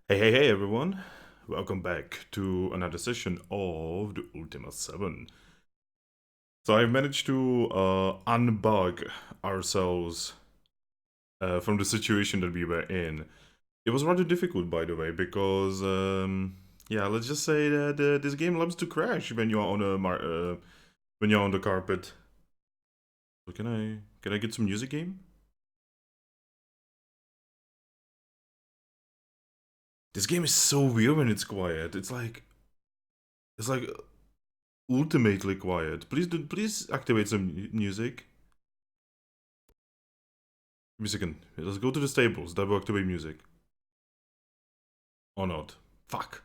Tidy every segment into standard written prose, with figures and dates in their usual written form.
Hey everyone, welcome back to another session of the Ultima 7. So I've managed to unbug ourselves from the situation that we were in. It was rather difficult, by the way, because yeah, let's just say that this game loves to crash when you're on when you're on the carpet. So can I get some music game? This game is so weird when it's quiet. It's like ultimately quiet. Please activate some music. Give me a second. Let's go to the stables. That will activate music. Or not. Fuck.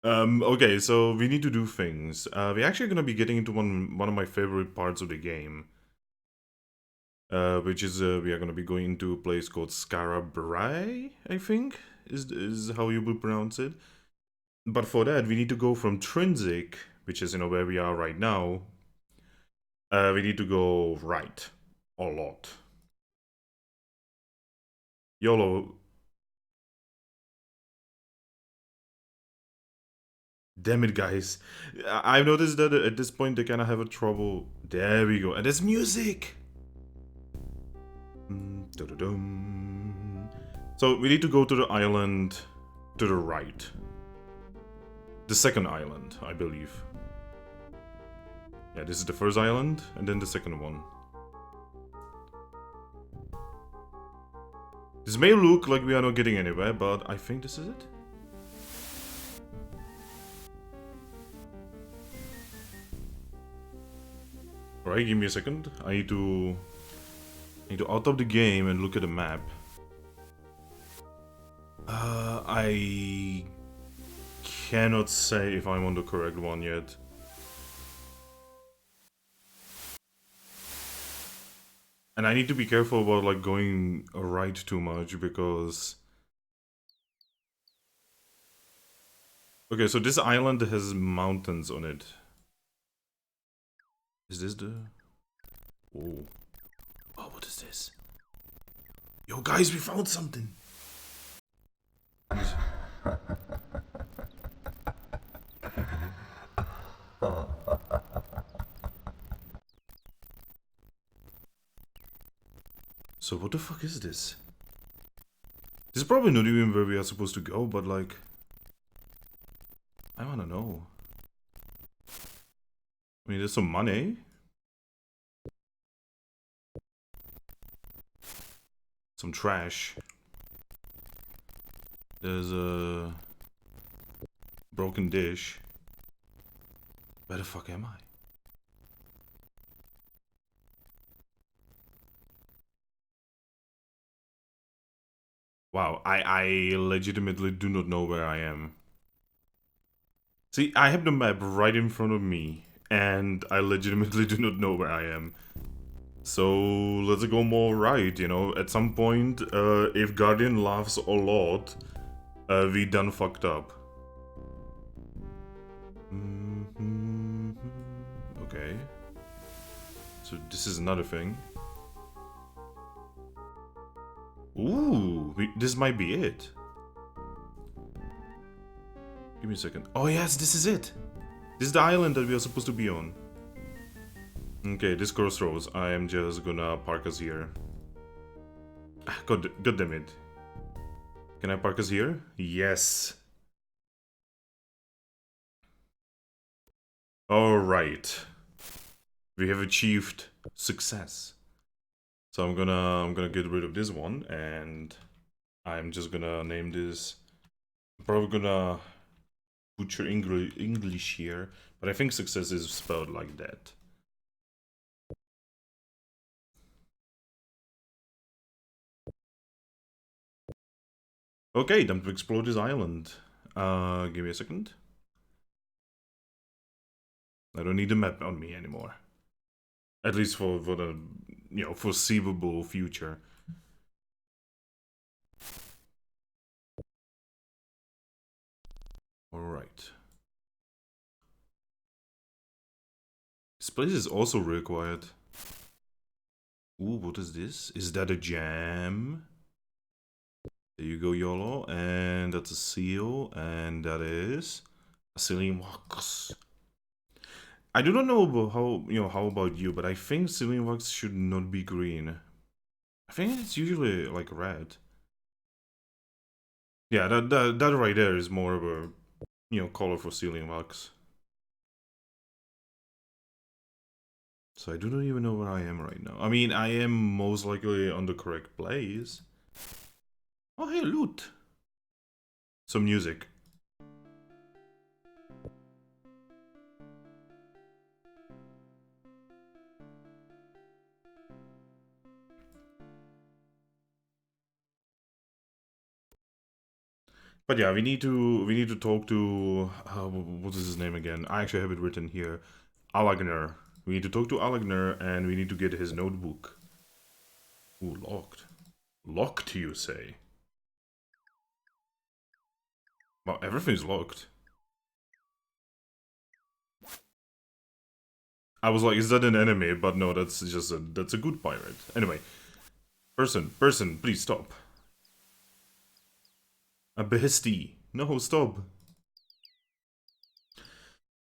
Okay, so we need to do things. We're actually gonna be getting into one of my favorite parts of the game. Which is we are gonna be going into a place called Skara Brae, I think, is how you would pronounce it. But for that, we need to go from Trinsic, which is where we are right now. We need to go right a lot. YOLO. Damn it, guys. I've noticed that at this point they kind of have a trouble. There we go. And there's music! So we need to go to the island to the right. The second island, I believe. Yeah, this is the first island, and then the second one. This may look like we are not getting anywhere, but I think this is it. Alright, give me a second. I need to out of the game and look at the map. I cannot say if I'm on the correct one yet. And I need to be careful about like going right too much because... Okay, so this island has mountains on it. Is this the... Oh. Oh, what is this? Yo guys, we found something! So what the fuck is this? This is probably not even where we are supposed to go, but like... I wanna know. I mean, there's some money. Some trash. There's a... broken dish. Where the fuck am I? Wow, I legitimately do not know where I am. See, I have the map right in front of me, and I legitimately do not know where I am. So, let's go more right, at some point, if Guardian laughs a lot, we done fucked up. Okay. So this is another thing. Ooh, this might be it. Give me a second. Oh yes, this is it. This is the island that we are supposed to be on. Okay, this crossroads. I am just gonna park us here. God damn it. Can I park us here? Yes. Alright. We have achieved success. So I'm gonna get rid of this one, and I'm just gonna name this... I'm probably gonna butcher English here, but I think success is spelled like that. Okay, time to explore this island. Give me a second. I don't need a map on me anymore. At least for the foreseeable future. Alright. This place is also real quiet. Ooh, what is this? Is that a jam? There you go, YOLO. And that's a seal. And that is a ceiling wax. I do not know about how about you, but I think ceiling wax should not be green. I think it's usually like red. Yeah, that right there is more of a color for ceiling wax. So I do not even know where I am right now. I mean, I am most likely on the correct place. Oh, hey, loot. Some music. But yeah, we need to talk to what is his name again? I actually have it written here. Alagner. We need to talk to Alagner and we need to get his notebook. Ooh, locked. Locked, you say? Well, everything's locked. I was like, is that an enemy? But no, that's just that's a good pirate. Anyway, person, please stop. A bestie. No, stop.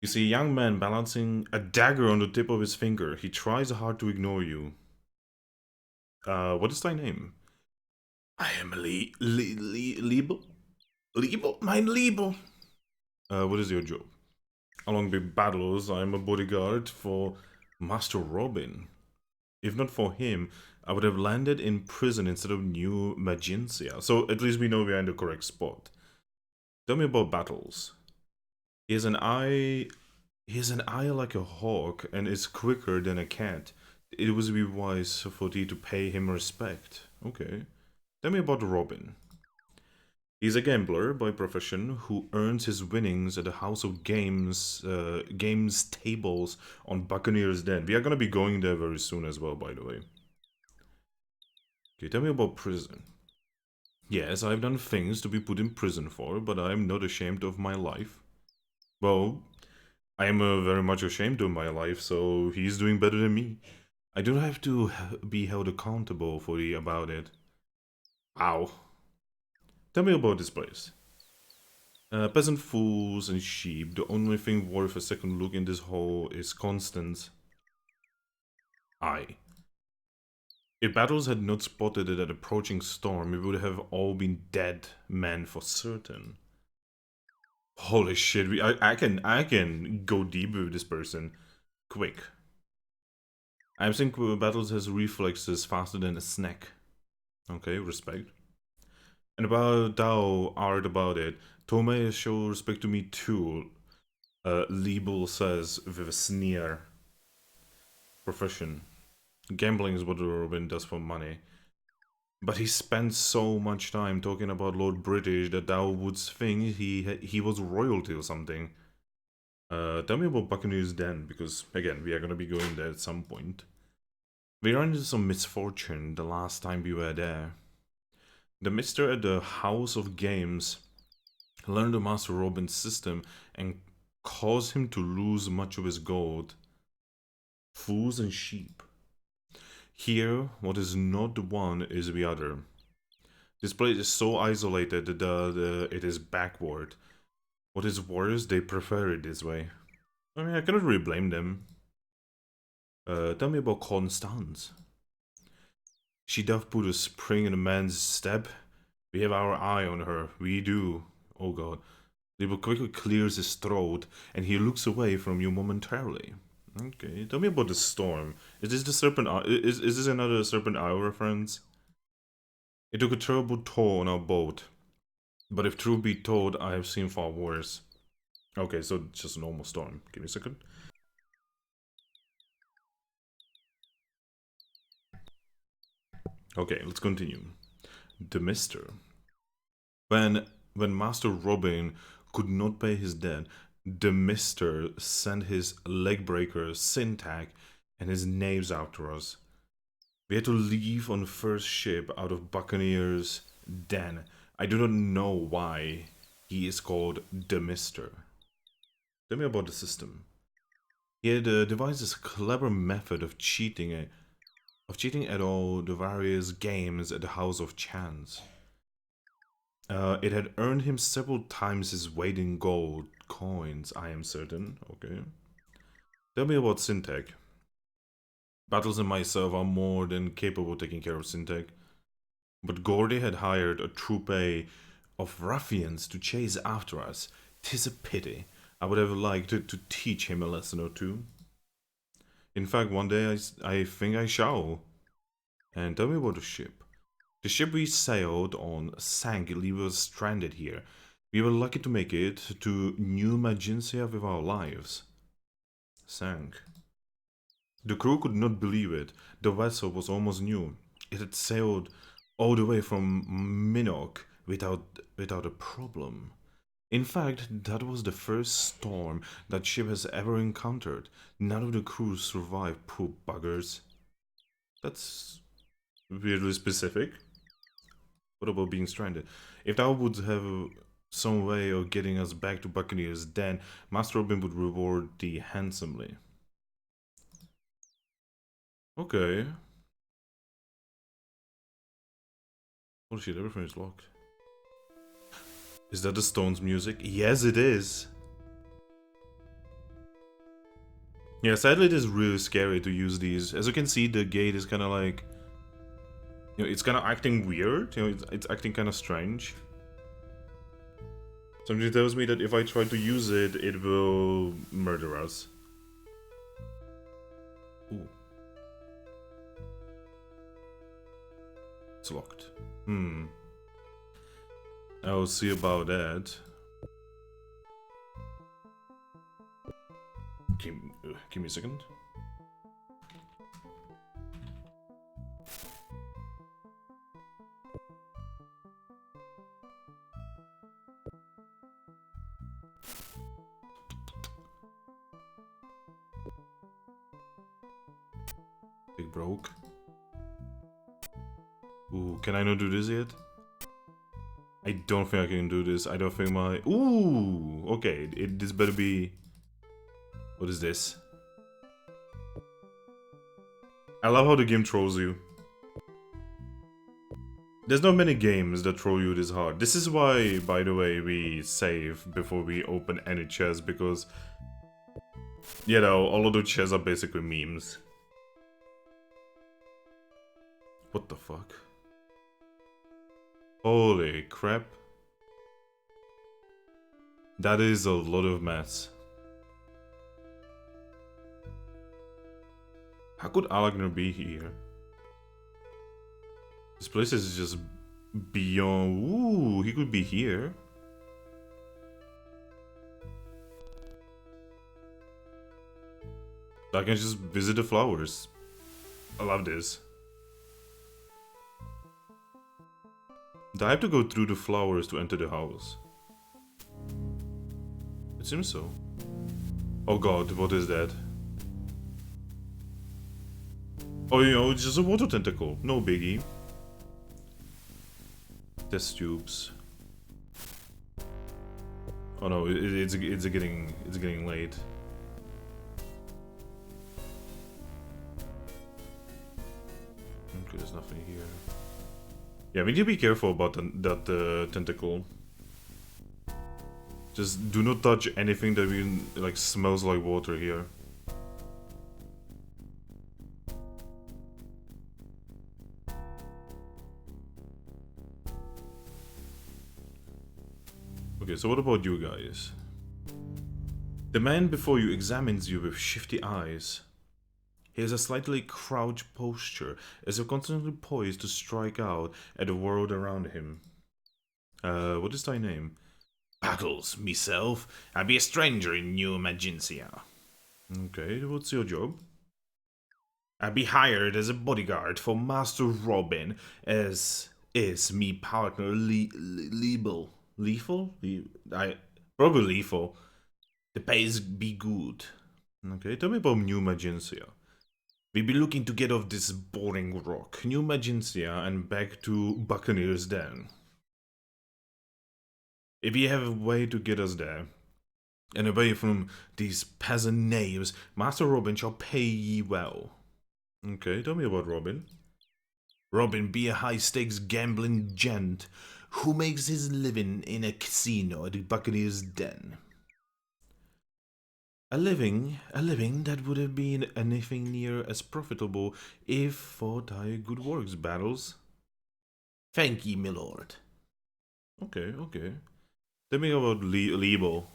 You see a young man balancing a dagger on the tip of his finger. He tries hard to ignore you. What is thy name? I am Liebel? Liebel? Mein Liebel. What is your job? Along big battles, I am a bodyguard for Master Robin. If not for him, I would have landed in prison instead of New Maginsia. So at least we know we're in the correct spot. Tell me about battles. He has an eye. He has an eye like a hawk and is quicker than a cat. It would be wise for thee to pay him respect. Okay. Tell me about Robin. He's a gambler by profession who earns his winnings at the House of Games tables on Buccaneer's Den. We are gonna be going there very soon as well, by the way. Okay, tell me about prison. Yes, I've done things to be put in prison for, but I'm not ashamed of my life. Well, I am very much ashamed of my life, so he's doing better than me. I don't have to be held accountable for about it. Ow. Tell me about this place. Peasant fools and sheep. The only thing worth a second look in this hole is Constance. Aye. If battles had not spotted it at approaching storm, we would have all been dead men for certain. Holy shit! I can go deep with this person, quick. I'm saying battles has reflexes faster than a snack. Okay, respect. And about thou art about it. Tomei show respect to me too. Liebel says with a sneer. Profession. Gambling is what Robin does for money. But he spends so much time talking about Lord British that thou wouldst think he was royalty or something. Tell me about Buccaneer's Den, because again, we are gonna be going there at some point. We ran into some misfortune the last time we were there. The mister at the House of Games learned to master Robin's system and caused him to lose much of his gold. Fools and sheep. Here, what is not the one is the other. This place is so isolated that it is backward. What is worse, they prefer it this way. I mean, I cannot really blame them. Tell me about Constance. She doth put a spring in a man's step. We have our eye on her. We do. Oh god. Libel quickly clears his throat, and he looks away from you momentarily. Okay, tell me about the storm. Is this the Serpent Isle? Is this another Serpent Isle reference? It took a terrible toll on our boat. But if truth be told, I have seen far worse. Okay, so it's just a normal storm. Give me a second. Okay, let's continue. The Mister. When Master Robin could not pay his debt, the Mister sent his leg breaker Syntac and his knaves after us. We had to leave on the first ship out of Buccaneer's Den. I do not know why he is called the Mister. Tell me about the system. He had devised this clever method of cheating at all the various games at the House of Chance. It had earned him several times his weight in gold coins, I am certain. Okay. Tell me about Syntech. Battles and myself are more than capable of taking care of Syntech. But Gordy had hired a troupe of ruffians to chase after us. 'Tis a pity. I would have liked to teach him a lesson or two. In fact, one day I think I shall. And tell me about the ship. The ship we sailed on sank, leaving us stranded here. We were lucky to make it to New Magencia with our lives. Sank. The crew could not believe it. The vessel was almost new. It had sailed all the way from Minnock without a problem. In fact, that was the first storm that ship has ever encountered. None of the crew survived, poor buggers. That's weirdly specific. What about being stranded? If that would have some way of getting us back to Buccaneers, then Master Robin would reward thee handsomely. Okay. Oh shit, everything is locked. Is that the Stones music? Yes, it is. Yeah, sadly it is really scary to use these. As you can see, the gate is kind of like... You know, it's kind of acting weird. You know, it's acting kind of strange. Something tells me that if I try to use it, it will murder us. Ooh. It's locked. I'll see about that. Give me a second. Big broke. Ooh, can I not do this yet? I don't think I can do this. I don't think my... Ooh! Okay, this better be... What is this? I love how the game trolls you. There's not many games that troll you this hard. This is why, by the way, we save before we open any chests, because... You know, all of the chests are basically memes. What the fuck? Holy crap. That is a lot of mess. How could Alec be here? This place is just beyond... Ooh, he could be here. I can just visit the flowers. I love this. Do I have to go through the flowers to enter the house? It seems so. Oh god, what is that? Oh, you know, it's just a water tentacle. No biggie. Test tubes. Oh no, it's getting late. Okay, there's nothing here. Yeah, we need to be careful about that tentacle. Just do not touch anything that like smells like water here. Okay, so what about you guys? The man before you examines you with shifty eyes. He has a slightly crouched posture, as if constantly poised to strike out at the world around him. What is thy name? Battles, myself. I be a stranger in New Magencia. Okay, what's your job? I be hired as a bodyguard for Master Robin, as is me partner Lethal? Probably Lethal. The pays be good. Okay, tell me about New Magencia. We be looking to get off this boring rock, New Magencia, and back to Buccaneers Den. If you have a way to get us there, and away from these peasant knaves, Master Robin shall pay ye well. Okay, tell me about Robin. Robin be a high-stakes gambling gent who makes his living in a casino at the Buccaneer's Den. A living that would have been anything near as profitable if for thy good works, Battles. Thank ye, my lord. Okay. Tell me about Lebo.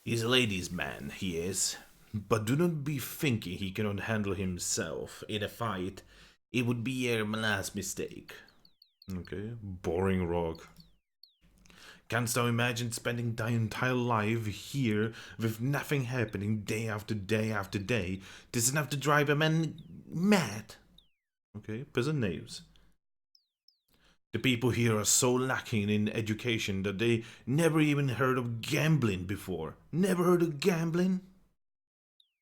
He's a ladies' man, he is. But do not be thinking he cannot handle himself in a fight. It would be my last mistake. Okay, boring rock. Canst thou imagine spending thy entire life here with nothing happening day after day after day? This is enough to drive a man mad. Okay, peasant knaves. The people here are so lacking in education that they never even heard of gambling before. Never heard of gambling?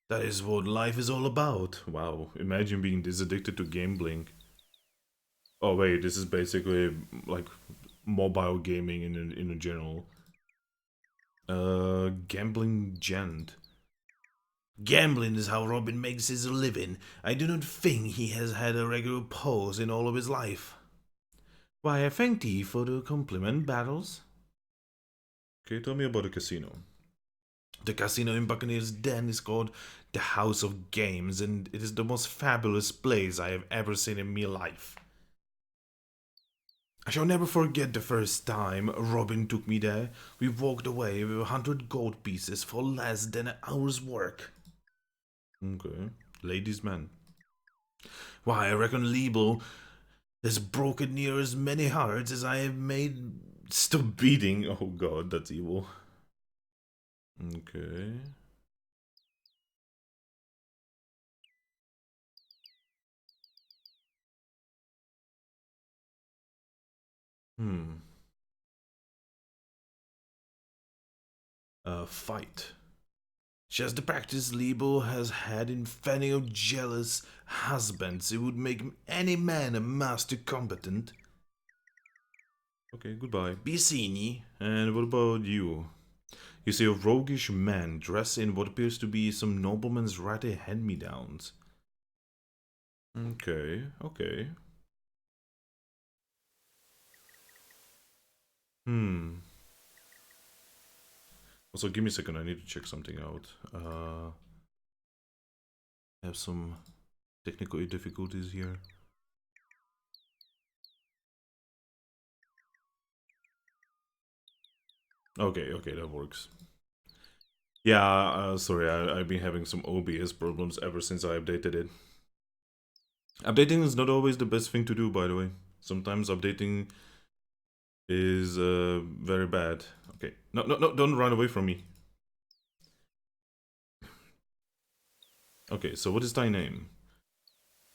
That is what life is all about. Wow, imagine being this addicted to gambling. Oh wait, this is basically like mobile gaming in a general. Gambling gent. Gambling is how Robin makes his living. I do not think he has had a regular pause in all of his life. Why, I thank thee for the compliment, Battles. Okay, tell me about the casino. The casino in Buccaneer's Den is called the House of Games, and it is the most fabulous place I have ever seen in my life. I shall never forget the first time Robin took me there. We walked away with 100 gold pieces for less than an hour's work. Okay, ladies' man. Why, I reckon Liebel has broken near as many hearts as I have made stop beating. Oh god, that's evil. Okay. Fight. Just the practice Liebel has had in fending off jealous husbands, it would make any man a master combatant. Okay, goodbye. Be seen ye. And what about you? You see a roguish man dressed in what appears to be some nobleman's ratty hand-me-downs. Okay. Also, give me a second, I need to check something out. I have some technical difficulties here. Okay, that works. Yeah, sorry, I've been having some OBS problems ever since I updated it. Updating is not always the best thing to do, by the way. Sometimes updating is very bad. Okay, no, don't run away from me. Okay, so what is thy name?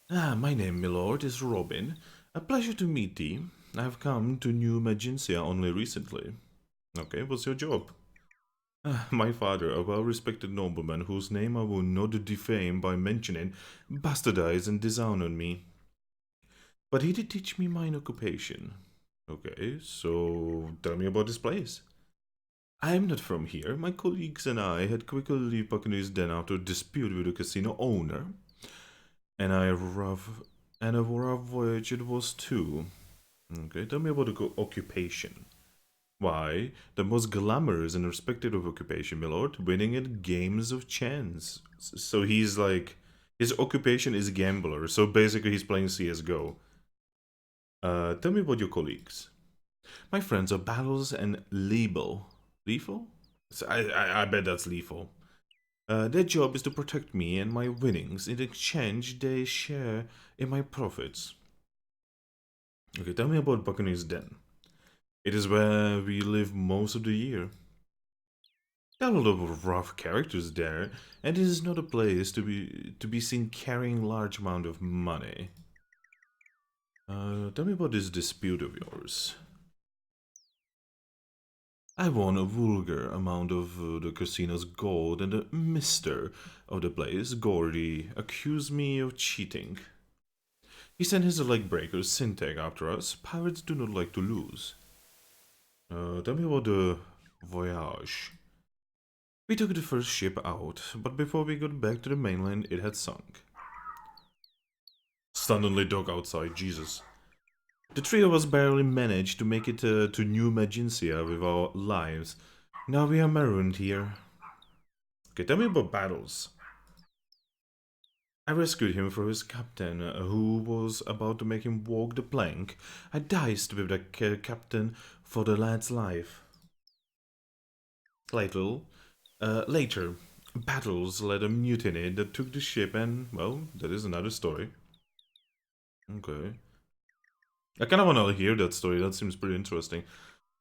My name, my lord, is Robin. A pleasure to meet thee. I have come to New Magencia only recently. Okay, what's your job? My father, a well-respected nobleman whose name I will not defame by mentioning, bastardized and dishonored me. But he did teach me mine occupation. Okay, so tell me about this place. I am not from here. My colleagues and I had quickly leave Buccaneer's Den after a dispute with the casino owner. And a rough voyage it was too. Okay, tell me about the occupation. Why, the most glamorous and respected of occupation, my lord, winning at games of chance. So he's like, his occupation is gambler, so basically he's playing CSGO. Tell me about your colleagues. My friends are Battles and Lethal. Lethal? I bet that's lethal. Their job is to protect me and my winnings. In exchange, they share in my profits. Okay, tell me about Buccaneer's Den. It is where we live most of the year. There are a lot of rough characters there, and it is not a place to be seen carrying large amount of money. Tell me about this dispute of yours. I won a vulgar amount of the casino's gold, and the mister of the place, Gordy, accused me of cheating. He sent his leg breaker Syntag after us. Pirates do not like to lose. Tell me about the voyage. We took the first ship out, but before we got back to the mainland, it had sunk. Suddenly dog outside, Jesus. The three of us barely managed to make it to New Maginsia with our lives. Now we are marooned here. Okay, tell me about battles. I rescued him from his captain, who was about to make him walk the plank. I diced with the captain for the lad's life. Later, battles led a mutiny that took the ship and, well, that is another story. Okay. I kind of want to hear that story, that seems pretty interesting.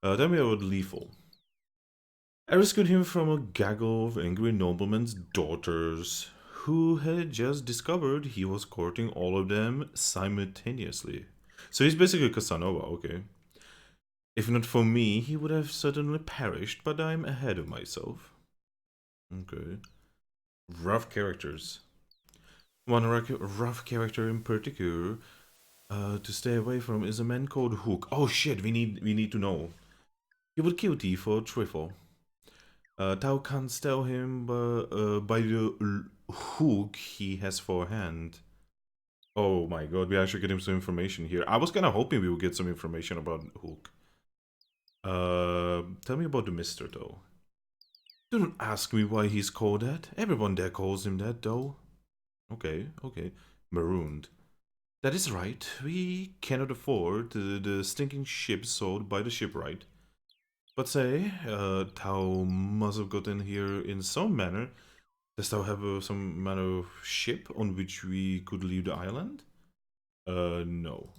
Tell me about Lethal. I rescued him from a gaggle of angry noblemen's daughters, who had just discovered he was courting all of them simultaneously. So he's basically Casanova, okay. If not for me, he would have certainly perished, but I'm ahead of myself. Okay. Rough characters. One rough character in particular to stay away from is a man called Hook. Oh shit, we need to know. He would kill thee for trifle. Thou canst tell him by the hook he has for hand. Oh my god, we actually get him some information here. I was kind of hoping we would get some information about Hook. Tell me about the Mister though. Do not ask me why he's called that. Everyone there calls him that though. Okay. Marooned. That is right. We cannot afford the stinking ship sold by the shipwright. But say, thou must have gotten here in some manner. Dost thou have some manner of ship on which we could leave the island? No.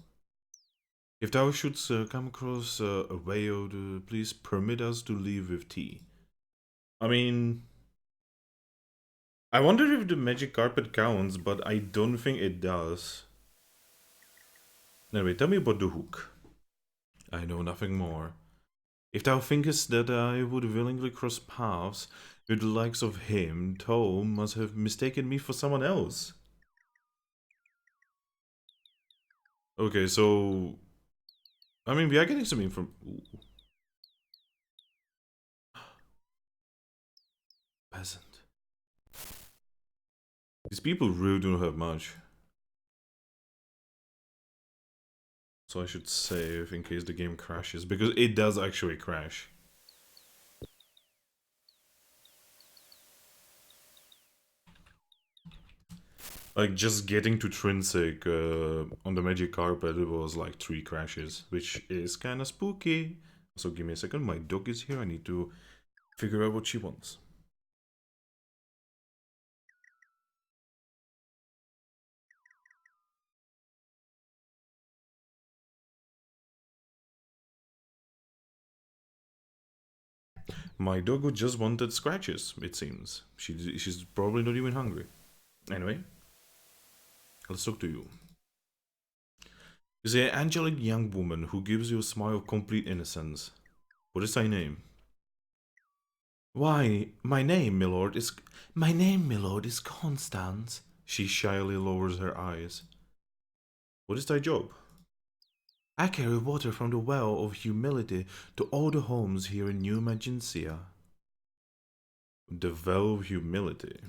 If thou shouldst come across a whale, please permit us to leave with tea. I mean, I wonder if the magic carpet counts, but I don't think it does. Anyway, tell me about the hook. I know nothing more. If thou thinkest that I would willingly cross paths with the likes of him, thou must have mistaken me for someone else. Okay, so... I mean, we are getting some info... Peasant. These people really don't have much. So I should save in case the game crashes, because it does actually crash. Like, just getting to Trinsic on the magic carpet, it was like 3 crashes, which is kinda spooky. So give me a second, my dog is here, I need to figure out what she wants. My dog just wanted scratches, it seems. She's probably not even hungry. Anyway, let's talk to you. Is an angelic young woman who gives you a smile of complete innocence. What is thy name? Why, my name, milord, is Constance. She shyly lowers her eyes. What is thy job? I carry water from the well of humility to all the homes here in New Maginsia. The well of humility.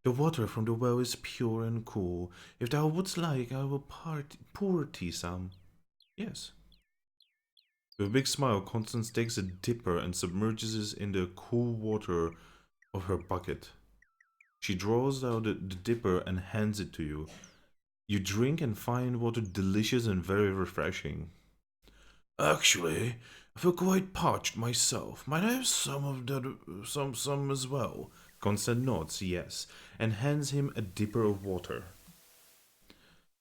The water from the well is pure and cool. If thou wouldst like, I will pour thee some. Yes. With a big smile, Constance takes a dipper and submerges it in the cool water of her bucket. She draws out the dipper and hands it to you. You drink and find water delicious and very refreshing. Actually, I feel quite parched myself. Might I have some of that, some as well? Constance nods yes, and hands him a dipper of water.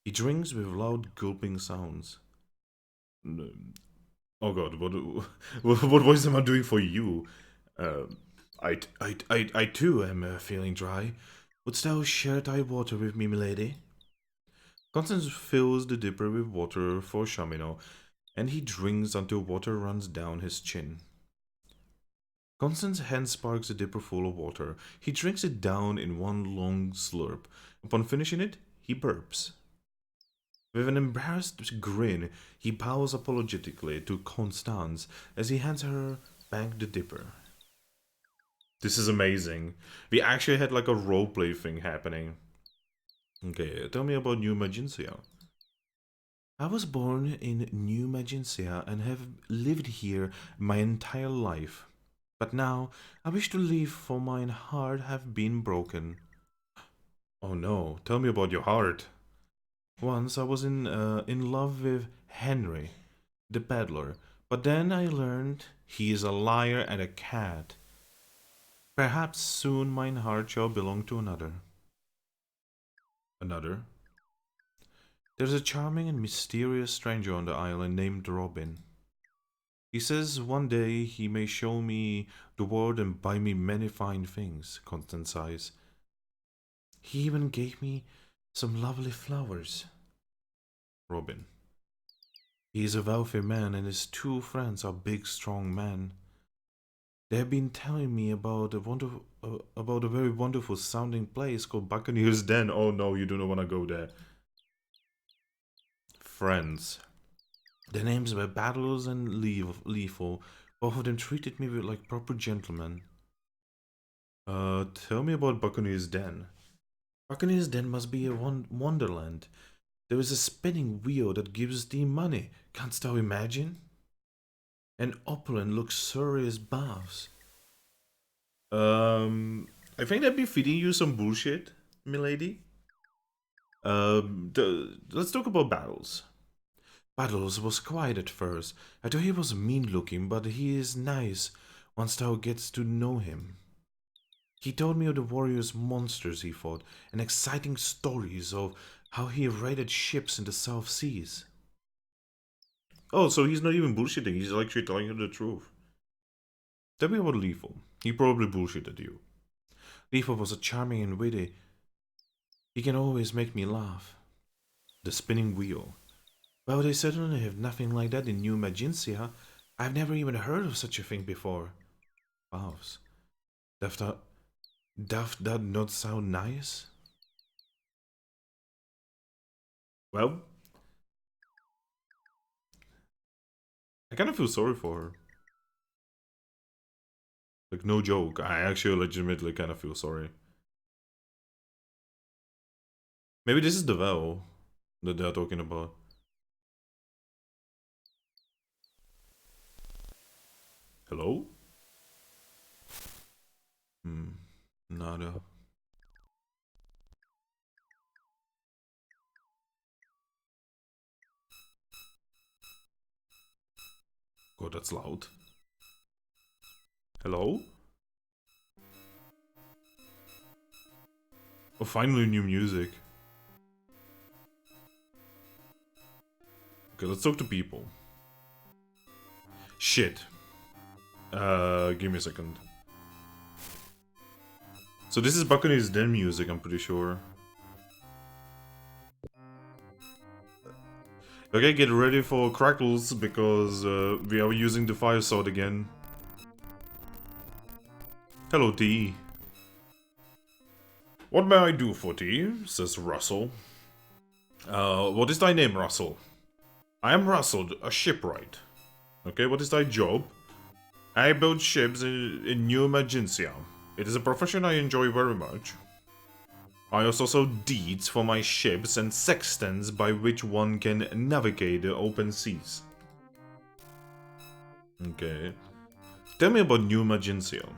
He drinks with loud gulping sounds. Oh god, what voice am I doing for you? Uh, I too am feeling dry. Wouldst thou share thy water with me, milady? Constance fills the dipper with water for Shamino, and he drinks until water runs down his chin. Constance's hand sparks a dipper full of water. He drinks it down in one long slurp. Upon finishing it, he burps. With an embarrassed grin, he bows apologetically to Constance as he hands her back the dipper. This is amazing. We actually had like a roleplay thing happening. Okay, tell me about New Maginsia. I was born in New Magentia and have lived here my entire life. But now I wish to leave, for mine heart have been broken. Oh no, tell me about your heart. Once I was in love with Henry, the peddler, but then I learned he is a liar and a cad. Perhaps soon mine heart shall belong to another. Another? There's a charming and mysterious stranger on the island named Robin. He says one day he may show me the world and buy me many fine things, Constance sighs. He even gave me some lovely flowers. Robin. He is a wealthy man and his two friends are big, strong men. They have been telling me about a very wonderful sounding place called Buccaneer's Den. Oh no, you do not want to go there. Friends. Their names were Battles and Lethal. Both of them treated me like proper gentlemen. Tell me about Buccaneer's Den. Buccaneer's Den must be a wonderland. There is a spinning wheel that gives thee money. Canst thou imagine? And opulent, luxurious baths. I think that'd be feeding you some bullshit, milady. Let's talk about Battles. Battles was quiet at first. I thought he was mean looking, but he is nice once thou gets to know him. He told me of the warriors' monsters he fought, and exciting stories of how he raided ships in the South Seas. Oh, so he's not even bullshitting, he's actually telling you the truth. Tell me about Lethal. He probably bullshitted you. Lethal was a charming and witty. He can always make me laugh. The spinning wheel. Well, they certainly have nothing like that in New Magentia. I've never even heard of such a thing before. Baths. Doth that not sound nice? Well, I kind of feel sorry for her. Like, no joke. I actually legitimately kind of feel sorry. Maybe this is the well that they're talking about. Hello? Nada. God, that's loud. Hello? Oh, finally new music. Okay, let's talk to people. Shit. Give me a second. So this is Buccaneer's Den music, I'm pretty sure. Okay, get ready for crackles, because we are using the fire sword again. Hello, T. What may I do for thee? Says Russell. What is thy name, Russell? I am Russell, a shipwright. Okay, what is thy job? I build ships in New Magentia. It is a profession I enjoy very much. I also sell deeds for my ships and sextants by which one can navigate the open seas. Okay. Tell me about New Magentia.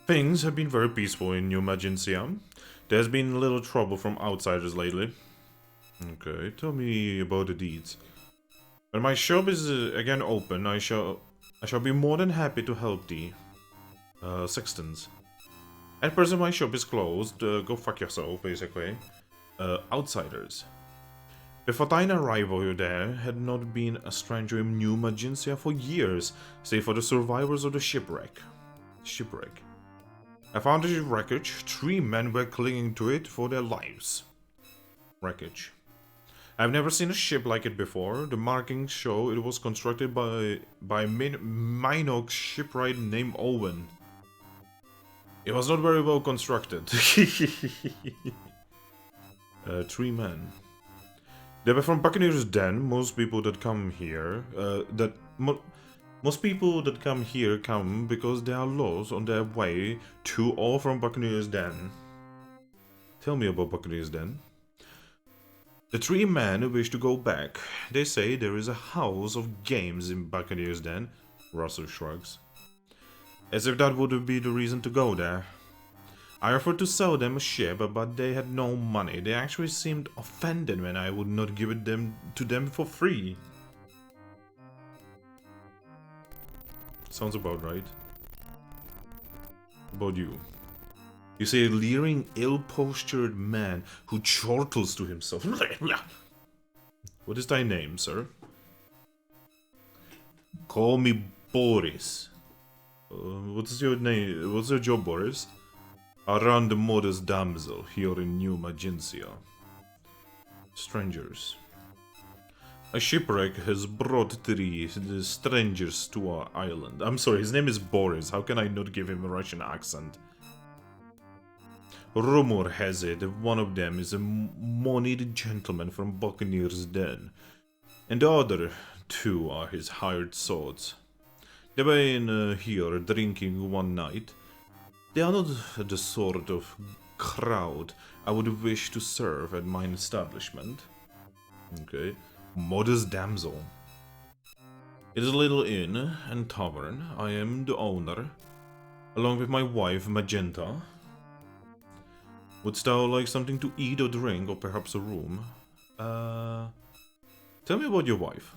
Things have been very peaceful in New Magentia. There's been little trouble from outsiders lately. Okay, tell me about the deeds. When my shop is again open, I shall be more than happy to help thee. Sextants. At present my shop is closed, go fuck yourself, basically. Outsiders. Before thine arrival there had not been a stranger in New Magentia for years, save for the survivors of the shipwreck. I found the wreckage, 3 men were clinging to it for their lives. Wreckage. I've never seen a ship like it before. The markings show it was constructed by Minox shipwright named Owen. It was not very well constructed. 3 men. They were from Buccaneer's Den. Most people that come here, most people that come here come because they are lost on their way to or from Buccaneer's Den. Tell me about Buccaneer's Den. The three men wish to go back. They say there is a house of games in Buccaneer's Den. Russell shrugs. As if that would be the reason to go there. I offered to sell them a ship, but they had no money. They actually seemed offended when I would not give it to them for free. Sounds about right. About you. You see a leering, ill-postured man who chortles to himself. What is thy name, sir? Call me Boris. What is your name? What's your job, Boris? I run the modest damsel here in New Magencia. Strangers. A shipwreck has brought three strangers to our island. I'm sorry, his name is Boris. How can I not give him a Russian accent? Rumor has it that one of them is a moneyed gentleman from Buccaneer's Den, and the other two are his hired swords. They were in here drinking one night. They are not the sort of crowd I would wish to serve at my establishment. Okay. Modest damsel. It is a little inn and tavern. I am the owner, along with my wife Magenta. Wouldst thou like something to eat or drink, or perhaps a room? Tell me about your wife.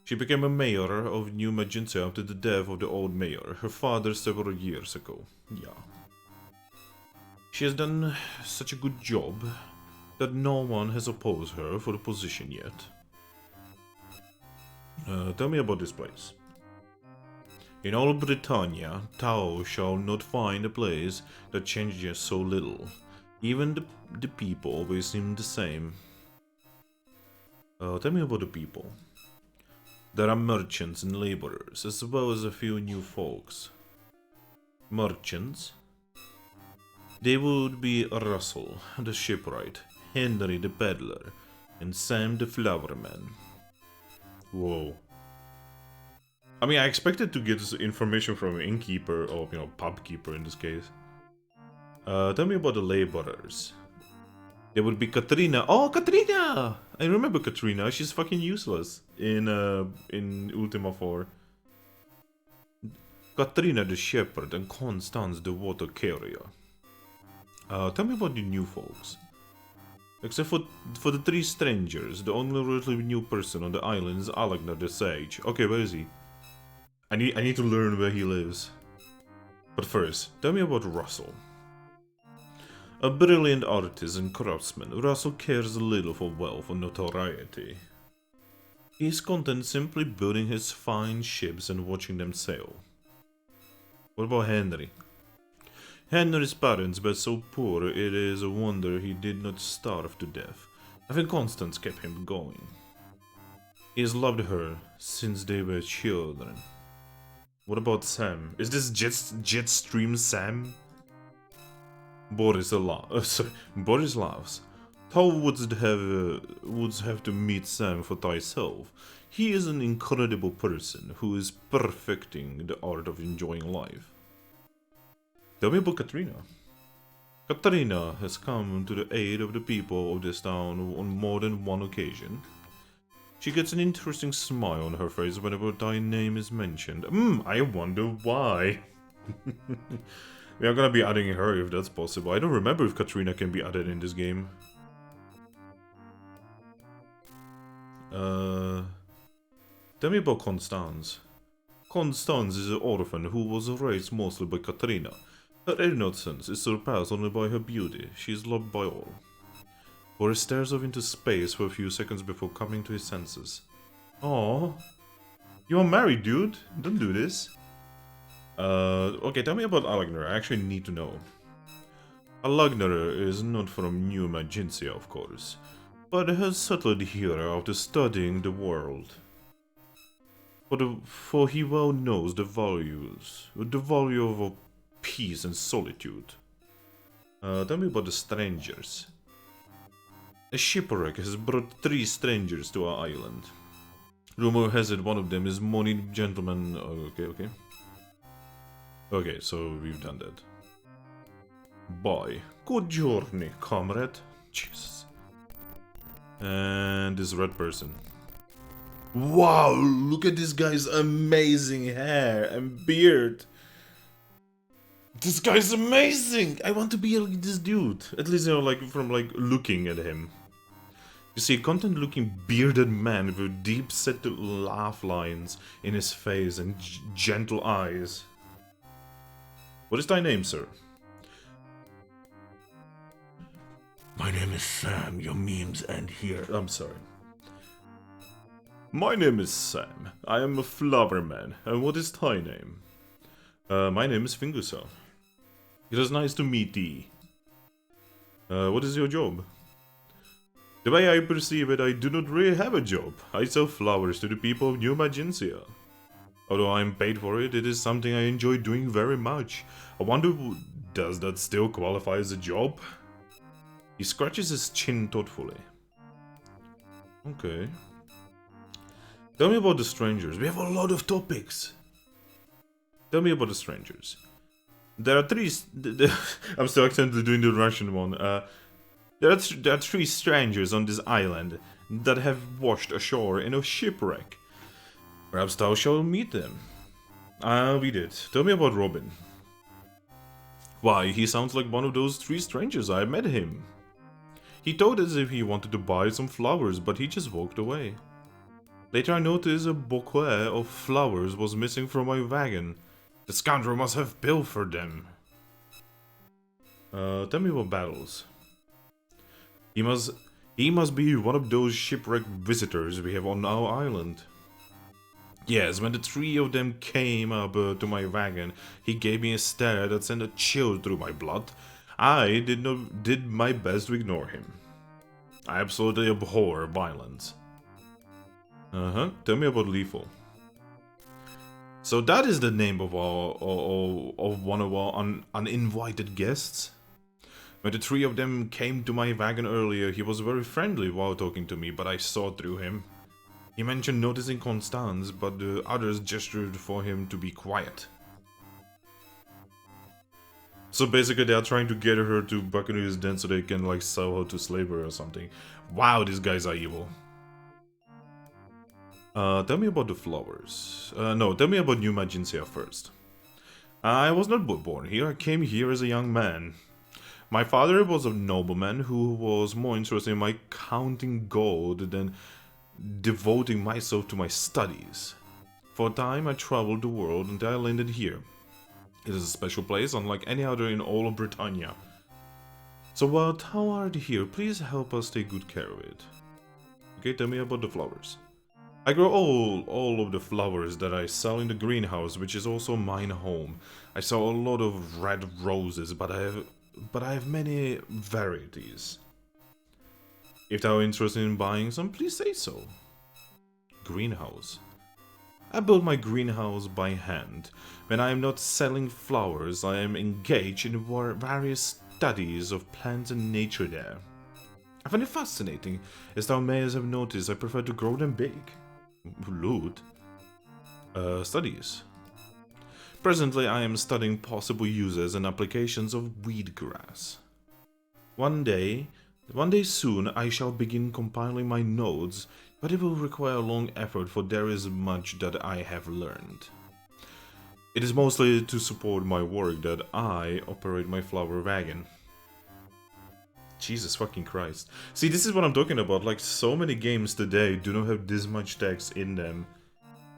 She became a mayor of New Magencia after the death of the old mayor, her father, several years ago. Yeah. She has done such a good job that no one has opposed her for the position yet. Tell me about this place. In all Britannia, thou shalt not find a place that changes so little. Even the people always seem the same. Tell me about the people. There are merchants and laborers, as well as a few new folks. Merchants? They would be Russell, the shipwright, Henry the peddler, and Sam the flowerman. Whoa. I mean, I expected to get this information from an innkeeper, or, pub keeper in this case. Tell me about the laborers. There would be Katrina. Oh, Katrina! I remember Katrina. She's fucking useless in Ultima 4. Katrina the shepherd and Constance the water carrier. Tell me about the new folks. Except for the three strangers, the only relatively new person on the island is Alec the sage. Okay, where is he? I need to learn where he lives. But first, tell me about Russell. A brilliant artist and craftsman, Russell cares little for wealth or notoriety. He is content simply building his fine ships and watching them sail. What about Henry? Henry's parents were so poor it is a wonder he did not starve to death. I think Constance kept him going. He has loved her since they were children. What about Sam? Is this Jetstream Sam? Boris laughs. Thou wouldst have to meet Sam for thyself. He is an incredible person who is perfecting the art of enjoying life. Tell me about Katrina. Katrina has come to the aid of the people of this town on more than one occasion. She gets an interesting smile on her face whenever thy name is mentioned. I wonder why. We are gonna be adding her if that's possible. I don't remember if Katrina can be added in this game. Tell me about Constance. Constance is an orphan who was raised mostly by Katrina. Her innocence is surpassed only by her beauty. She is loved by all. Boris stares off into space for a few seconds before coming to his senses. Aww. You are married, dude. Don't do this. Okay, tell me about Alagner. I actually need to know. Alagner is not from New Magencia, of course, but has settled here after studying the world. For he well knows the value of peace and solitude. Tell me about the strangers. A shipwreck has brought 3 strangers to our island. Rumor has it one of them is moneyed gentleman. Okay. Okay, so we've done that. Bye. Good journey, comrade. Jesus. And this red person. Wow, look at this guy's amazing hair and beard. This guy's amazing! I want to be like this dude. At least, you know, like, from, like, looking at him. You see a content-looking bearded man with deep-set laugh lines in his face and gentle eyes. What is thy name, sir? My name is Sam. Your memes end here. I'm sorry. My name is Sam. I am a flower man. And what is thy name? My name is Fingusa. It is nice to meet thee. What is your job? The way I perceive it, I do not really have a job. I sell flowers to the people of New Magentia. Although I am paid for it, it is something I enjoy doing very much. I wonder, does that still qualify as a job? He scratches his chin thoughtfully. Okay. Tell me about the strangers. We have a lot of topics. Tell me about the strangers. There are three... I'm still accidentally doing the Russian one. There are three strangers on this island that have washed ashore in a shipwreck. Perhaps thou shalt meet them. I'll read it. Tell me about Robin. Why, he sounds like one of those three strangers. I met him. He told as if he wanted to buy some flowers, but he just walked away. Later I noticed a bouquet of flowers was missing from my wagon. The scoundrel must have pilfered them. Tell me about Battles. He must be one of those shipwrecked visitors we have on our island. Yes, when the three of them came up to my wagon, he gave me a stare that sent a chill through my blood. I did my best to ignore him. I absolutely abhor violence. Tell me about Lethal. So that is the name of one of our uninvited guests. When the three of them came to my wagon earlier, he was very friendly while talking to me, but I saw through him. He mentioned noticing Constance, but the others gestured for him to be quiet. So basically they are trying to get her to Buccaneer's den so they can like sell her to slavery or something. Wow, these guys are evil. Tell me about the flowers. No, tell me about New Magentia first. I was not born here, I came here as a young man. My father was a nobleman who was more interested in my counting gold than devoting myself to my studies. For a time I traveled the world until I landed here. It is a special place, unlike any other in all of Britannia. So while thou art here, please help us take good care of it. Okay, tell me about the flowers. I grow all of the flowers that I sell in the greenhouse, which is also mine home. I sell a lot of red roses, but I have many varieties. If thou are interested in buying some, please say so. Greenhouse. I build my greenhouse by hand. When I am not selling flowers, I am engaged in various studies of plants and nature there. I find it fascinating. As thou mayest have noticed, I prefer to grow them big. Loot. Studies. Presently, I am studying possible uses and applications of wheatgrass. One day soon, I shall begin compiling my notes, but it will require a long effort, for there is much that I have learned. It is mostly to support my work that I operate my flower wagon. Jesus fucking Christ. See, this is what I'm talking about. Like, so many games today do not have this much text in them.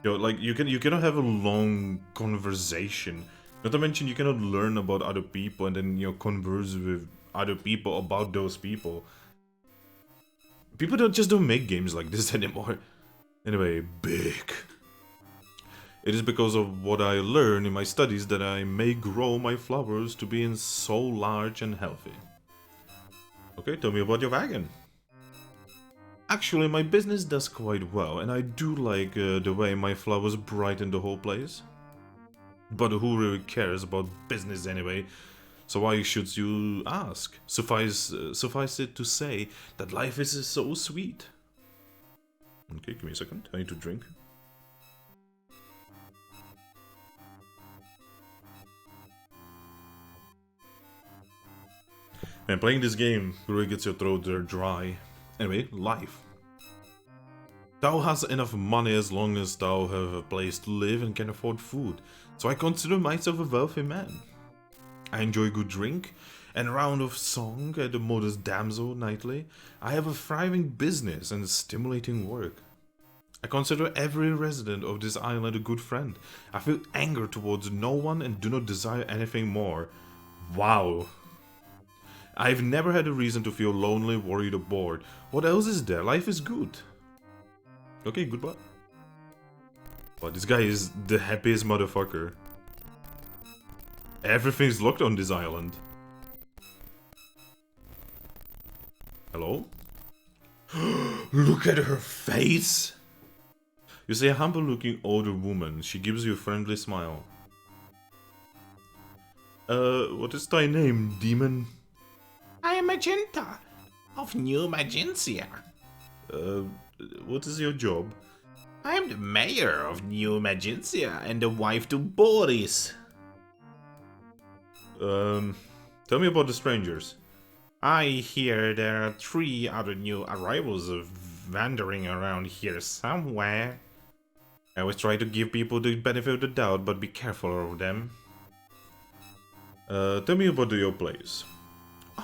You know, like, you cannot have a long conversation. Not to mention, you cannot learn about other people and then, you know, converse with other people about those people. People don't make games like this anymore. Anyway, big. It is because of what I learned in my studies that I may grow my flowers to be so large and healthy. Okay, tell me about your wagon. Actually, my business does quite well, and I do like the way my flowers brighten the whole place. But who really cares about business anyway? So why should you ask? Suffice it to say that life is so sweet. Okay, give me a second. I need to drink. And playing this game really gets your throat dry. Anyway, life. Thou hast enough money as long as thou have a place to live and can afford food, so I consider myself a wealthy man. I enjoy good drink and a round of song at the modest damsel nightly. I have a thriving business and stimulating work. I consider every resident of this island a good friend. I feel anger towards no one and do not desire anything more. Wow. I've never had a reason to feel lonely, worried, or bored. What else is there? Life is good. Okay, goodbye. Wow, this guy is the happiest motherfucker. Everything's locked on this island. Hello? Look at her face! You see a humble-looking older woman. She gives you a friendly smile. What is thy name, demon? I am Magenta of New Magentia. What is your job? I am the mayor of New Magentia and the wife to Boris. Tell me about the strangers. I hear there are 3 other new arrivals wandering around here somewhere. I always try to give people the benefit of the doubt, but be careful of them. Tell me about your place.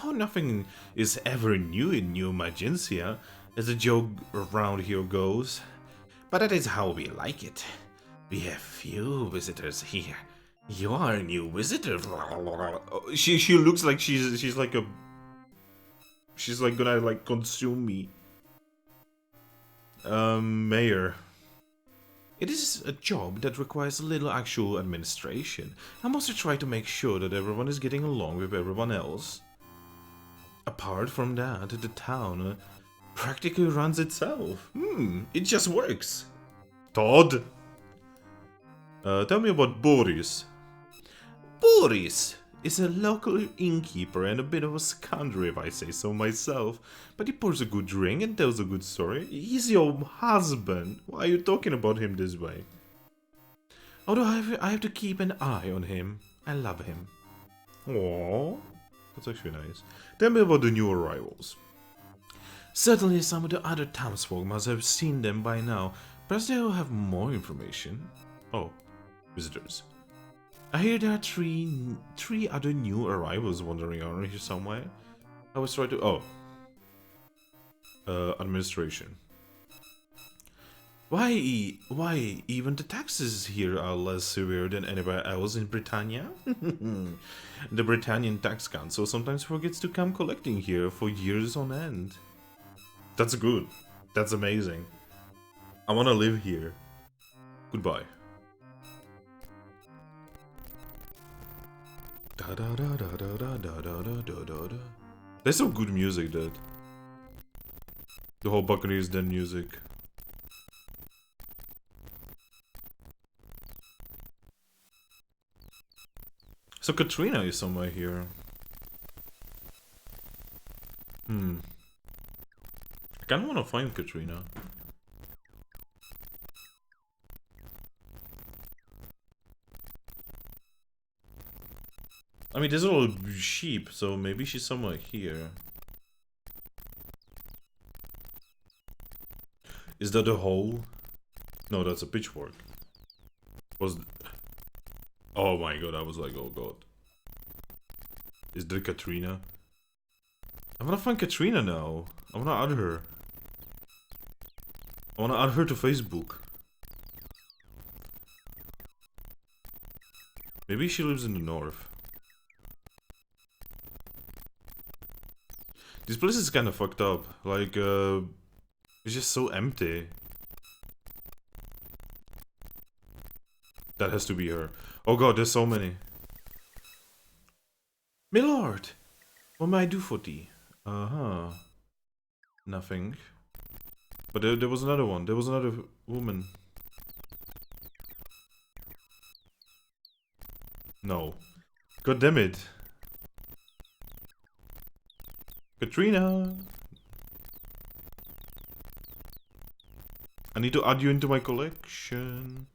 Oh, nothing is ever new in New Magentia, as the joke around here goes. But that is how we like it. We have few visitors here. You are a new visitor. She looks like she's like a... She's like gonna like consume me. Mayor. It is a job that requires little actual administration. I must try to make sure that everyone is getting along with everyone else. Apart from that, the town practically runs itself. It just works. Todd. Tell me about Boris. Boris is a local innkeeper and a bit of a scoundrel, if I say so myself. But he pours a good drink and tells a good story. He's your husband. Why are you talking about him this way? Although I have to keep an eye on him. I love him. Aww. That's actually nice. Tell me about the new arrivals. Certainly some of the other townsfolk must have seen them by now. Perhaps they'll have more information. Oh, visitors. I hear there are three other new arrivals wandering around here somewhere. I was trying to... administration. Why even the taxes here are less severe than anywhere else in Britannia? The Britannian Tax Council sometimes forgets to come collecting here for years on end. That's good. That's amazing. I want to live here. Goodbye. There's some good music, dude. The whole Buccaneers Den music. So Katrina is somewhere here. I kinda wanna find Katrina. I mean, there's a little sheep, so maybe she's somewhere here. Is that a hole? No, that's a pitchfork. Oh my god, I was like, oh god. Is there Katrina? I wanna find Katrina now. I wanna add her. I wanna add her to Facebook. Maybe she lives in the north. This place is kinda fucked up. Like, it's just so empty. That has to be her. Oh god, there's so many. Milord, what may I do for thee? Nothing. But there was another one. There was another woman. No. God damn it. Katrina! I need to add you into my collection.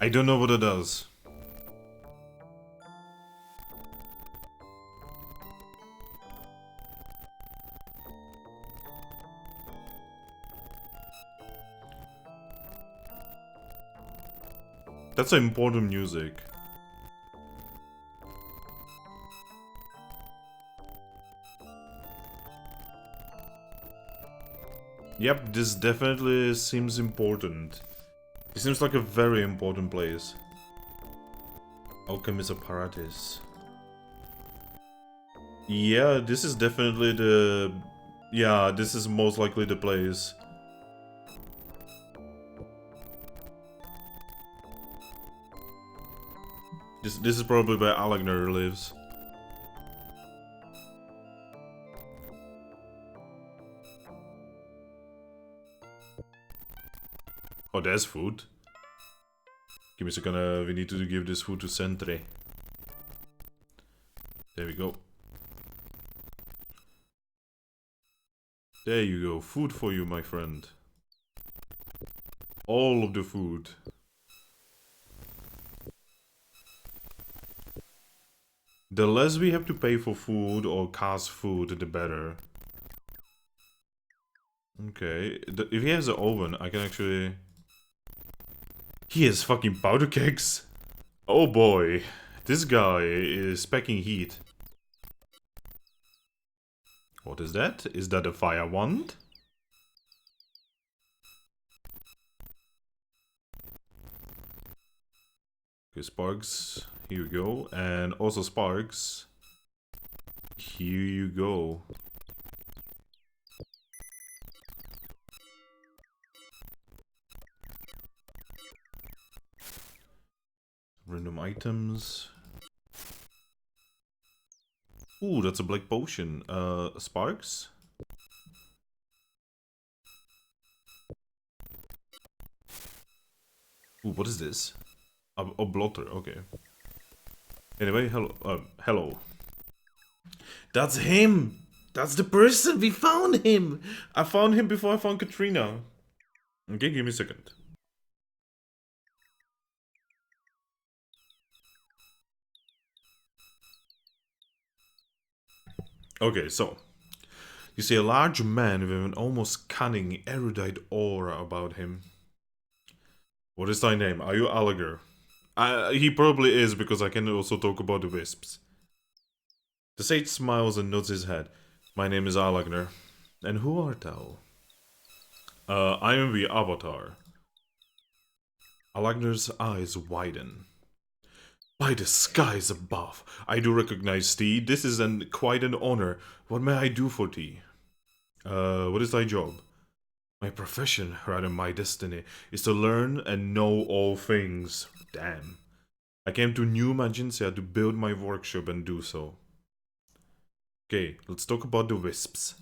I don't know what it does. That's important music. Yep, this definitely seems important. It seems like a very important place. Alchemy's apparatus. Yeah, this is definitely the... Yeah, this is most likely the place. This is probably where Alec lives. Oh, there's food. Give me a second, we need to give this food to Sentry. There we go. There you go, food for you, my friend. All of the food. The less we have to pay for food or cost food, the better. Okay, if he has an oven, I can actually... He has fucking powder kegs. Oh boy, this guy is packing heat. What is that? Is that a fire wand? Okay, sparks. Here you go. And also sparks. Here you go. Random items. Ooh, that's a black potion. Sparks? Ooh, what is this? A blotter, okay. Anyway, hello. That's him! That's the person! We found him! I found him before I found Katrina. Okay, give me a second. Okay, so you see a large man with an almost cunning, erudite aura about him. What is thy name? Are you Alec? He probably is, because I can also talk about the wisps. The sage smiles and nods his head. My name is Alec. And who art thou? I am the Avatar. Alec's eyes widen. By the skies above, I do recognize thee. This is quite an honor. What may I do for thee? What is thy job? My profession, rather my destiny, is to learn and know all things. Damn. I came to New Magencia to build my workshop and do so. Okay, let's talk about the wisps.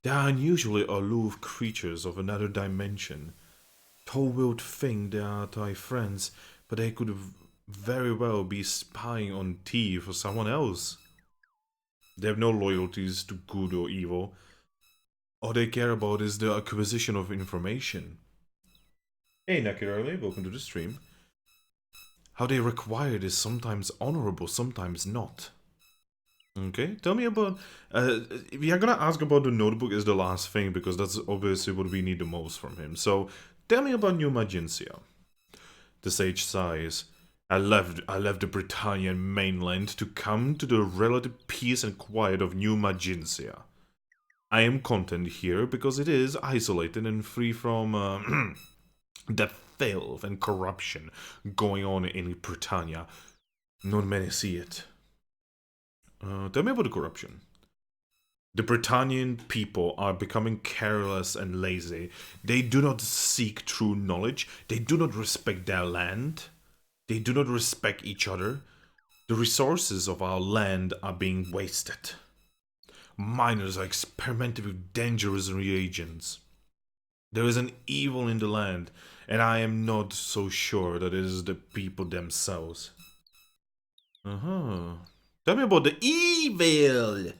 They are unusually aloof creatures of another dimension. Thou wilt think they are thy friends, but they could very well be spying on thee for someone else. They have no loyalties to good or evil. All they care about is the acquisition of information. Hey Nakirale, welcome to the stream. How they require it is sometimes honorable, sometimes not. Okay, tell me about... we are gonna ask about the notebook as the last thing, because that's obviously what we need the most from him. So, tell me about New Magencia. The sage sighs. I left the Britannian mainland to come to the relative peace and quiet of New Magencia. I am content here because it is isolated and free from the filth and corruption going on in Britannia. Not many see it. Tell me about the corruption. The Britannian people are becoming careless and lazy. They do not seek true knowledge. They do not respect their land. They do not respect each other. The resources of our land are being wasted. Miners are experimenting with dangerous reagents. There is an evil in the land, and I am not so sure that it is the people themselves. Tell me about the evil!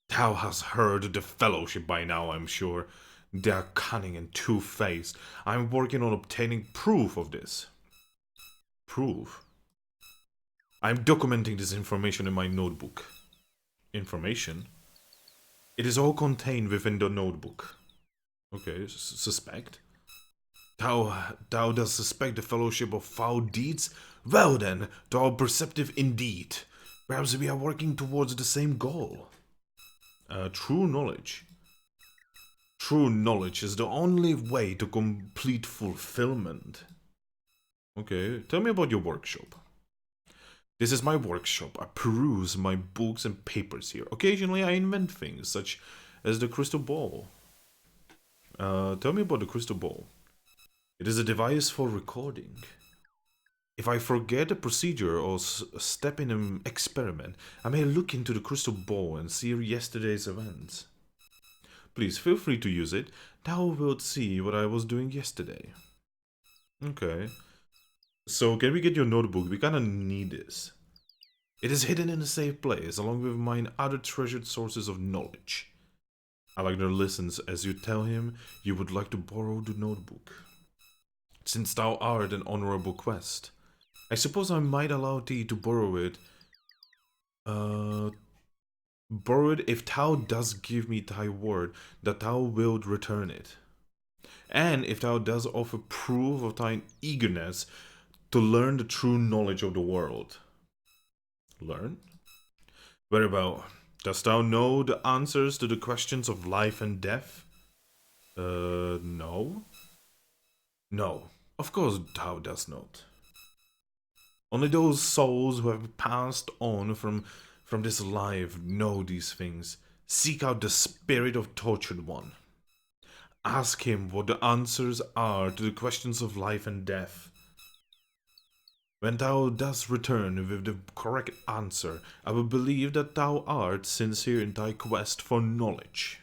Thou hast heard of the Fellowship by now, I'm sure. They are cunning and two-faced. I'm working on obtaining proof of this. Proof? I'm documenting this information in my notebook. Information? It is all contained within the notebook. Okay, suspect? Thou dost suspect the fellowship of foul deeds? Well then, thou art perceptive indeed. Perhaps we are working towards the same goal. True knowledge. True knowledge is the only way to complete fulfillment. Okay, tell me about your workshop. This is my workshop. I peruse my books and papers here. Occasionally I invent things, such as the crystal ball. Tell me about the crystal ball. It is a device for recording. If I forget a procedure or step in an experiment, I may look into the crystal ball and see yesterday's events. Please feel free to use it. Thou wilt see what I was doing yesterday. Okay. So can we get your notebook? We kinda need this. It is hidden in a safe place, along with mine other treasured sources of knowledge. Alec listens as you tell him you would like to borrow the notebook. Since thou art an honorable quest, I suppose I might allow thee to borrow it. Borrow it if thou dost give me thy word that thou wilt return it. And if thou dost offer proof of thine eagerness to learn the true knowledge of the world. Learn? Very well. Dost thou know the answers to the questions of life and death? No. No, of course thou dost not. Only those souls who have passed on from this life know these things. Seek out the spirit of tortured one. Ask him what the answers are to the questions of life and death. When thou dost return with the correct answer, I will believe that thou art sincere in thy quest for knowledge.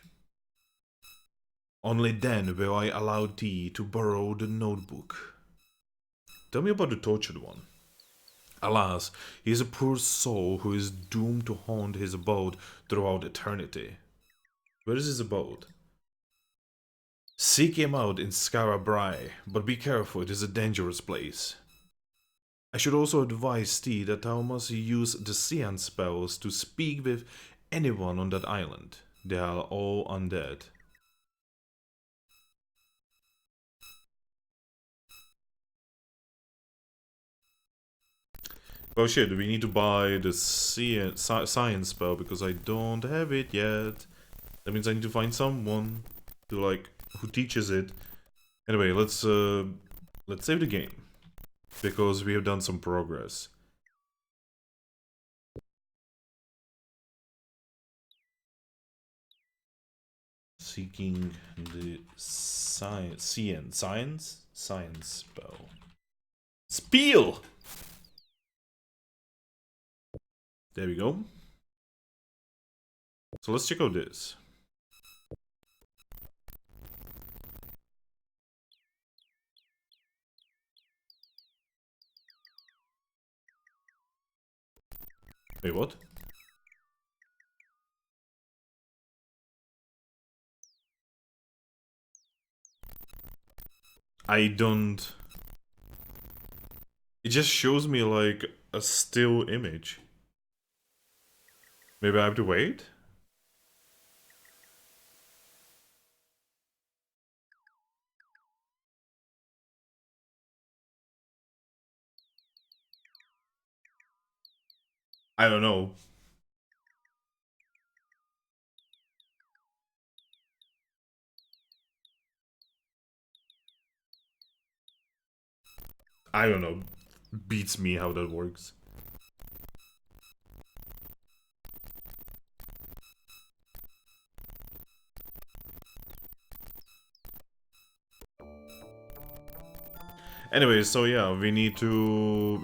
Only then will I allow thee to borrow the notebook. Tell me about the tortured one. Alas, he is a poor soul who is doomed to haunt his abode throughout eternity. Where is his abode? Seek him out in Skara Brae, but be careful, it is a dangerous place. I should also advise thee that thou must use the Seance spells to speak with anyone on that island. They are all undead. Oh shit, we need to buy the science spell because I don't have it yet. That means I need to find someone to who teaches it. Anyway, let's save the game because we have done some progress. Seeking the science spell. Spiel! There we go. So let's check out this. Wait, what? I don't... It just shows me like a still image. Maybe I have to wait? I don't know. I don't know. Beats me how that works. Anyway, so yeah, we need two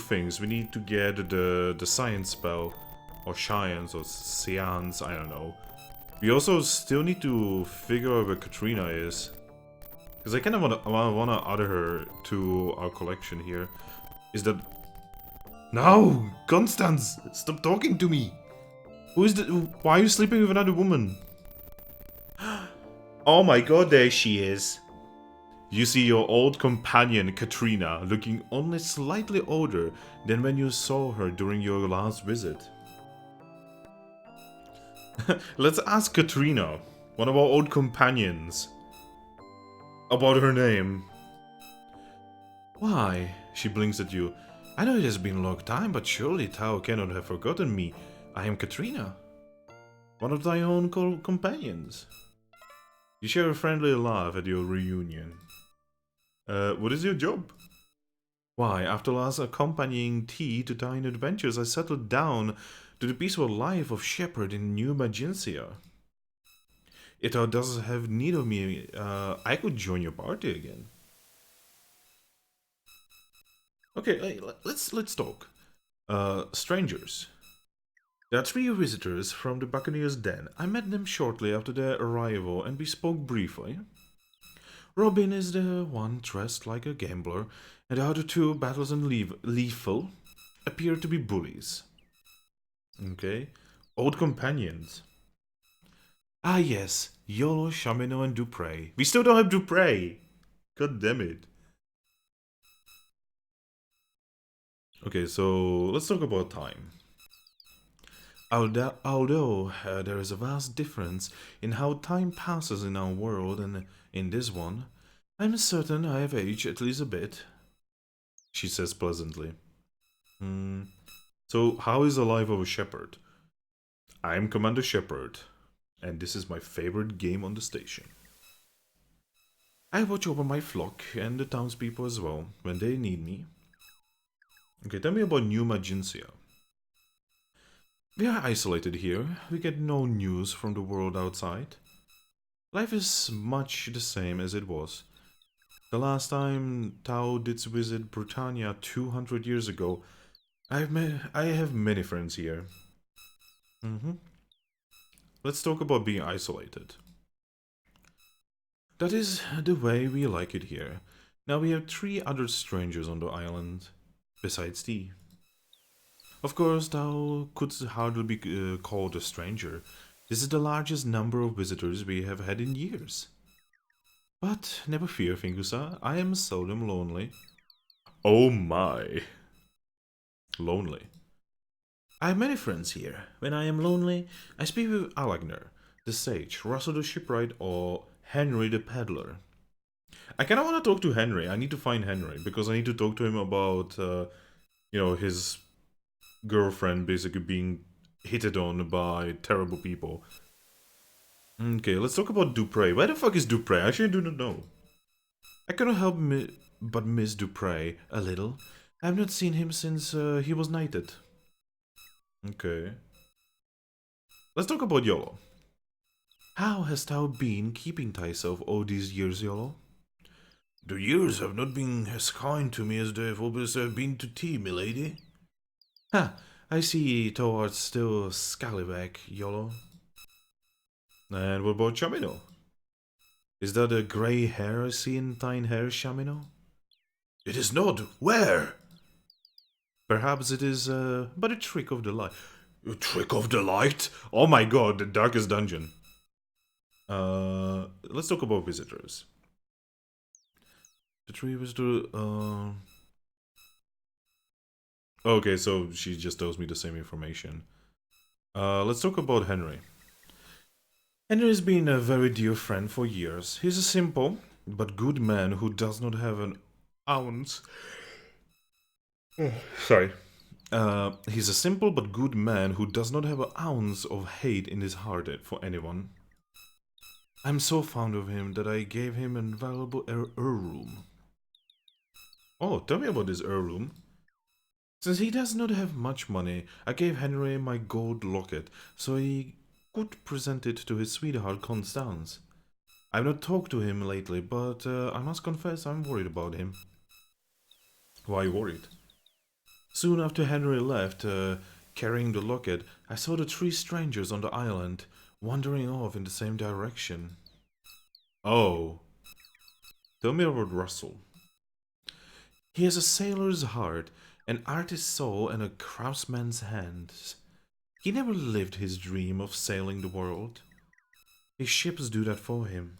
things. We need to get the science spell, or science, or seance, I don't know. We also still need to figure out where Katrina is, because I kind of wanna add her to our collection here. Is that... No! Constance! Stop talking to me! Who is the... Why are you sleeping with another woman? Oh my god, there she is. You see your old companion, Katrina, looking only slightly older than when you saw her during your last visit. Let's ask Katrina, one of our old companions, about her name. Why? She blinks at you. I know it has been a long time, but surely Tao cannot have forgotten me. I am Katrina, one of thy own companions. You share a friendly laugh at your reunion. What is your job? Why, after last accompanying T to thine adventures, I settled down to the peaceful life of shepherd in New Magensia. If thou dost have need of me, I could join your party again. Okay, let's talk. Strangers. There are 3 visitors from the Buccaneer's Den. I met them shortly after their arrival and we spoke briefly. Robin is the one dressed like a gambler, and the other 2, Battles and Lethal, appear to be bullies. Okay. Old companions. Ah yes, Yolo, Chamino and Dupre. We still don't have Dupre! God damn it. Okay, so let's talk about time. Although there is a vast difference in how time passes in our world and in this one, I'm certain I have aged at least a bit, she says pleasantly. So how is the life of a shepherd? I'm Commander Shepherd, and this is my favorite game on the station. I watch over my flock and the townspeople as well, when they need me. Okay, tell me about New Magensia. We are isolated here. We get no news from the world outside. Life is much the same as it was. The last time Tao did visit Britannia 200 years ago, I have many friends here. Let's talk about being isolated. That is the way we like it here. Now we have 3 other strangers on the island, besides T. Of course, thou couldst hardly be called a stranger. This is the largest number of visitors we have had in years. But never fear, Fingusa, I am seldom lonely. Oh my. Lonely. I have many friends here. When I am lonely, I speak with Alec, the sage, Russell the shipwright, or Henry the peddler. I kinda wanna talk to Henry. I need to find Henry, because I need to talk to him about, his girlfriend basically being hitted on by terrible people. Okay, let's talk about Dupre. Where the fuck is Dupre? I actually do not know. I cannot help but miss Dupre a little. I have not seen him since he was knighted. Okay. Let's talk about Yolo. How hast thou been keeping thyself all these years, Yolo? The years have not been as kind to me as they have always been to thee, milady. Ha! I see thou art still a scallywag, Yolo. And what about Chamino? Is that a grey hair I see in thine hair, Chamino? It is not. Where? Perhaps it is but a trick of the light. A trick of the light? Oh my god, the darkest dungeon. Let's talk about visitors. The 3 visitors. Okay, so she just tells me the same information. Let's talk about Henry. Henry has been a very dear friend for years. He's a simple but good man who does not have an ounce. Sorry. He's a simple but good man who does not have an ounce of hate in his heart for anyone. I'm so fond of him that I gave him an valuable heirloom. Oh, tell me about this heirloom. Since he does not have much money, I gave Henry my gold locket so he could present it to his sweetheart Constance. I've not talked to him lately, but I must confess I'm worried about him. Why worried? Soon after Henry left, carrying the locket, I saw the 3 strangers on the island, wandering off in the same direction. Oh. Tell me about Russell. He has a sailor's heart, an artist's soul, and a craftsman's hands. He never lived his dream of sailing the world. His ships do that for him.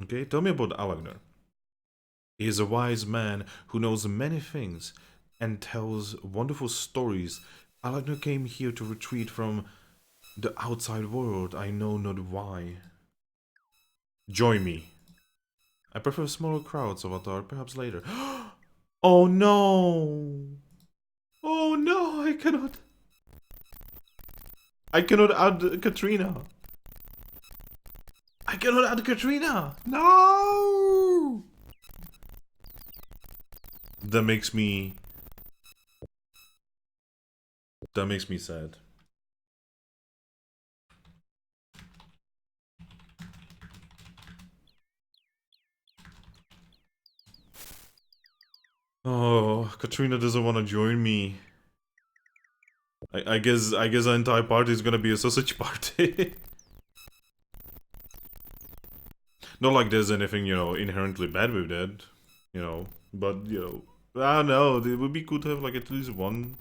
Okay, tell me about Alec. He is a wise man who knows many things and tells wonderful stories. Alec came here to retreat from the outside world. I know not why. Join me. I prefer smaller crowds, Avatar. Perhaps later. Oh no! Oh no! I cannot add Katrina. I cannot add Katrina. No! That makes me sad. Oh, Katrina doesn't want to join me. I guess our entire party is gonna be a sausage party. Not like there's anything, you know, inherently bad with that, you know. But, you know, I don't know, it would be good to have like at least one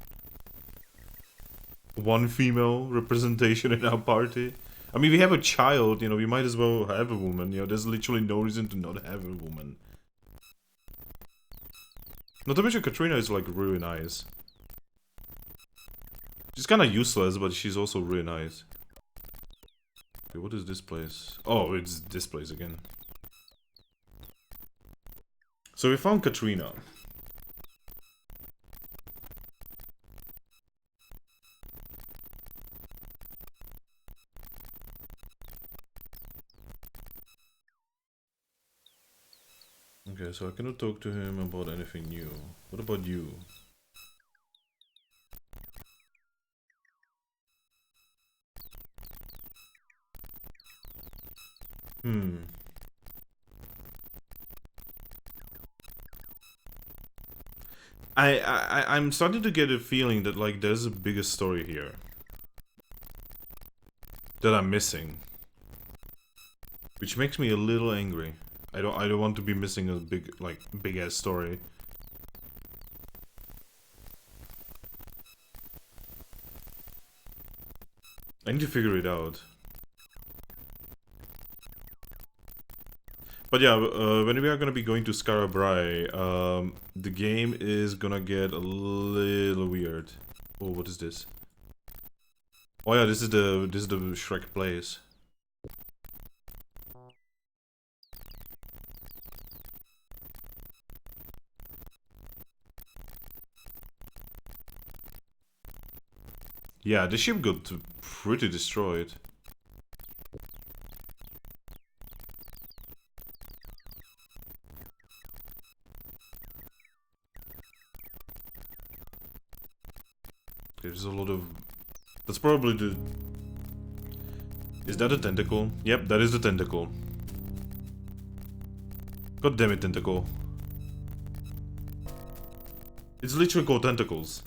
female representation in our party. I mean, we have a child, you know, we might as well have a woman, you know, there's literally no reason to not have a woman. Not to mention Katrina is like really nice. She's kinda useless, but she's also really nice. Okay, what is this place? Oh, it's this place again. So we found Katrina. Okay, so I cannot talk to him about anything new. What about you? I'm starting to get a feeling that like there's a bigger story here that I'm missing, which makes me a little angry. I don't want to be missing a big ass story. I need to figure it out. But yeah, when we are gonna be going to Skara Brae, the game is gonna get a little weird. Oh, what is this? Oh yeah, this is the Shrek place. Yeah, the ship got pretty destroyed. There's a lot of... That's probably the... Is that a tentacle? Yep, that is the tentacle. God damn it, tentacle. It's literally called tentacles.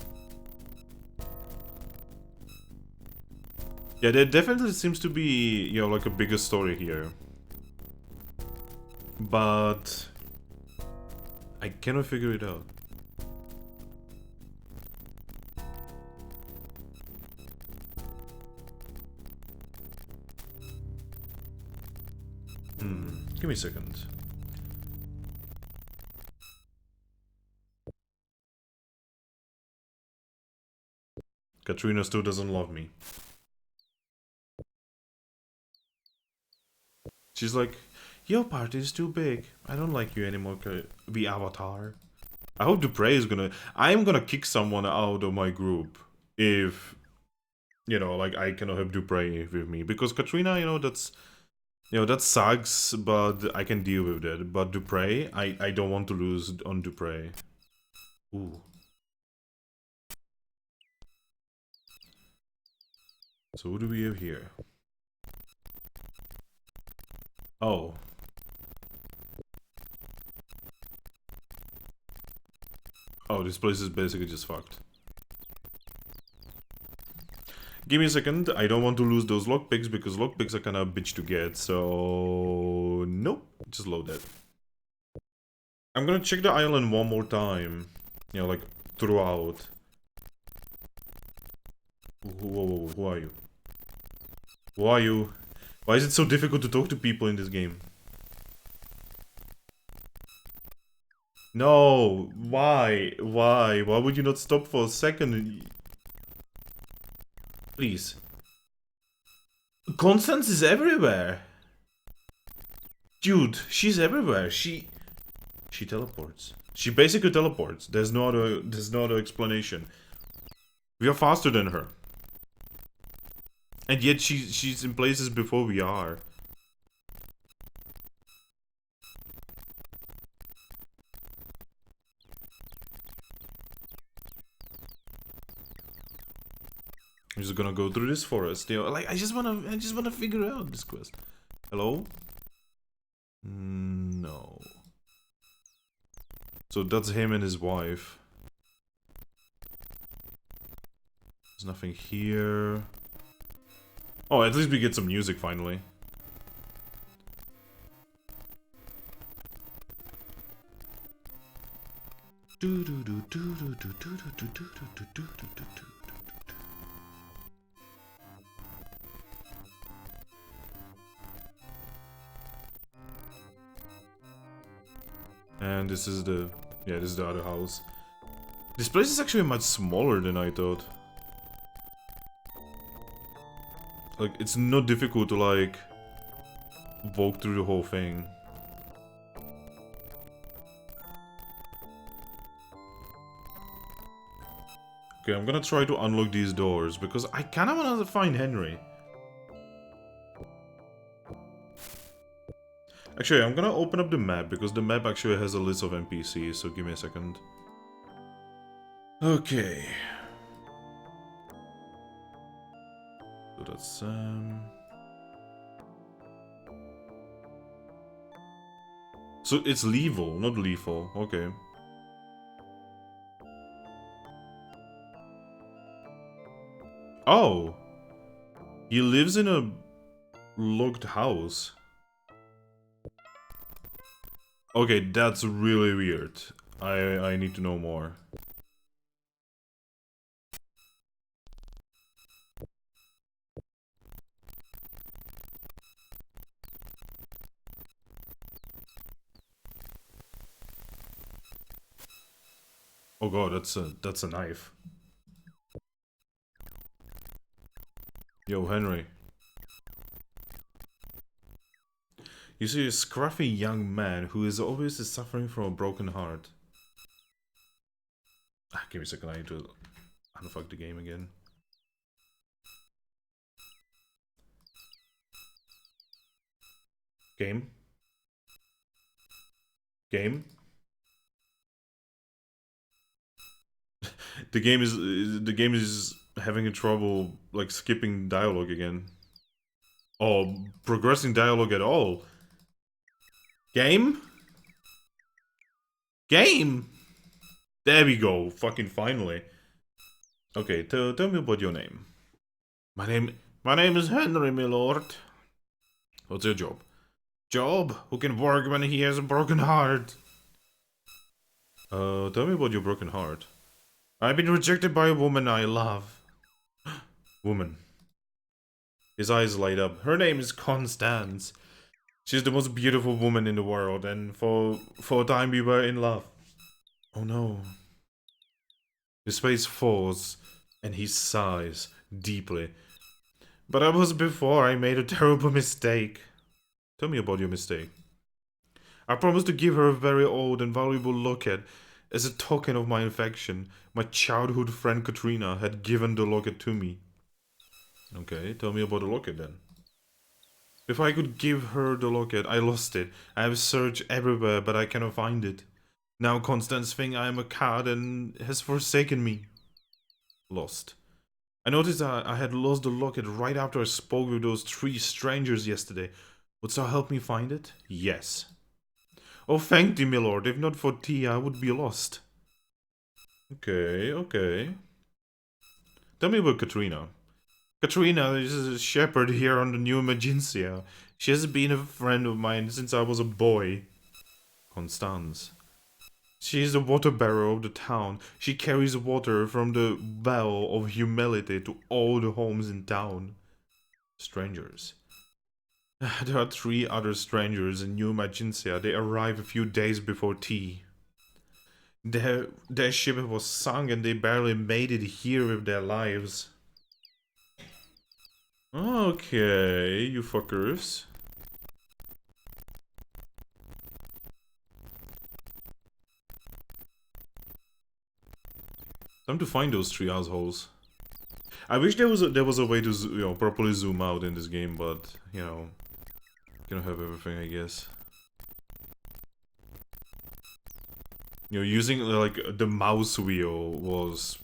Yeah, there definitely seems to be, you know, like a bigger story here. But... I cannot figure it out. Give me a second. Katrina still doesn't love me. She's like, your party is too big. I don't like you anymore, the Avatar. I hope Dupree is gonna... I'm gonna kick someone out of my group if, you know, like I cannot have Dupree with me. Because Katrina, you know, that's... You know, that sucks, but I can deal with that. But Dupree, I don't want to lose on Dupree. Ooh. So what do we have here? Oh. Oh, this place is basically just fucked. Give me a second, I don't want to lose those lockpicks because lockpicks are kinda a bitch to get, so... Nope, just load that. I'm gonna check the island one more time. You know, like, throughout. Whoa, who are you? Who are you? Why is it so difficult to talk to people in this game? No, why? Why? Why would you not stop for a second? Please. Constance is everywhere. Dude, she's everywhere. She teleports. She basically teleports. There's no other explanation. We are faster than her. And yet she's in places before we are. I'm just gonna go through this forest. You know, like I just wanna figure out this quest. Hello? No. So that's him and his wife. There's nothing here. Oh, at least we get some music finally. And this is the... yeah, this is the other house. This place is actually much smaller than I thought. Like, it's not difficult to, like, walk through the whole thing. Okay, I'm gonna try to unlock these doors, because I kinda wanna find Henry. Actually, I'm gonna open up the map, because the map actually has a list of NPCs, so give me a second. Okay. So that's, so it's lethal, not lethal, okay. Oh! He lives in a locked house. Okay, that's really weird. I need to know more. Oh god, that's a knife. Yo, Henry. You see a scruffy young man who is obviously suffering from a broken heart. Ah, give me a second, I need to unfuck the game again. Game? Game? the game is having a trouble like skipping dialogue again. Oh, progressing dialogue at all. Game? Game! There we go, fucking finally. Okay, tell me about your name. My name is Henry, my lord. What's your job? Job? Who can work when he has a broken heart? Tell me about your broken heart. I've been rejected by a woman I love. Woman. His eyes light up. Her name is Constance. She's the most beautiful woman in the world, and for a time we were in love. Oh no. His face falls, and he sighs deeply. But that was before I made a terrible mistake. Tell me about your mistake. I promised to give her a very old and valuable locket as a token of my affection. My childhood friend Katrina had given the locket to me. Okay, tell me about the locket then. Before I could give her the locket, I lost it. I have searched everywhere, but I cannot find it. Now Constance thinks I am a coward and has forsaken me. Lost. I noticed that I had lost the locket right after I spoke with those 3 strangers yesterday. Would thou help me find it? Yes. Oh, thank thee, my lord. If not for thee, I would be lost. Okay, okay. Tell me about Katrina. Katrina is a shepherd here on the New Magencia. She has been a friend of mine since I was a boy. Constance. She is the water bearer of the town. She carries water from the well of humility to all the homes in town. Strangers. There are 3 other strangers in New Magencia. They arrive a few days before tea. Their ship was sunk and they barely made it here with their lives. Okay, you fuckers. Time to find those 3 assholes. I wish there was a way to properly zoom out in this game, but you know, you don't have everything, I guess. You know, using like the mouse wheel was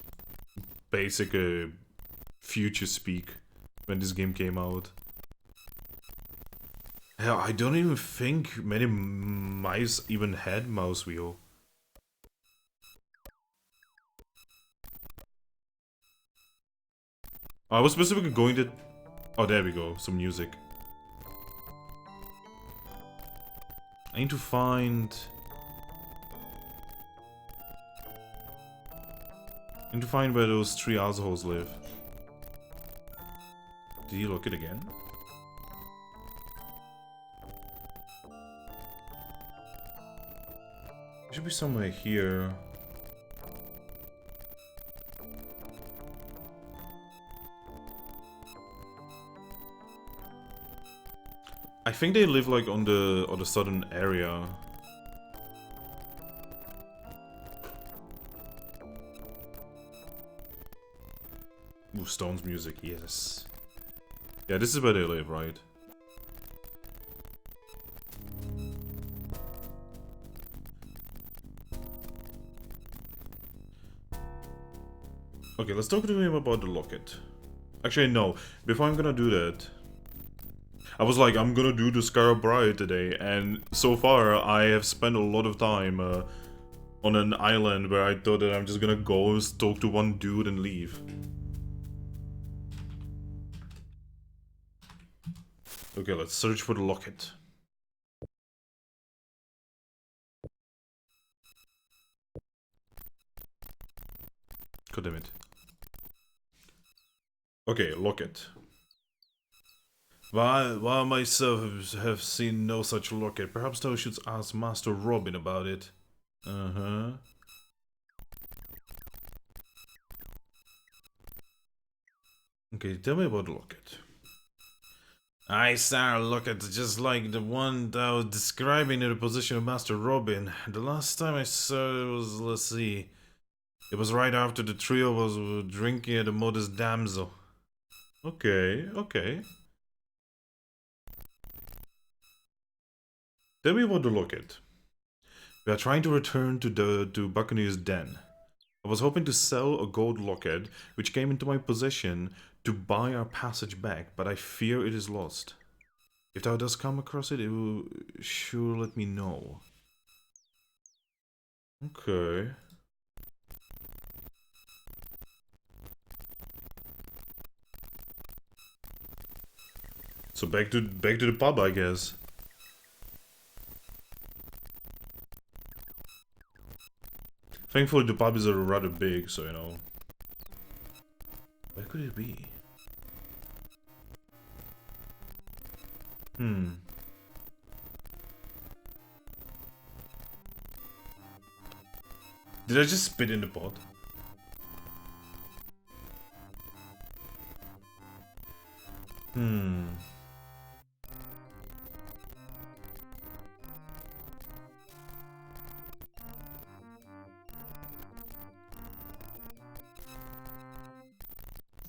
basically future speak when this game came out. Hell, I don't even think many mice even had mouse wheel. I was specifically going to... Oh, there we go. Some music. I need to find... where those 3 assholes live. Did you look it again? It should be somewhere here. I think they live like on the southern area. Ooh, Stone's music, yes. Yeah, this is where they live, right? Okay, let's talk to him about the locket. Actually, no. Before I'm gonna do that, I was like, I'm gonna do the Skara Brae today, and so far I have spent a lot of time on an island where I thought that I'm just gonna go talk to one dude and leave. Okay, let's search for the locket. God damn it. Okay, locket. While myself have seen no such locket, perhaps thou shouldst ask Master Robin about it. Uh-huh. Okay, tell me about the locket. I saw a locket just like the one that was describing in the position of Master Robin. The last time I saw it was, let's see, it was right after the trio was drinking at the Modest Damsel. Okay, okay. Tell me about the locket. We are trying to return to Buccaneer's Den. I was hoping to sell a gold locket, which came into my possession, to buy our passage back, but I fear it is lost. If thou dost come across it, it will sure let me know. Okay. So back to the pub, I guess. Thankfully, the pub is rather big, so you know. Where could it be? Did I just spit in the pot?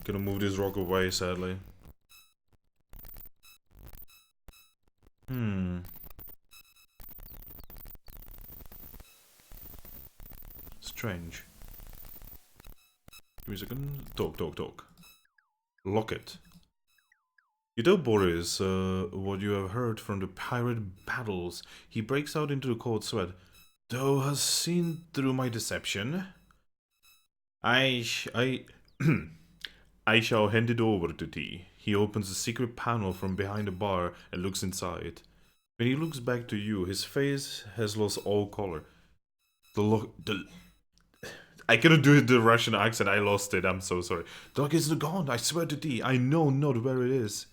Gonna move this rock away, sadly. Strange. Give me a second. Talk. Locket. You tell Boris what you have heard from the pirate battles. He breaks out into the cold sweat. Thou hast seen through my deception. I shall hand it over to thee. He opens a secret panel from behind the bar and looks inside. When he looks back to you, his face has lost all color. I cannot do the Russian accent, I lost it, I'm so sorry. The lock is gone, I swear to thee, I know not where it is.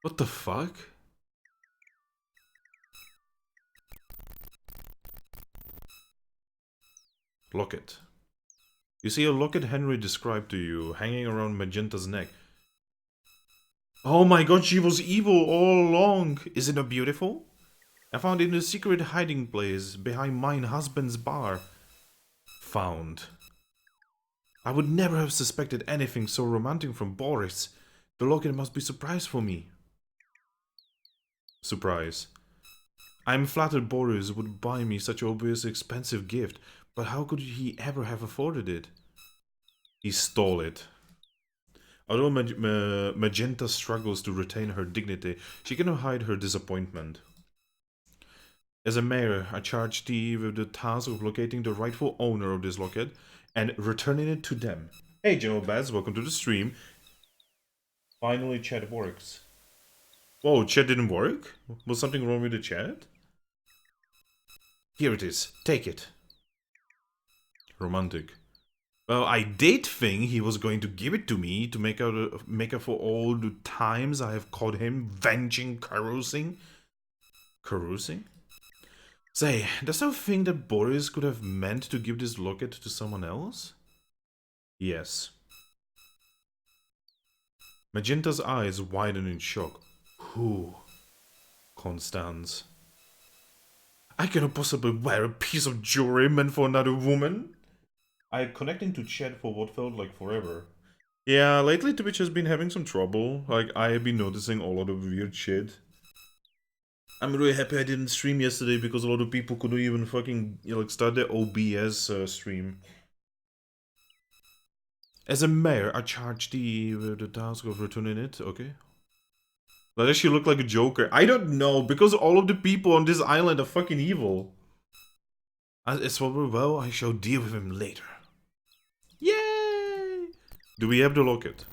What the fuck? Locket. You see a locket Henry described to you, hanging around Magenta's neck. Oh my god, she was evil all along! Isn't it beautiful? I found it in a secret hiding place behind mine husband's bar. Found. I would never have suspected anything so romantic from Boris. The locket must be surprise for me. Surprise. I'm flattered Boris would buy me such an obviously expensive gift, but how could he ever have afforded it? He stole it. Although Magenta struggles to retain her dignity, she cannot hide her disappointment. As a mayor, I charge thee with the task of locating the rightful owner of this locket and returning it to them. Hey General Baz, welcome to the stream. Finally chat works. Whoa, chat didn't work? Was something wrong with the chat? Here it is, take it. Romantic. Well, I did think he was going to give it to me to make up for all the times I have caught him venging carousing. Carousing? Say, does thou think that Boris could have meant to give this locket to someone else? Yes. Magenta's eyes widen in shock. Who? Constance. I cannot possibly wear a piece of jewelry meant for another woman. I'm connecting to chat for what felt like forever. Yeah, lately Twitch has been having some trouble. Like, I have been noticing a lot of weird shit. I'm really happy I didn't stream yesterday because a lot of people couldn't even fucking, like, start their OBS stream. As a mayor, I charge thee with the task of returning it, okay? But does she look like a Joker? I don't know, because all of the people on this island are fucking evil. As for well, I shall deal with him later. Yay! Do we have the locket?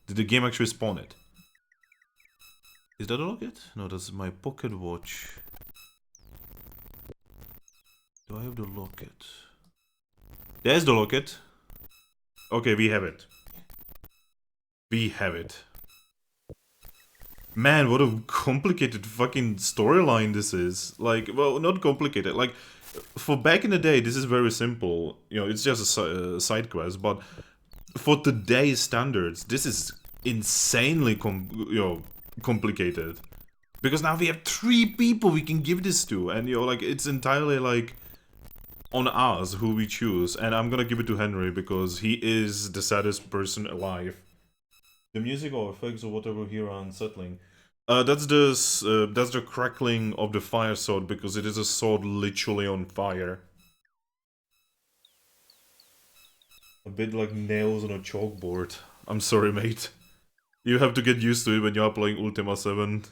Did the game actually spawn it? Is that a locket? No, that's my pocket watch. Do I have the locket? There's the locket. Okay, we have it. We have it. Man, what a complicated fucking storyline this is. Like, well, not complicated. Like, for back in the day, this is very simple. You know, it's just a side quest. But for today's standards, this is insanely complicated. Because now we have 3 people we can give this to. And, you know, like, it's entirely, like, on us who we choose. And I'm gonna give it to Henry because he is the saddest person alive. The music or effects or whatever here are unsettling. That's the crackling of the fire sword because it is a sword literally on fire. A bit like nails on a chalkboard. I'm sorry, mate. You have to get used to it when you're playing Ultima 7.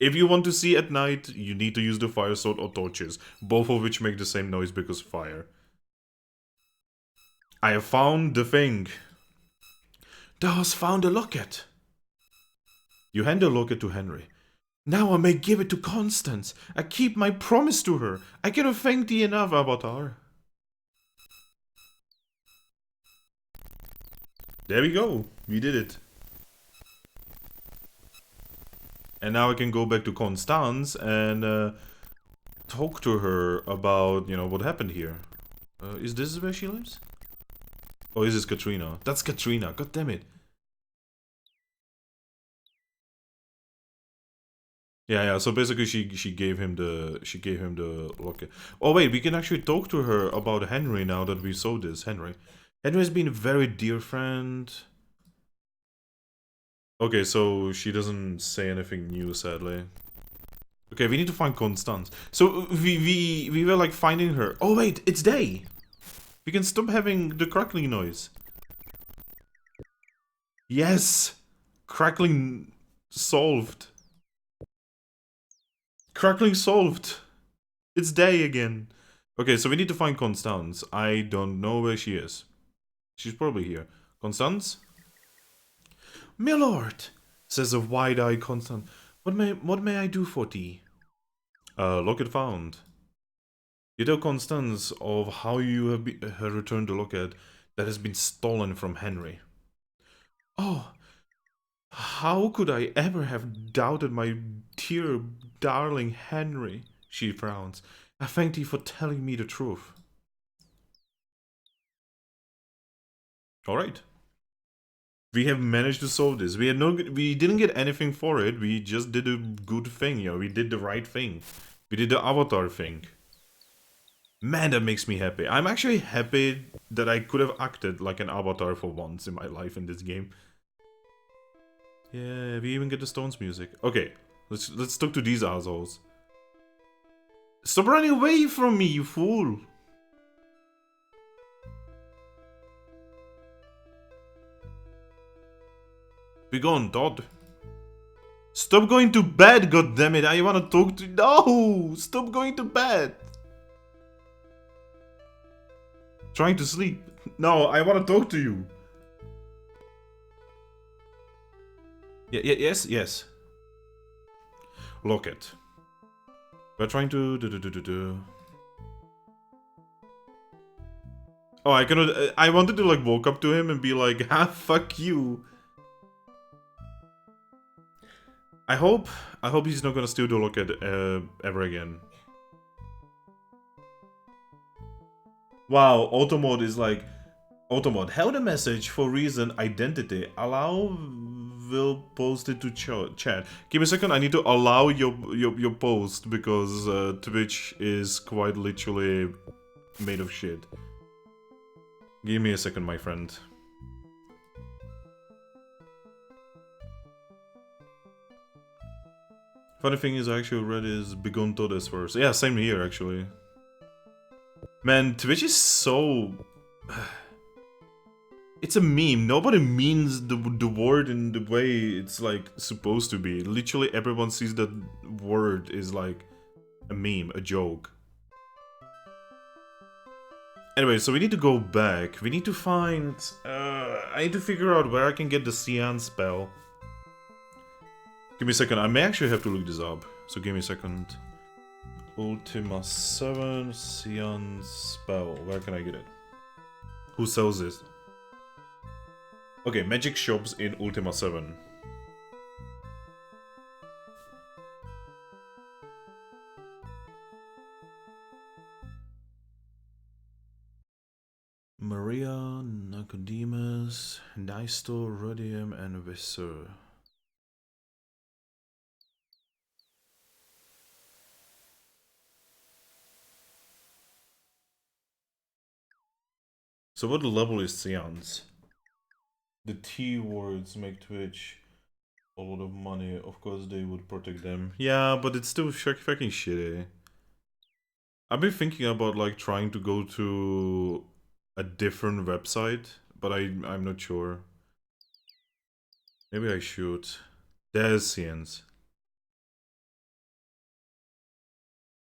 If you want to see at night, you need to use the fire sword or torches, both of which make the same noise because fire. I have found the thing. Thou hast found a locket. You hand the locket to Henry. Now I may give it to Constance. I keep my promise to her. I cannot thank thee enough, Avatar. There we go. We did it. And now I can go back to Constance and talk to her about, you know, what happened here. Is this where she lives? Oh, is this Katrina? That's Katrina. God damn it. Yeah. So basically, she gave him the locket. Oh wait, we can actually talk to her about Henry now that we saw this. Henry has been a very dear friend. Okay, so she doesn't say anything new, sadly. Okay, we need to find Constance. So we were like finding her. Oh wait, it's day. We can stop having the crackling noise. Yes! Crackling solved. Crackling solved. It's day again. Okay, so we need to find Constance. I don't know where she is. She's probably here. Constance? My lord, says a wide-eyed Constance. What may I do for thee? Locket found. You tell Constance of how you have returned the locket that has been stolen from Henry. Oh, how could I ever have doubted my dear darling Henry? She frowns. I thank thee for telling me the truth. All right. We have managed to solve this. We didn't get anything for it. We just did a good thing, you know. We did the right thing. We did the avatar thing. Man, that makes me happy. I'm actually happy that I could have acted like an avatar for once in my life in this game. Yeah, we even get the Stones music. Okay, let's talk to these assholes. Stop running away from me, you fool! Be gone, Todd. Stop going to bed, goddammit! I wanna talk to— No! Stop going to bed! Trying to sleep. No, I wanna talk to you. Yes. Lock it. We're trying to Oh, I cannot. I wanted to like walk up to him and be like, "Ah, fuck you." I hope he's not gonna steal the locket ever again. Wow, auto mode is like auto mode. Held a message for reason identity. Allow will post it to chat. Give me a second. I need to allow your post because Twitch is quite literally made of shit. Give me a second, my friend. Funny thing is, I actually read his Begun Todes first. Yeah, same here, actually. Man, Twitch is so... It's a meme. Nobody means the word in the way it's, like, supposed to be. Literally everyone sees that word is, like, a meme, a joke. Anyway, so we need to go back. We need to find... I need to figure out where I can get the Cyan spell. Give me a second, I may actually have to look this up. So give me a second. Ultima 7 Cyan spell. Where can I get it? Who sells this? Okay, magic shops in Ultima 7. Maria, Nicodemus, Nistor, Rhodium, and Visser. So what level is Cyan's? The T words make Twitch a lot of money. Of course they would protect them. Yeah, but it's still fucking shitty. I've been thinking about like trying to go to a different website, but I'm not sure. Maybe I should. There's Cyan's.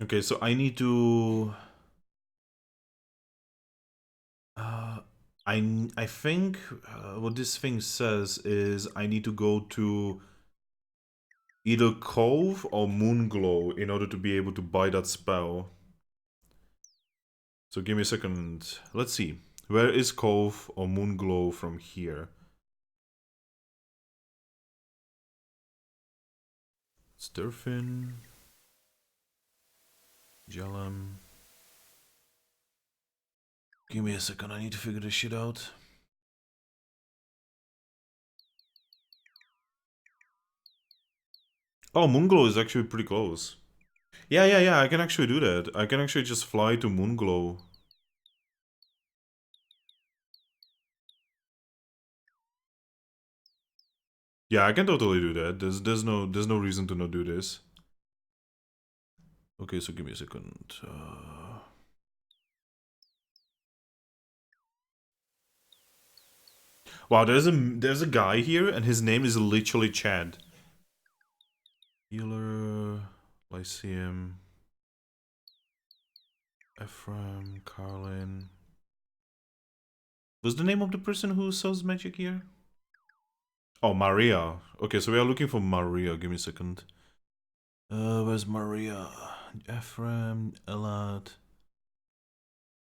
Okay, so I need to... I think what this thing says is I need to go to either Cove or Moonglow in order to be able to buy that spell. So give me a second. Let's see. Where is Cove or Moonglow from here? Sturfin. Jalam. Give me a second, I need to figure this shit out. Oh, Moonglow is actually pretty close. Yeah, I can actually do that. I can actually just fly to Moonglow. Yeah, I can totally do that. There's no reason to not do this. Okay, so give me a second. Wow, there's a guy here, and his name is literally Chad. Healer, Lyceum, Ephraim, Carlin. What's the name of the person who sells magic here? Oh, Maria. Okay, so we are looking for Maria. Give me a second. Where's Maria? Ephraim, Elad,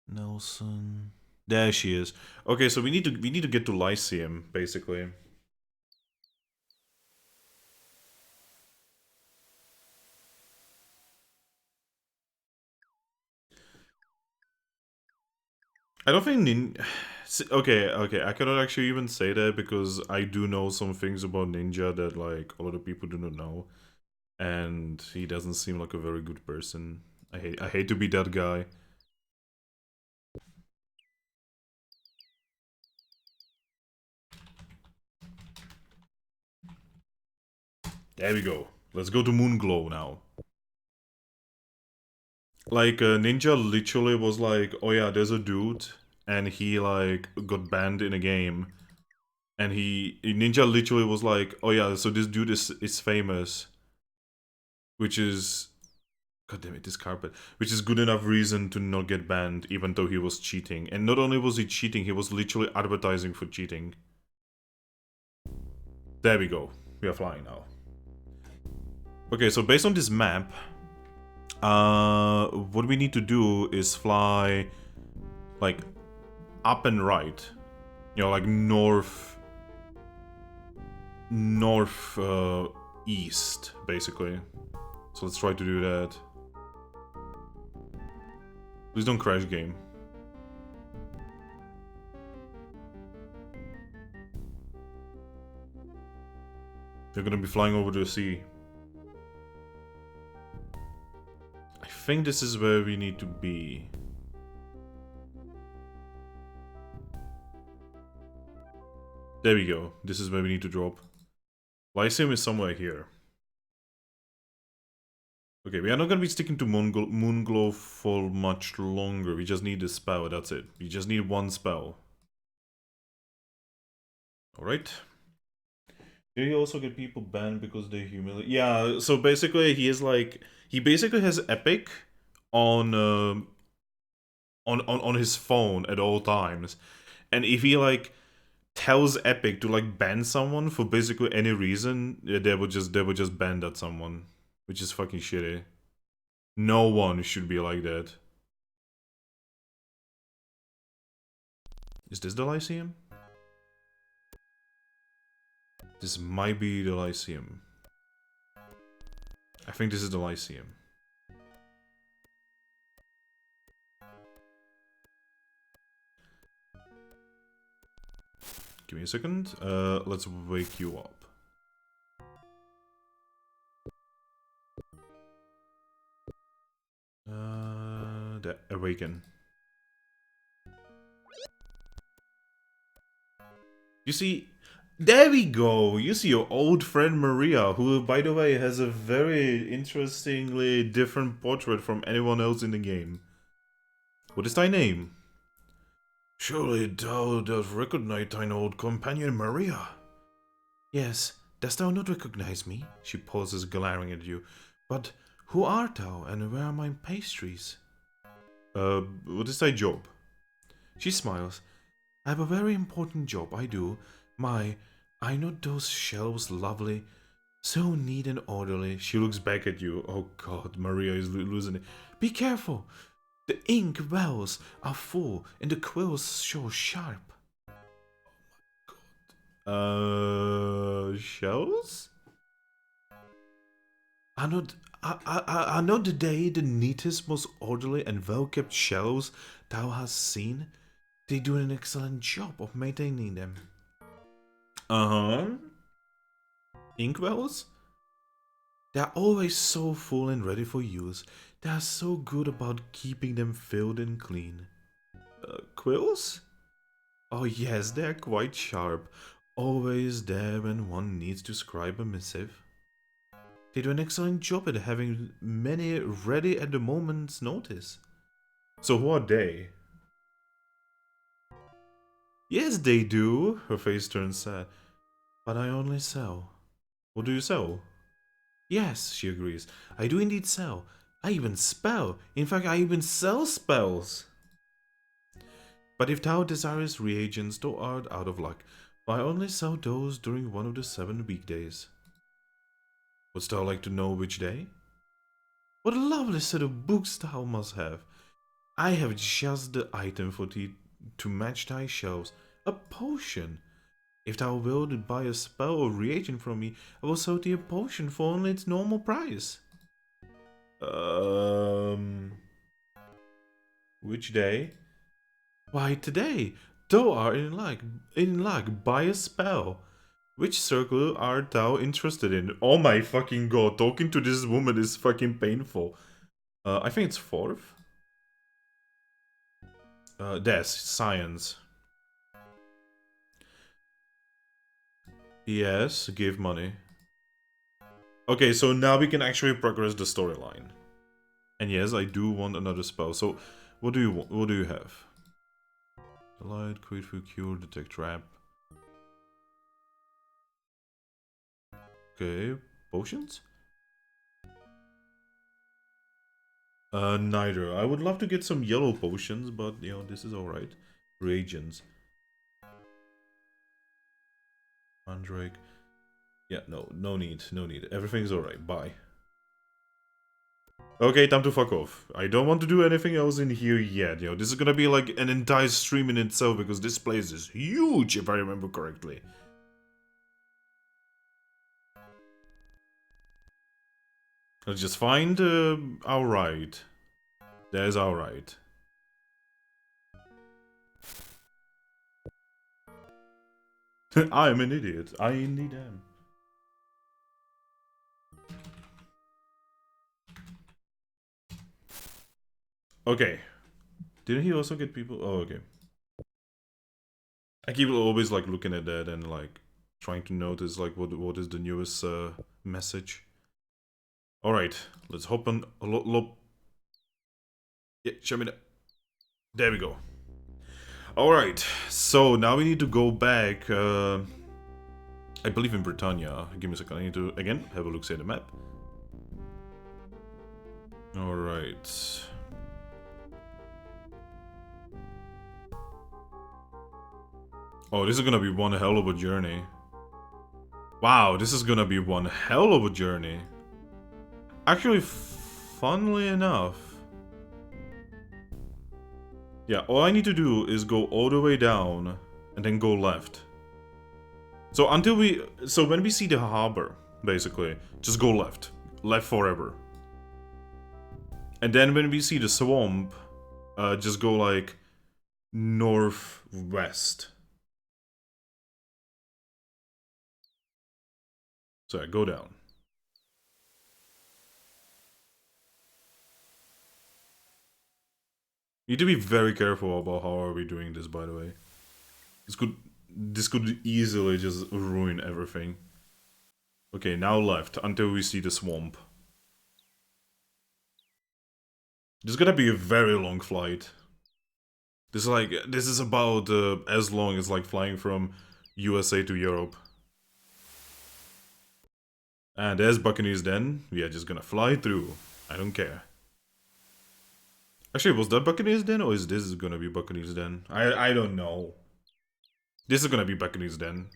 Nelson. There she is. Okay, so we need to get to Lyceum, basically. I don't think Okay, I cannot actually even say that because I do know some things about Ninja that like a lot of people do not know, and he doesn't seem like a very good person. I hate to be that guy. There we go. Let's go to Moonglow now. Like, Ninja literally was like, oh yeah, there's a dude, and he, like, got banned in a game. And Ninja literally was like, oh yeah, so this dude is famous. Which is, god damn it, this carpet. Which is good enough reason to not get banned, even though he was cheating. And not only was he cheating, he was literally advertising for cheating. There we go. We are flying now. Okay, so based on this map, what we need to do is fly, like, up and right. You know, like east, basically. So let's try to do that. Please don't crash, game. They're gonna be flying over the sea. I think this is where we need to be. There we go. This is where we need to drop. Lyceum is somewhere here. Okay, we are not gonna be sticking to Moonglow for much longer. We just need a spell, that's it. We just need one spell. Alright. Do you also get people banned because they humiliate? Yeah, so basically he is like... He basically has Epic on his phone at all times. And if he like tells Epic to like ban someone for basically any reason, they would just ban that someone. Which is fucking shitty. No one should be like that. Is this the Lyceum? This might be the Lyceum. I think this is the Lyceum. Give me a second. Let's wake you up. Awaken. You see, there we go. You see your old friend Maria, who, by the way, has a very interestingly different portrait from anyone else in the game. What is thy name? Surely thou dost recognize thine old companion Maria. Yes, dost thou not recognize me? She pauses, glaring at you. But who art thou, and where are my pastries? What is thy job? She smiles. I have a very important job, I do. I know those shelves lovely, so neat and orderly. She looks back at you. Oh god, Maria is losing it. Be careful! The ink wells are full and the quills show sharp. Shells? Are not the day the neatest, most orderly and well-kept shelves thou hast seen? They do an excellent job of maintaining them. Uh-huh. Inkwells? They're always so full and ready for use. They are so good about keeping them filled and clean. Quills? Oh yes, they're quite sharp. Always there when one needs to scribe a missive. They do an excellent job at having many ready at the moment's notice. So who are they? Yes, they do. Her face turns sad. But I only sell. What do you sell? Yes, she agrees. I do indeed sell. I even spell. In fact, I even sell spells. But if thou desirest reagents, thou art out of luck. For I only sell those during one of the 7 weekdays. Wouldst thou like to know which day? What a lovely set of books thou must have. I have just the item for thee to match thy shelves. A potion. If thou wilt buy a spell or reagent from me, I will sell thee a potion for only its normal price. Which day? Why, today. Thou art in luck, by a spell. Which circle art thou interested in? Oh my fucking god, talking to this woman is fucking painful. I think it's fourth. Des, science. Yes, give money. Okay, so now we can actually progress the storyline. And yes, I do want another spell. So, what do you want? What do you have? Light, create for cure, detect trap. Okay, potions? Neither. I would love to get some yellow potions, but you know, this is alright. Reagents. Mandrake. Yeah, no need. Everything's alright, bye. Okay, time to fuck off. I don't want to do anything else in here yet, you know, this is gonna be like an entire stream in itself, because this place is huge, if I remember correctly. Let's just find our ride. There's our ride. I'm an idiot. I indeed am. Okay. Didn't he also get people? Oh, okay. I keep always like looking at that and like trying to notice like what is the newest message. All right, let's hop on. Yeah, show me that. There we go. All right, so now we need to go back. I believe in Britannia. Give me a second. I need to again have a look at the map. All right. Oh, this is gonna be one hell of a journey. Wow, this is gonna be one hell of a journey. Actually, funnily enough... Yeah, all I need to do is go all the way down and then go left. So until we... So when we see the harbor, basically, just go left. Left forever. And then when we see the swamp, just go like... northwest. So I go down. Need to be very careful about how are we doing this, by the way. This could easily just ruin everything. Okay, now left until we see the swamp. This is gonna be a very long flight. This is about as long as like flying from USA to Europe. And there's Buccaneers Den. We are just gonna fly through. I don't care. Actually, was that Buccaneers Den or is this gonna be Buccaneers Den? I don't know. This is gonna be Buccaneers Den.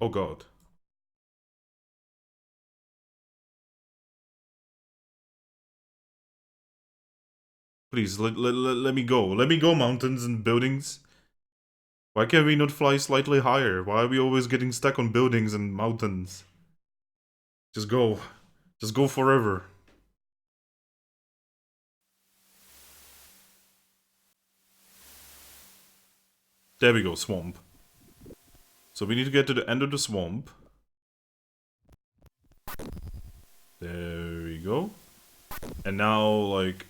Oh god. Please, let me go. Let me go, mountains and buildings. Why can we not fly slightly higher? Why are we always getting stuck on buildings and mountains? Just go. Just go forever. There we go, swamp. So we need to get to the end of the swamp. There we go. And now, like,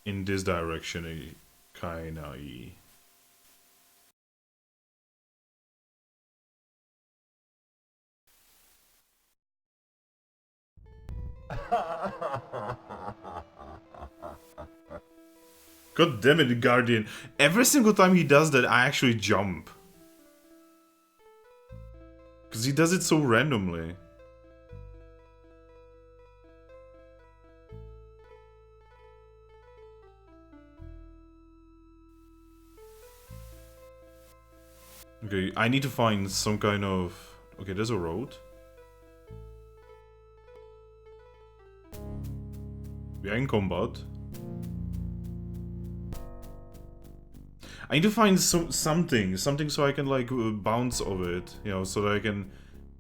in this direction, kinda. God damn it, the Guardian. Every single time he does that, I actually jump. Because he does it so randomly. Okay, I need to find some kind of... Okay, there's a road. We are in combat. I need to find something so I can like bounce off it, you know, so that I can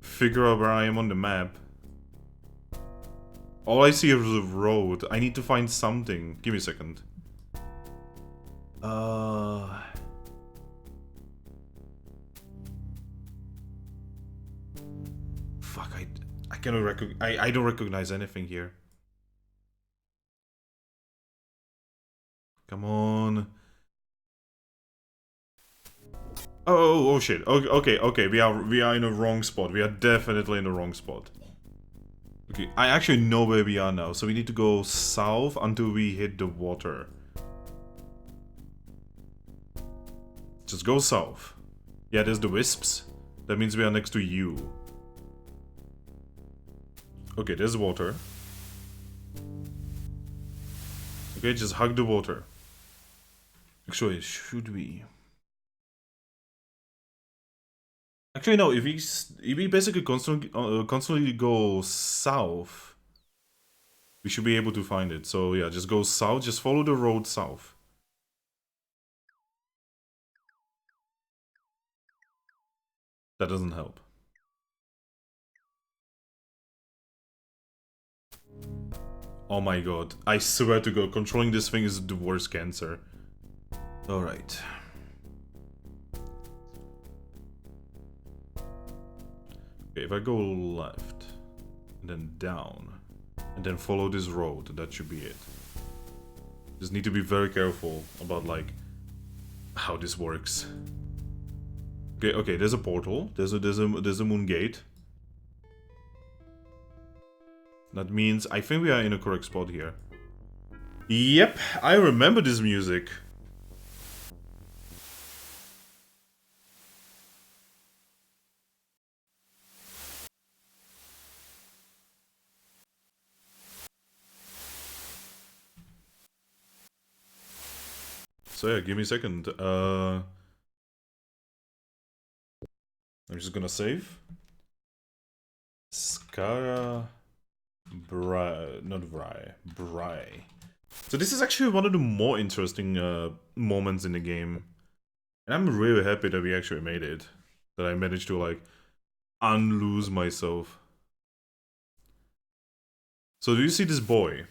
figure out where I am on the map. All I see is a road. I need to find something. Give me a second. Fuck, I cannot I don't recognize anything here. Come on. Oh shit. Okay. We are in the wrong spot. We are definitely in the wrong spot. Okay, I actually know where we are now, so we need to go south until we hit the water. Just go south. Yeah, there's the wisps. That means we are next to you. Okay, there's water. Okay, just hug the water. Actually, should we? Actually, no. If we basically constantly go south, we should be able to find it. So yeah, just go south. Just follow the road south. That doesn't help. Oh my god. I swear to god, controlling this thing is the worst cancer. Alright. Okay, if I go left, and then down, and then follow this road, that should be it. Just need to be very careful about, like, how this works. Okay, there's a portal. There's a moon gate. That means I think we are in a correct spot here. Yep, I remember this music. So yeah, give me a second. I'm just gonna save. Skara Brae, not Brae. So this is actually one of the more interesting moments in the game. And I'm really happy that we actually made it. That I managed to, like, unloose myself. So do you see this boy?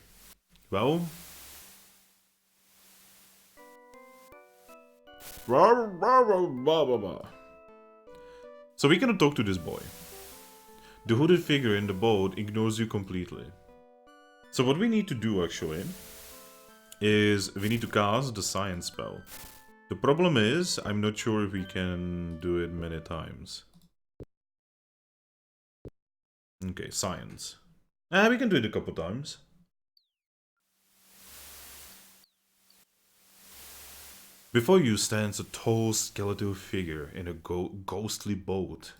Well... So we cannot talk to this boy. The hooded figure in the boat ignores you completely. So what we need to do actually is we need to cast the science spell. The problem is I'm not sure if we can do it many times. Okay, science. We can do it a couple times. Before you stands a tall skeletal figure in a ghostly boat.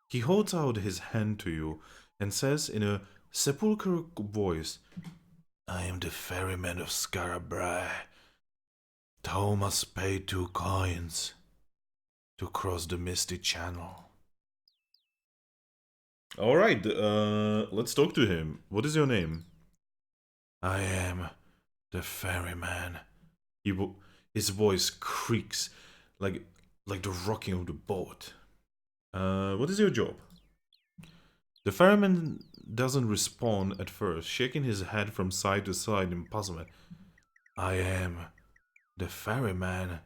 He holds out his hand to you and says in a sepulchral voice, "I am the ferryman of Skara Brae. Thou must pay 2 coins to cross the misty channel." Alright, let's talk to him. What is your name? "I am the ferryman." His voice creaks like the rocking of the boat. What is your job? The ferryman doesn't respond at first, shaking his head from side to side in puzzlement. "I am the ferryman."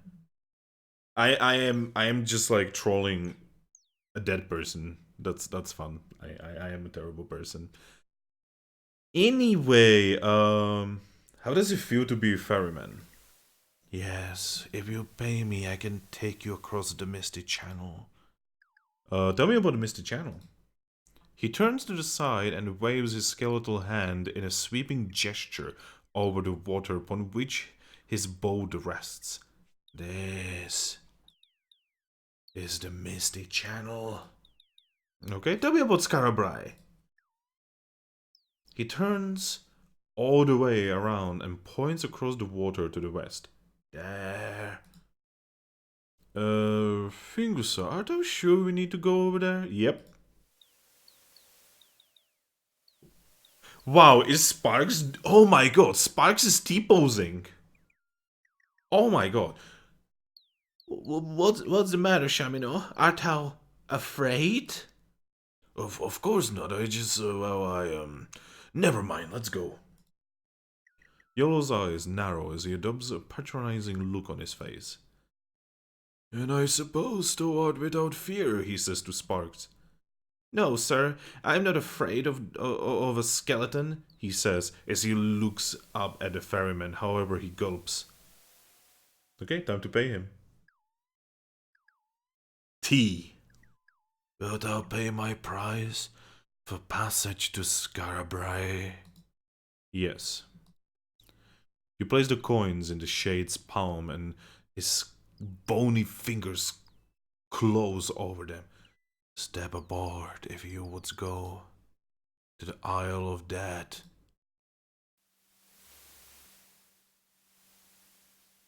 I am just like trolling a dead person. That's fun. I am a terrible person. Anyway, how does it feel to be a ferryman? "Yes, if you pay me, I can take you across the misty channel." Tell me about the misty channel. He turns to the side and waves his skeletal hand in a sweeping gesture over the water upon which his boat rests. "This is the misty channel." Okay, tell me about Skara Brae. He turns all the way around and points across the water to the west. "There." Fingusa, are you sure we need to go over there? Yep. Wow, is Sparks... Oh my god, Sparks is T-posing. Oh my god. What's the matter, Shamino? Art thou afraid? Of course not. I just, Never mind, let's go. Yellow's eyes narrow as he adopts a patronizing look on his face. And I suppose toward without fear, he says to Sparks. No, sir, I'm not afraid of a skeleton, he says as he looks up at the ferryman, however he gulps. Okay, time to pay him. T. Wilt thou pay my price for passage to Skara Brae? Yes. He places the coins in the shade's palm and his bony fingers close over them. Step aboard if you would go to the Isle of Death.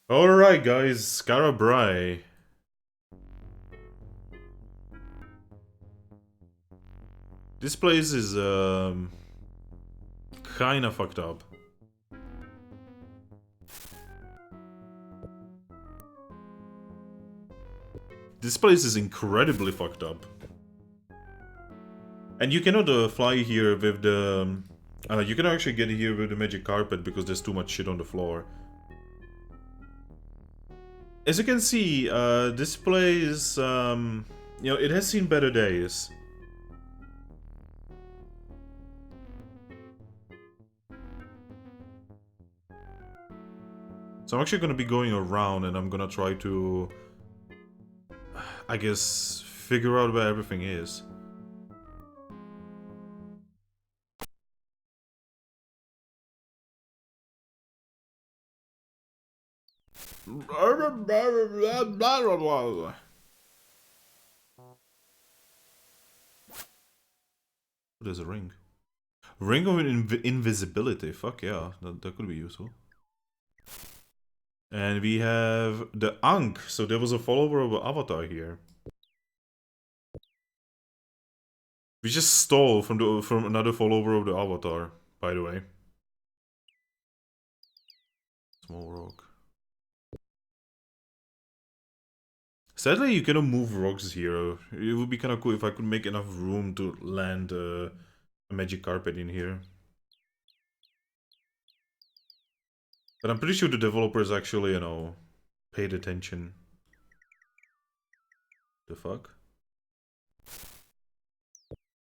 Alright guys, Skara Brae. This place is kinda fucked up. This place is incredibly fucked up. And you cannot fly here with the... you cannot actually get here with the magic carpet because there's too much shit on the floor. As you can see, this place, you know, it has seen better days. So I'm actually gonna be going around and I'm gonna try to, I guess, figure out where everything is. There's a ring. Ring of invisibility. Fuck yeah, that could be useful. And we have the Ankh. So there was a follower of an avatar here. We just stole from another follower of the avatar, by the way. Small rock. Sadly, you cannot move rocks here. It would be kind of cool if I could make enough room to land a magic carpet in here. But I'm pretty sure the developers actually, you know, paid attention. The fuck?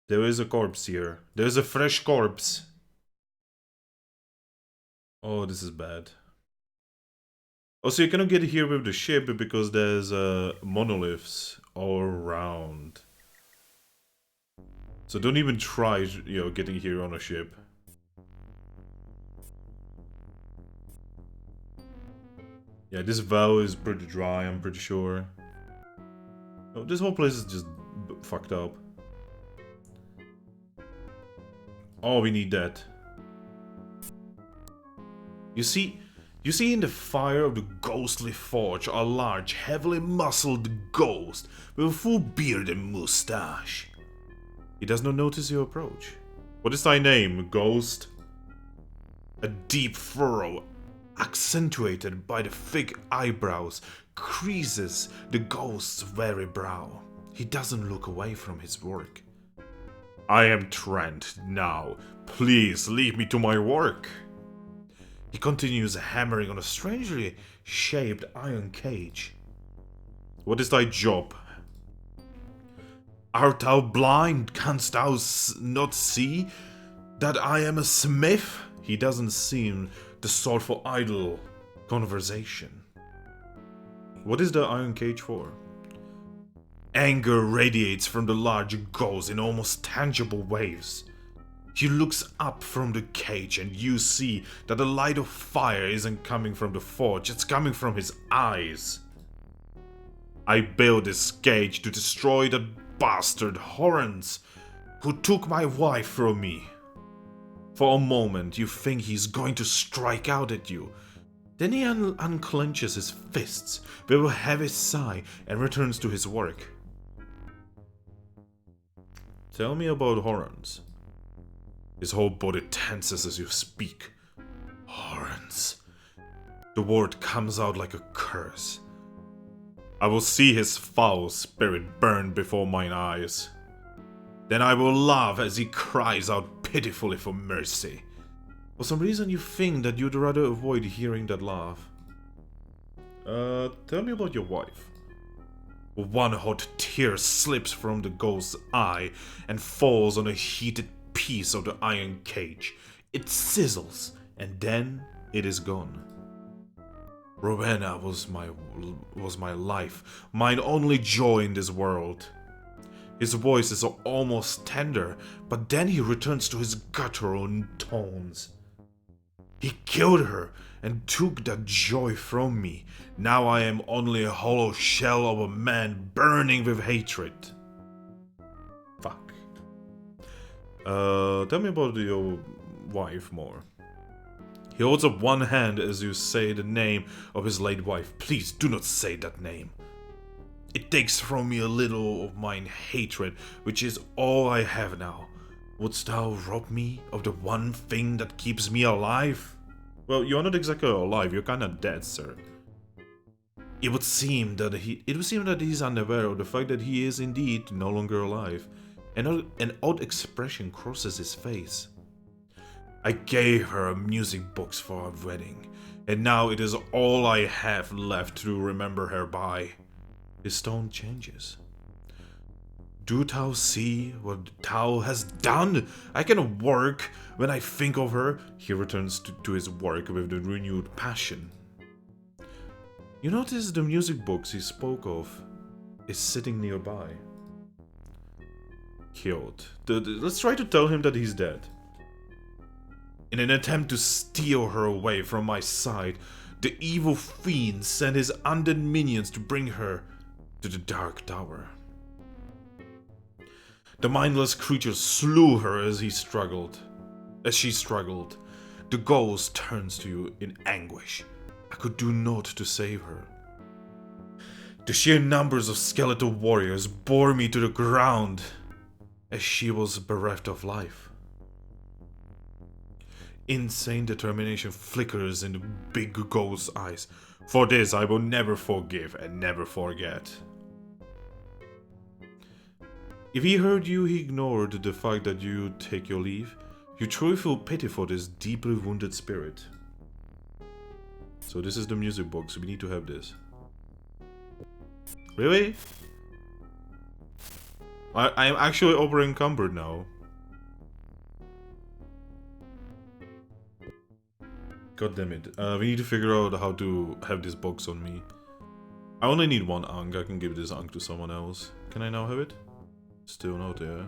There is a corpse here. There's a fresh corpse. Oh, this is bad. Also, you cannot get here with the ship because there's monoliths all around. So don't even try, you know, getting here on a ship. Yeah, this vow is pretty dry, I'm pretty sure. Oh, this whole place is just fucked up. Oh, we need that. You see in the fire of the ghostly forge a large, heavily muscled ghost with a full beard and moustache. He does not notice your approach. What is thy name, ghost? A deep furrow, accentuated by the thick eyebrows, creases the ghost's very brow. He doesn't look away from his work. I am Trent now. Please leave me to my work. He continues hammering on a strangely shaped iron cage. What is thy job? Art thou blind? Canst thou not see that I am a smith? He doesn't seem the sort for idle conversation. What is the iron cage for? Anger radiates from the large ghost in almost tangible waves. He looks up from the cage and you see that the light of fire isn't coming from the forge, it's coming from his eyes. I built this cage to destroy that bastard Horrens who took my wife from me. For a moment you think he's going to strike out at you. Then he unclenches his fists with a heavy sigh and returns to his work. Tell me about Horrens. His whole body tenses as you speak. Horrens. The word comes out like a curse. I will see his foul spirit burn before mine eyes. Then I will laugh as he cries out pitifully for mercy. For some reason you think that you'd rather avoid hearing that laugh. Tell me about your wife. One hot tear slips from the ghost's eye and falls on a heated piece of the iron cage. It sizzles, and then it is gone. Rowena was my life, mine only joy in this world. His voice is almost tender, but then he returns to his guttural tones. He killed her and took that joy from me. Now I am only a hollow shell of a man burning with hatred. Fuck. Tell me about your wife more. He holds up one hand as you say the name of his late wife. Please do not say that name. It takes from me a little of mine hatred, which is all I have now. Wouldst thou rob me of the one thing that keeps me alive? Well, you're not exactly alive, you're kinda dead, sir. It would seem that he's unaware of the fact that he is indeed no longer alive. An odd expression crosses his face. I gave her a music box for our wedding, and now it is all I have left to remember her by. His tone changes. Do thou see what thou hast done? I cannot work when I think of her. He returns to his work with the renewed passion. You notice the music box he spoke of is sitting nearby. Killed. Let's try to tell him that he's dead. In an attempt to steal her away from my side, the evil fiend sent his undead minions to bring her to the Dark Tower. The mindless creature slew her as she struggled. The ghost turns to you in anguish. I could do naught to save her. The sheer numbers of skeletal warriors bore me to the ground as she was bereft of life. Insane determination flickers in the big ghost's eyes. For this I will never forgive and never forget. If he heard you, he ignored the fact that you take your leave. You truly feel pity for this deeply wounded spirit. So this is the music box, we need to have this. Really? I am actually over encumbered now. God damn it. We need to figure out how to have this box on me. I only need one Ankh, I can give this Ankh to someone else. Can I now have it? Still not there.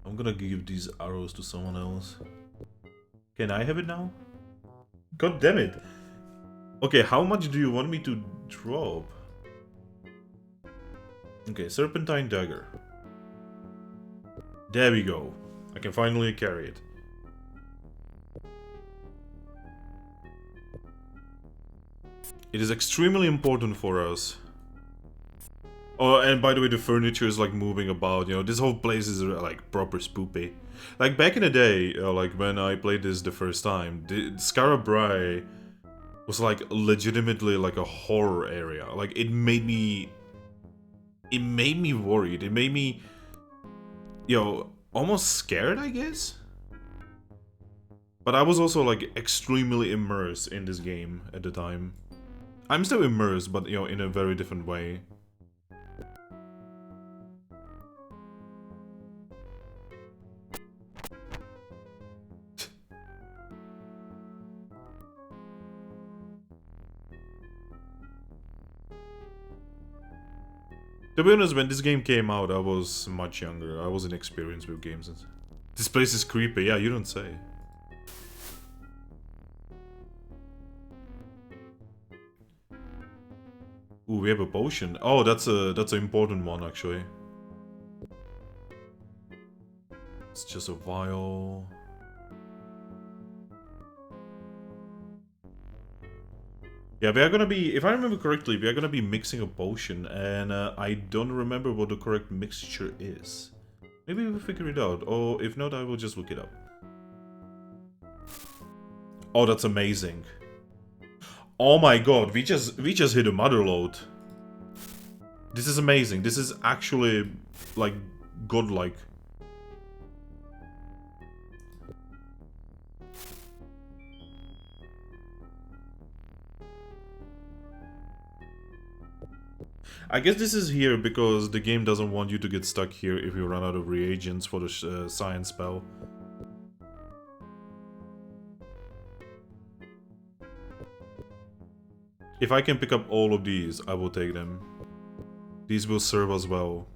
I'm gonna give these arrows to someone else. Can I have it now? God damn it! Okay, how much do you want me to drop? Okay, Serpentine Dagger. There we go. I can finally carry it. It is extremely important for us. Oh, and by the way, the furniture is like moving about, you know, this whole place is like proper spoopy. Like back in the day, like when I played this the first time, the Skara Brae was like legitimately like a horror area. Like it made me worried. It made me, you know, almost scared, I guess. But I was also like extremely immersed in this game at the time. I'm still immersed, but you know, in a very different way. To be honest, when this game came out, I was much younger. I wasn't experienced with games. This place is creepy. Yeah, you don't say. Ooh, we have a potion. Oh, that's an important one, actually. It's just a vial. Yeah, we are gonna be, if I remember correctly, we are gonna be mixing a potion, and I don't remember what the correct mixture is. Maybe we'll figure it out, or if not, I will just look it up. Oh, that's amazing. Oh my god, we just hit a mother load. This is amazing. This is actually like godlike. I guess this is here because the game doesn't want you to get stuck here if you run out of reagents for the science spell. If I can pick up all of these, I will take them. These will serve us well.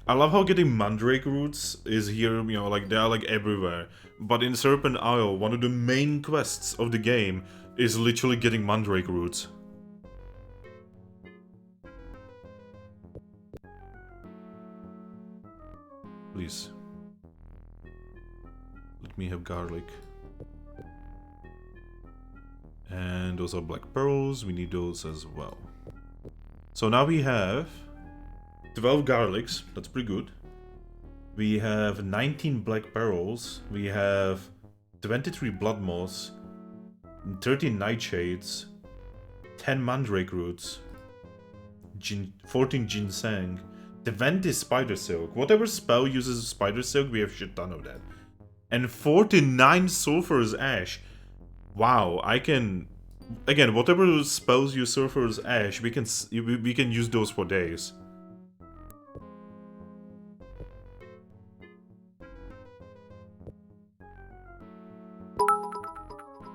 I love how getting mandrake roots is here, you know, like they are like everywhere. But in Serpent Isle, one of the main quests of the game is literally getting mandrake roots. Please. Let me have garlic. And those are black pearls, we need those as well. So now we have 12 garlics, that's pretty good. We have 19 black pearls, we have 23 blood moss, 13 nightshades, 10 mandrake roots, 14 ginseng, the vent is spider silk. Whatever spell uses spider silk, we have shit ton of that. And 49 sulfur's ash. Wow, I can... Again, whatever spells use sulfur's ash, we can use those for days.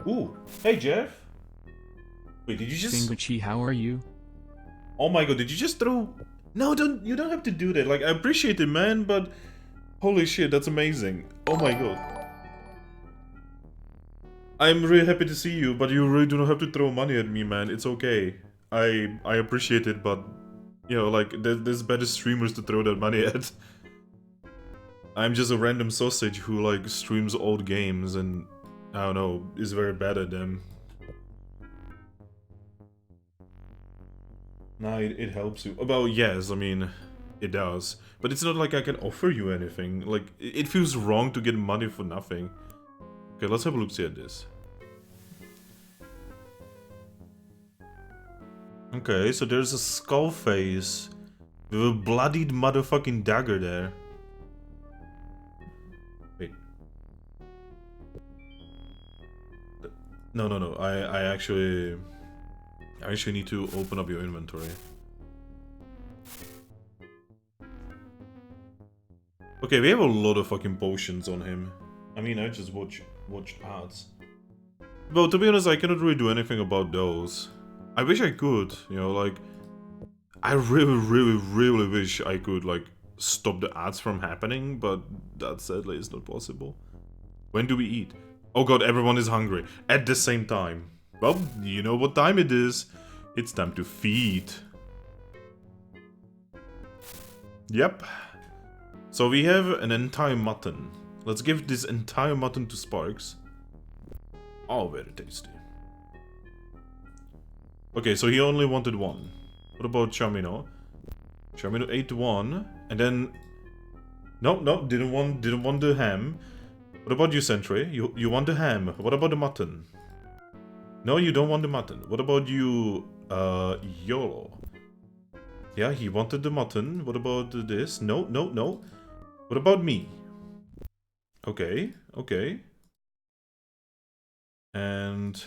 Ooh, hey Jeff. Wait, did you just... Finguchi, how are you? Oh my god, did you just throw... No, you don't have to do that. Like, I appreciate it, man, but... Holy shit, that's amazing. Oh my god. I'm really happy to see you, but you really do not have to throw money at me, man. It's okay. I appreciate it, but... You know, like, there's better streamers to throw that money at. I'm just a random sausage who, like, streams old games and... I don't know, is very bad at them. Nah, it helps you. Well, yes, I mean, it does. But it's not like I can offer you anything. Like, it feels wrong to get money for nothing. Okay, let's have a look-see at this. Okay, so there's a skull face with a bloodied motherfucking dagger there. Wait. No. I actually need to open up your inventory. Okay, we have a lot of fucking potions on him. I mean, I just watched ads. Well, to be honest, I cannot really do anything about those. I wish I could, you know, like... I really wish I could, like, stop the ads from happening, but that sadly is not possible. When do we eat? Oh god, everyone is hungry. At the same time. Well, you know what time it is. It's time to feed. Yep. So we have an entire mutton. Let's give this entire mutton to Sparks. Oh, very tasty. Okay, so he only wanted one. What about Chamino? Chamino ate one, and then... No, didn't want the ham. What about you, Sentry? You want the ham. What about the mutton? No, you don't want the mutton. What about you, YOLO? Yeah, he wanted the mutton. What about this? No. What about me? Okay. And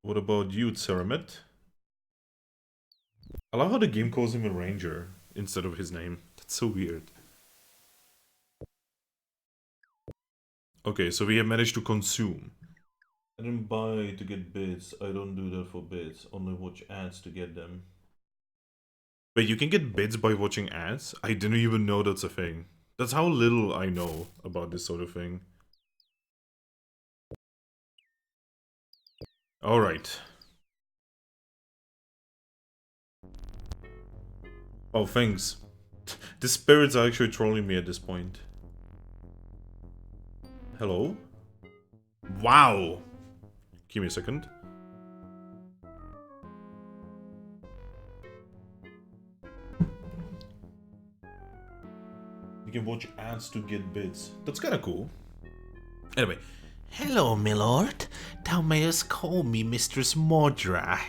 what about you, Ceramet? I love how the game calls him a ranger instead of his name. That's so weird. Okay, so we have managed to consume. I didn't buy to get bits. I don't do that for bits. Only watch ads to get them. Wait, you can get bits by watching ads? I didn't even know that's a thing. That's how little I know about this sort of thing. Alright. Oh, thanks. The spirits are actually trolling me at this point. Hello? Wow! Give me a second. You can watch ads to get bits. That's kinda cool. Anyway, Hello, my lord. Thou mayest call me Mistress Modra.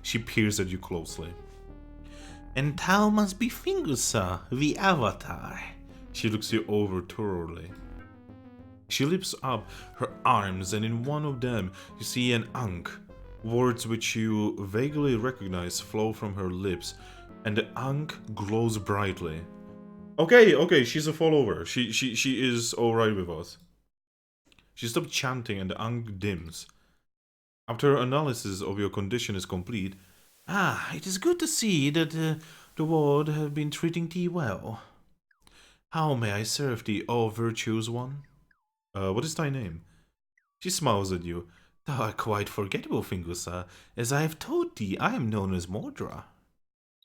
She peers at you closely. And thou must be Fingusa, the Avatar. She looks you over thoroughly. She lifts up her arms, and in one of them you see an Ankh. Words which you vaguely recognize flow from her lips, and the Ankh glows brightly. Okay, she's a follower. She is alright with us. She stops chanting and the Ankh dims. After analysis of your condition is complete, it is good to see that the ward have been treating thee well. How may I serve thee, O virtuous one? What is thy name? She smiles at you. Thou art quite forgettable, Fingusa. As I have told thee, I am known as Modra.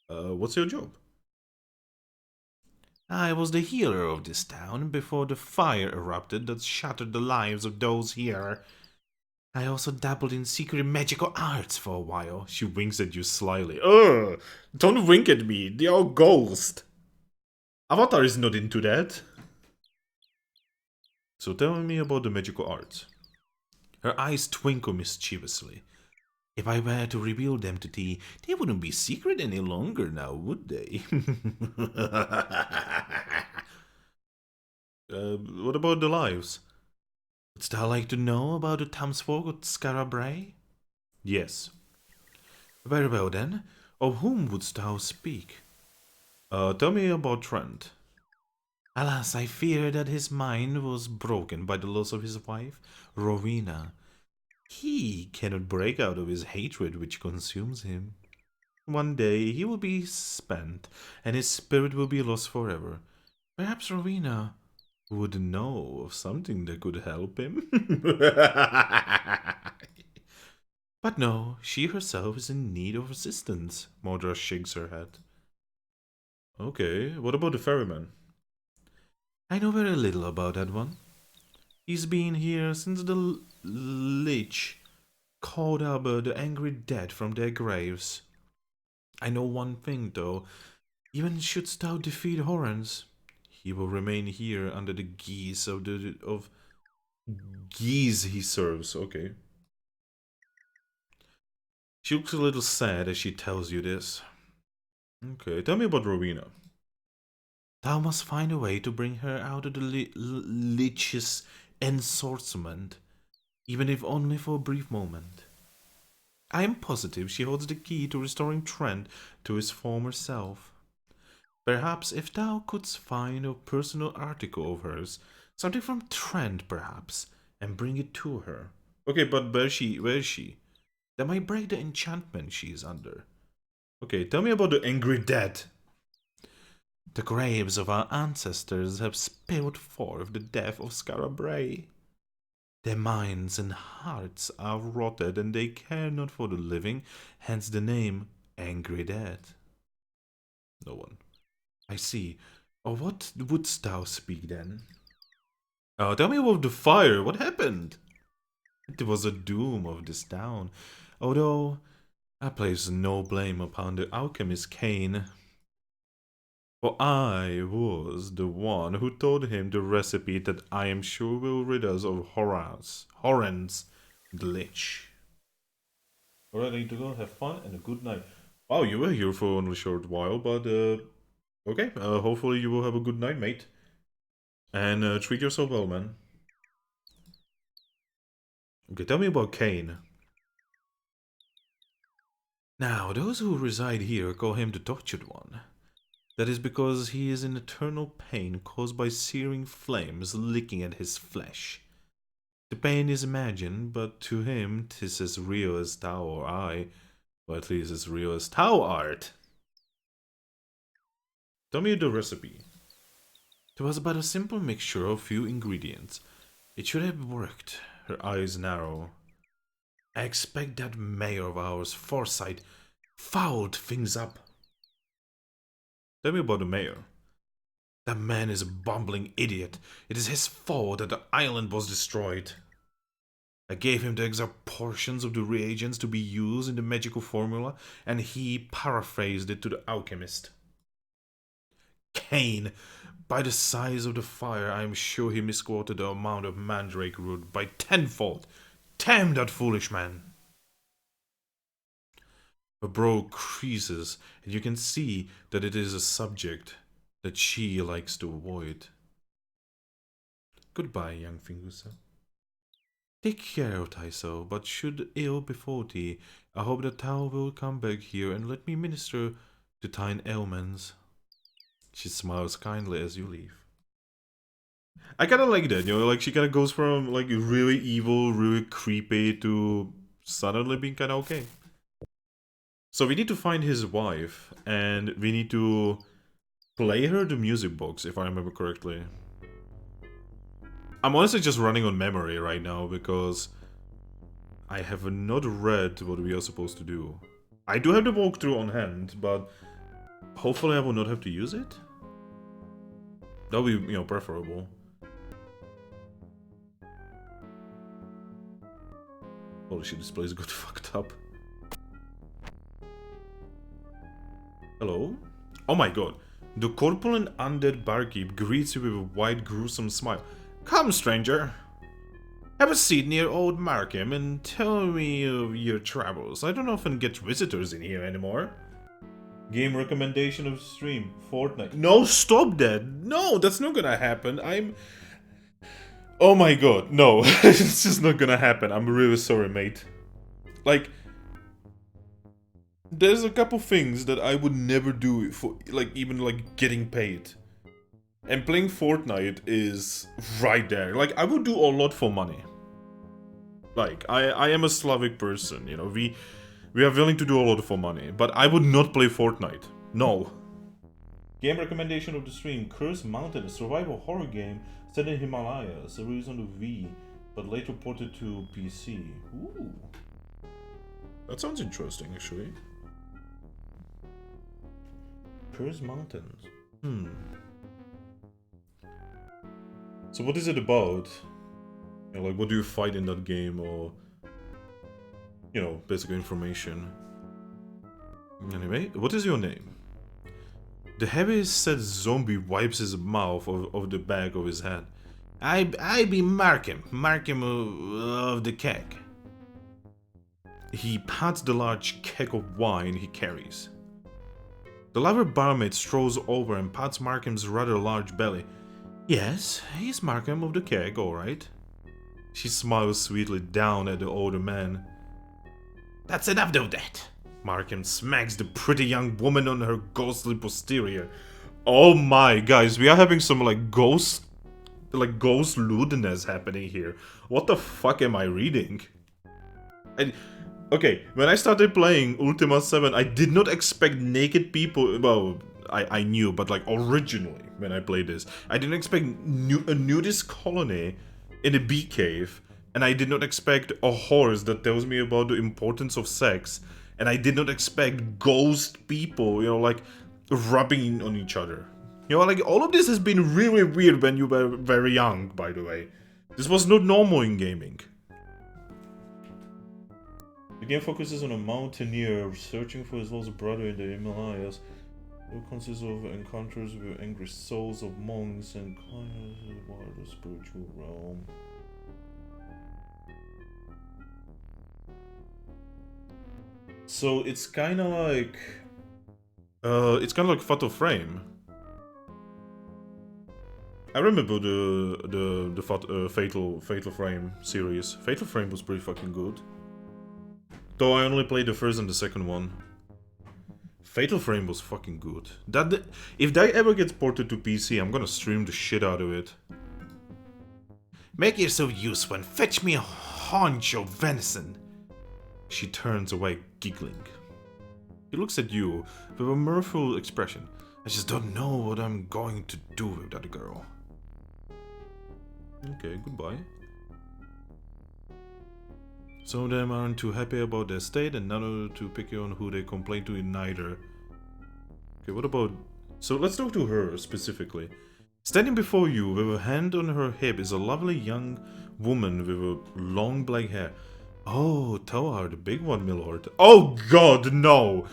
What's your job? I was the healer of this town before the fire erupted that shattered the lives of those here. I also dabbled in secret magical arts for a while. She winks at you slyly. Ugh! Don't wink at me. They are ghosts. Avatar is not into that. So tell me about the magical arts. Her eyes twinkle mischievously. If I were to reveal them to thee, they wouldn't be secret any longer now, would they? What about the lives? Wouldst thou like to know about the townsfolk of Skara Brae? Yes. Very well then. Of whom wouldst thou speak? Tell me about Trent. Alas, I fear that his mind was broken by the loss of his wife, Rowena. He cannot break out of his hatred which consumes him. One day he will be spent, and his spirit will be lost forever. Perhaps Rowena would know of something that could help him. But no, she herself is in need of assistance. Modra shakes her head. Okay, what about the ferryman? I know very little about that one. He's been here since the Lich called up the angry dead from their graves. I know one thing, though. Even shouldst thou defeat Horans, he will remain here under the guise of Geese he serves, okay. She looks a little sad as she tells you this. Okay, tell me about Rowena. Thou must find a way to bring her out of the Lich's ensorcement, even if only for a brief moment. I am positive she holds the key to restoring Trent to his former self. Perhaps if thou couldst find a personal article of hers, something from Trent perhaps, and bring it to her. Okay, but where is she? That might break the enchantment she is under. Okay, tell me about the angry dead. The graves of our ancestors have spilled forth the death of Skara Brae. Their minds and hearts are rotted, and they care not for the living, hence the name Angry Dead. No one. I see. Of what wouldst thou speak then? Tell me about the fire. What happened? It was the doom of this town, although I place no blame upon the alchemist Cain. For I was the one who told him the recipe that I am sure will rid us of Horans, the Lich. Alright, I need to go. Have fun and a good night. Wow, you were here for only a short while, but okay. Hopefully you will have a good night, mate. And treat yourself well, man. Okay, tell me about Cain. Now, those who reside here call him the Tortured One. That is because he is in eternal pain caused by searing flames licking at his flesh. The pain is imagined, but to him 'tis as real as thou or I, or at least as real as thou art. Tell me the recipe. It was but a simple mixture of few ingredients. It should have worked. Her eyes narrow. I expect that mayor of ours, Foresight, fouled things up. Tell me about the mayor. That man is a bumbling idiot. It is his fault that the island was destroyed. I gave him the exact portions of the reagents to be used in the magical formula, and he paraphrased it to the alchemist. Cain! By the size of the fire, I am sure he misquoted the amount of mandrake root by tenfold. Damn that foolish man! Her brow creases, and you can see that it is a subject that she likes to avoid. Goodbye, young Fingusa. Take care of Taiso, but should ill befall thee, I hope that thou wilt come back here and let me minister to thine ailments. She smiles kindly as you leave. I kinda like that, you know, like she kinda goes from like really evil, really creepy to suddenly being kinda okay. So we need to find his wife, and we need to play her the music box, if I remember correctly. I'm honestly just running on memory right now, because I have not read what we are supposed to do. I do have the walkthrough on hand, but hopefully I will not have to use it. That would be, you know, preferable. Holy shit, this place got fucked up. Hello? Oh my god. The corpulent undead barkeep greets you with a wide, gruesome smile. Come, stranger. Have a seat near old Markham and tell me of your travels. I don't often get visitors in here anymore. Game recommendation of stream, Fortnite. No, stop that. No, that's not gonna happen. Oh my god, no. It's just not gonna happen. I'm really sorry, mate. Like, there's a couple things that I would never do for, like, even, like, getting paid. And playing Fortnite is right there. Like, I would do a lot for money. Like, I am a Slavic person, you know, we are willing to do a lot for money, but I would not play Fortnite. No. Game recommendation of the stream, Curse Mountain, a survival horror game set in Himalayas, a release on the Wii, but later ported to PC. Ooh. That sounds interesting, actually. Curse Mountains. So what is it about? You know, like, what do you fight in that game, or, you know, basic information. Anyway, what is your name? The heavy-set zombie wipes his mouth of the back of his head. I be Markham of the keg. He pats the large keg of wine he carries. The latter barmaid strolls over and pats Markham's rather large belly. Yes, he's Markham of the keg, alright. She smiles sweetly down at the older man. That's enough of that. Markham smacks the pretty young woman on her ghostly posterior. Oh my, guys, we are having some ghost lewdness happening here. What the fuck am I reading? Okay, when I started playing Ultima 7, I did not expect naked people. Well, I knew, but like originally when I played this, I didn't expect a nudist colony in a bee cave, and I did not expect a horse that tells me about the importance of sex, and I did not expect ghost people, you know, like rubbing on each other. You know, like all of this has been really weird when you were very young, by the way. This was not normal in gaming. The game focuses on a mountaineer searching for his lost brother in the Himalayas. It consists of encounters with angry souls of monks and climbers in the wider spiritual realm. So it's kind of like Fatal Frame. I remember the Fatal Frame series. Fatal Frame was pretty fucking good. Though I only played the first and the second one. Fatal Frame was fucking good. If that ever gets ported to PC, I'm gonna stream the shit out of it. Make yourself useful and fetch me a haunch of venison. She turns away, giggling. He looks at you with a mirthful expression. I just don't know what I'm going to do with that girl. Okay, goodbye. Some of them aren't too happy about their state, and none are too picky on who they complain to in neither. Okay, what about... So let's talk to her specifically. Standing before you with a hand on her hip is a lovely young woman with a long black hair. Oh, Toar, the big one, milord. Oh god, no!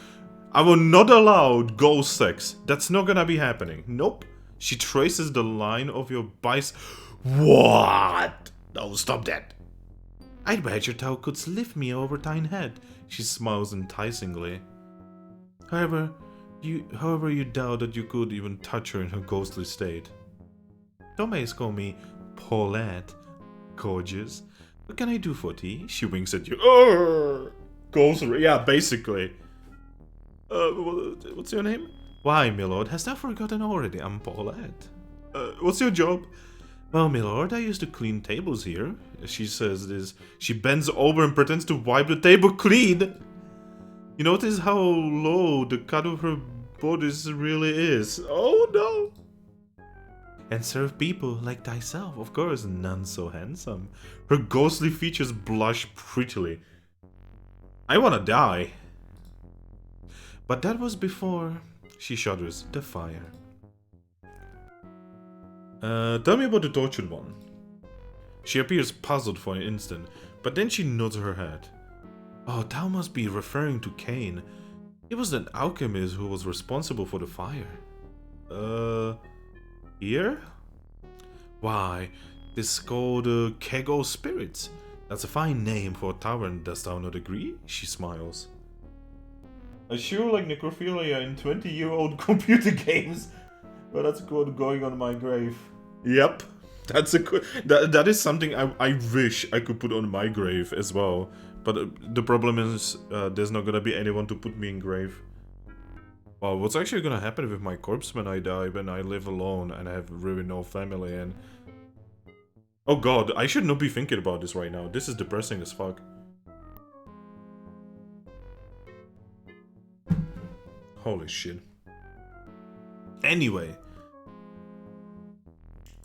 I will not allow ghost sex. That's not gonna be happening. Nope. She traces the line of your bicycle. What? No, stop that. I'd bet your toe could lift me over thine head. She smiles enticingly. However, you doubt that you could even touch her in her ghostly state. Don't always call me Paulette, gorgeous. What can I do for tea? She winks at you. Ghost, yeah, basically. What's your name? Why, milord, hast thou forgotten already? I'm Paulette. What's your job? Well, milord, I used to clean tables here. She says this. She bends over and pretends to wipe the table clean. You notice how low the cut of her bodice really is. Oh no. And serve people like thyself, of course, none so handsome. Her ghostly features blush prettily. I wanna die. But that was before, she shudders, the fire. Tell me about the tortured one. She appears puzzled for an instant, but then she nods her head. Oh, thou must be referring to Cain. He was an alchemist who was responsible for the fire. Here? Why, this is called Keg o' Spirits. That's a fine name for a tavern, dost thou not agree? She smiles. I sure like necrophilia in 20-year-old computer games. But that's good going on my grave. Yep. That's a good... That is something I wish I could put on my grave as well. But the problem is, there's not gonna be anyone to put me in grave. Well, what's actually gonna happen with my corpse when I die, when I live alone and I have really no family and... Oh god, I should not be thinking about this right now. This is depressing as fuck. Holy shit. Anyway.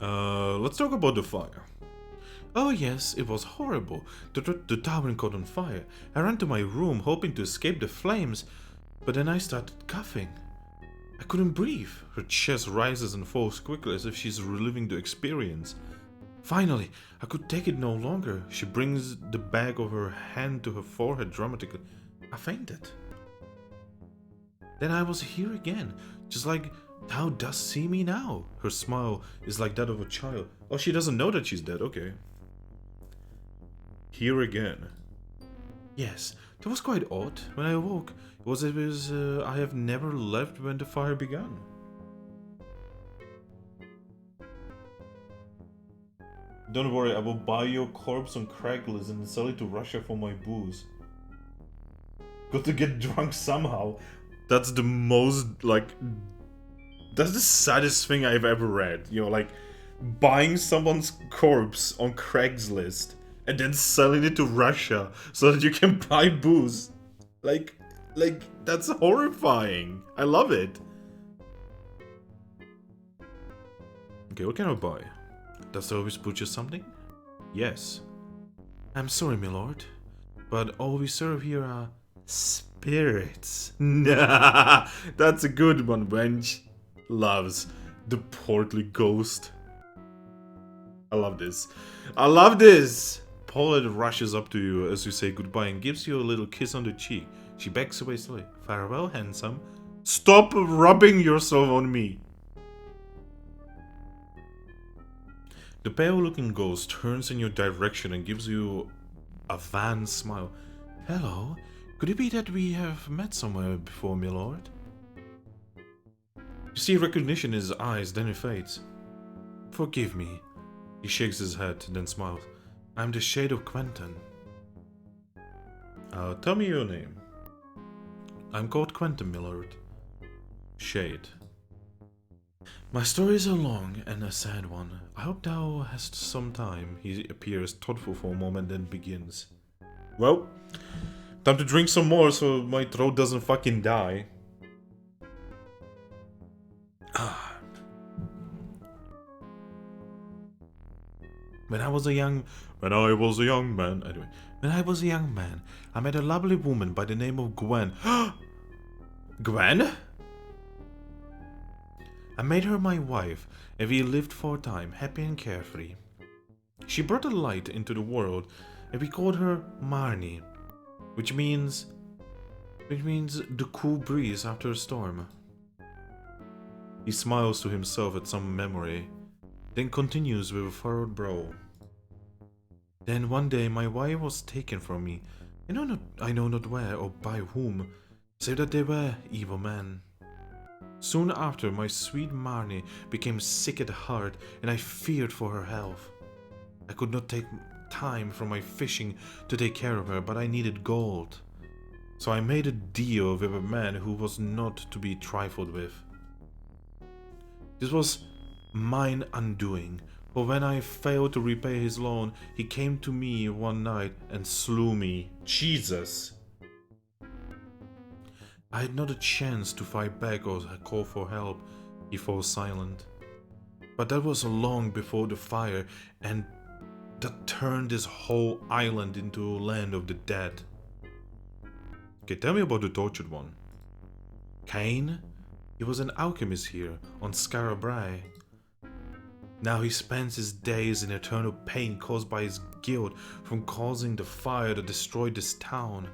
Let's talk about the fire. Oh yes, it was horrible. The tavern caught on fire. I ran to my room hoping to escape the flames, but then I started coughing. I couldn't breathe. Her chest rises and falls quickly as if she's reliving the experience. Finally, I could take it no longer. She brings the back of her hand to her forehead dramatically. I fainted. Then I was here again, just like thou dost see me now. Her smile is like that of a child. Oh, she doesn't know that she's dead, okay. Here again. Yes, that was quite odd. When I awoke, it was as if I have never left when the fire began. Don't worry, I will buy your corpse on Craigslist and sell it to Russia for my booze. Got to get drunk somehow. That's the most, like... That's the saddest thing I've ever read. You know, like, buying someone's corpse on Craigslist and then selling it to Russia so that you can buy booze. Like, that's horrifying. I love it. Okay, what can I buy? Does there always butcher something? Yes. I'm sorry, my lord, but all we serve here are spirits. Nah, that's a good one, wench. Loves the portly ghost. I love this. I love this! Paulette rushes up to you as you say goodbye and gives you a little kiss on the cheek. She backs away slowly. Farewell, handsome. Stop rubbing yourself on me. The pale-looking ghost turns in your direction and gives you a wan smile. Hello, could it be that we have met somewhere before, my lord? You see recognition in his eyes, then it fades. Forgive me. He shakes his head, then smiles. I'm the Shade of Quentin. Tell me your name. I'm called Quentin, my lord. Shade. My story is a long and a sad one. I hope thou hast some time. He appears thoughtful for a moment, then begins. Well, time to drink some more so my throat doesn't fucking die. When I was a young man, I met a lovely woman by the name of Gwen. Gwen? I made her my wife, and we lived for a time, happy and carefree. She brought a light into the world, and we called her Marnie, which means Which means the cool breeze after a storm. He smiles to himself at some memory, then continues with a furrowed brow. Then one day my wife was taken from me. I know not where or by whom, save that they were evil men. Soon after, my sweet Marnie became sick at heart, and I feared for her health. I could not take time from my fishing to take care of her, but I needed gold. So I made a deal with a man who was not to be trifled with. This was mine undoing, for when I failed to repay his loan, he came to me one night and slew me. Jesus! I had not a chance to fight back or call for help. He falls silent. But that was long before the fire, and that turned this whole island into a land of the dead. Okay, tell me about the tortured one. Cain? He was an alchemist here, on Skara Brae. Now he spends his days in eternal pain caused by his guilt from causing the fire that destroyed this town.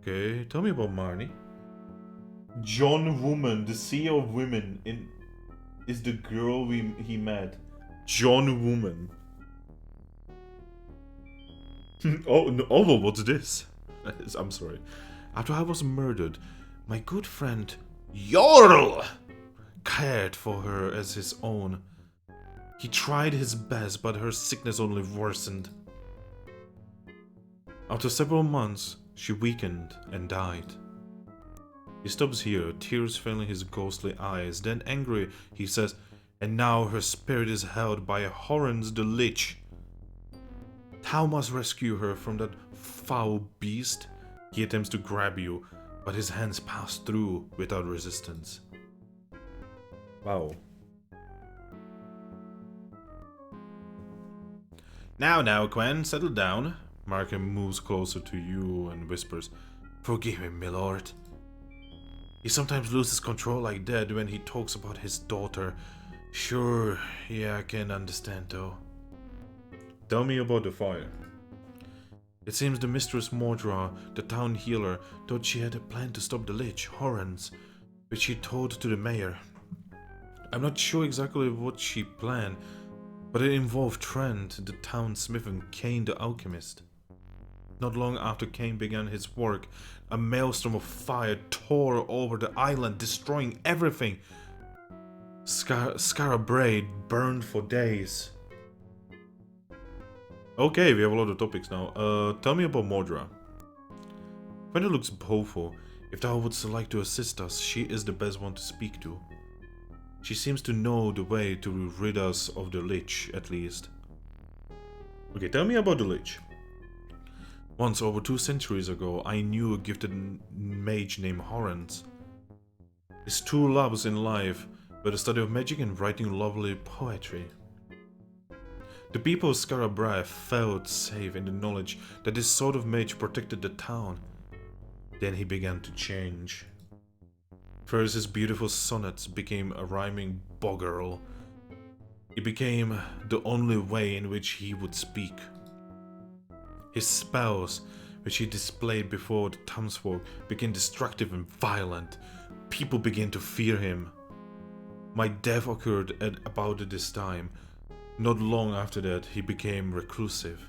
Okay, tell me about Marnie. John Woman, the CEO of women, is the girl he met. John Woman. Oh, no, oh, what's this? I'm sorry. After I was murdered, my good friend Jarl cared for her as his own. He tried his best, but her sickness only worsened. After several months, she weakened and died. He stops here, tears filling his ghostly eyes. Then angry, he says, "And now her spirit is held by Horrens the Lich. Thou must rescue her from that foul beast." He attempts to grab you, but his hands pass through without resistance. Wow. Now, Quen, settle down. Markham moves closer to you and whispers, "Forgive him, milord. He sometimes loses control like that when he talks about his daughter. Sure, yeah, I can understand though." Tell me about the fire. It seems the Mistress Mordra, the town healer, thought she had a plan to stop the Lich, Horrens, which she told to the mayor. I'm not sure exactly what she planned, but it involved Trent, the town smith, and Cain, the alchemist. Not long after Cain began his work, a maelstrom of fire tore over the island, destroying everything. Skara Brae burned for days. Okay, we have a lot of topics now. Tell me about Mordra. Fenrir looks hopeful. If thou wouldst like to assist us, she is the best one to speak to. She seems to know the way to rid us of the Lich, at least. Okay, tell me about the Lich. Once, over 2 centuries ago, I knew a gifted mage named Horrens. His 2 loves in life were the study of magic and writing lovely poetry. The people of Skara Brae felt safe in the knowledge that this sort of mage protected the town. Then he began to change. First, his beautiful sonnets became a rhyming boggerel. It became the only way in which he would speak. His spells, which he displayed before the townsfolk, became destructive and violent. People began to fear him. My death occurred at about this time. Not long after that, he became reclusive.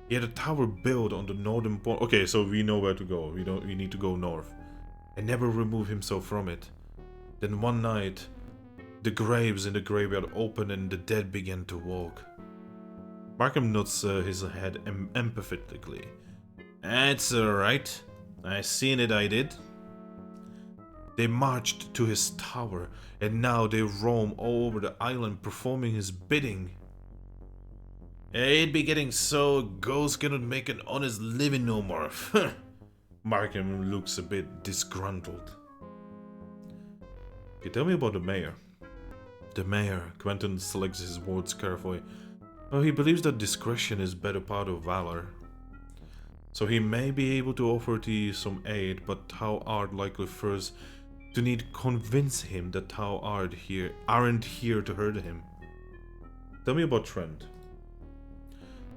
He had a tower built on the northern border. Okay, so we know where to go. We need to go north. And never remove himself from it. Then one night, the graves in the graveyard opened and the dead began to walk. Markham nods his head empathetically. That's alright. I seen it, I did. They marched to his tower, and now they roam all over the island performing his bidding. It be getting so ghosts cannot make an honest living no more. Markham looks a bit disgruntled. Okay, tell me about the mayor. The mayor, Quentin selects his words carefully. Well, he believes that discretion is better part of valor. So he may be able to offer thee some aid, but thou art likely first to need convince him that thou aren't here to hurt him. Tell me about Trent.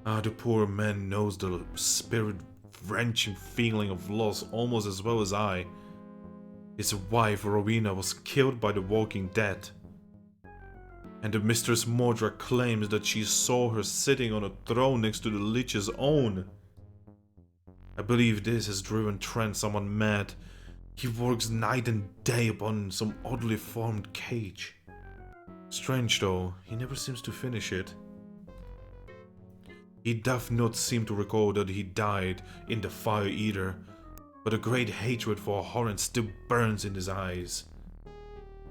The poor man knows the spirit wrenching feeling of loss almost as well as I. His wife, Rowena, was killed by the Walking Dead. And the Mistress Mordra claims that she saw her sitting on a throne next to the Lich's own. I believe this has driven Trent somewhat mad. He works night and day upon some oddly formed cage. Strange though, he never seems to finish it. He doth not seem to recall that he died in the fire either, but a great hatred for Horan still burns in his eyes.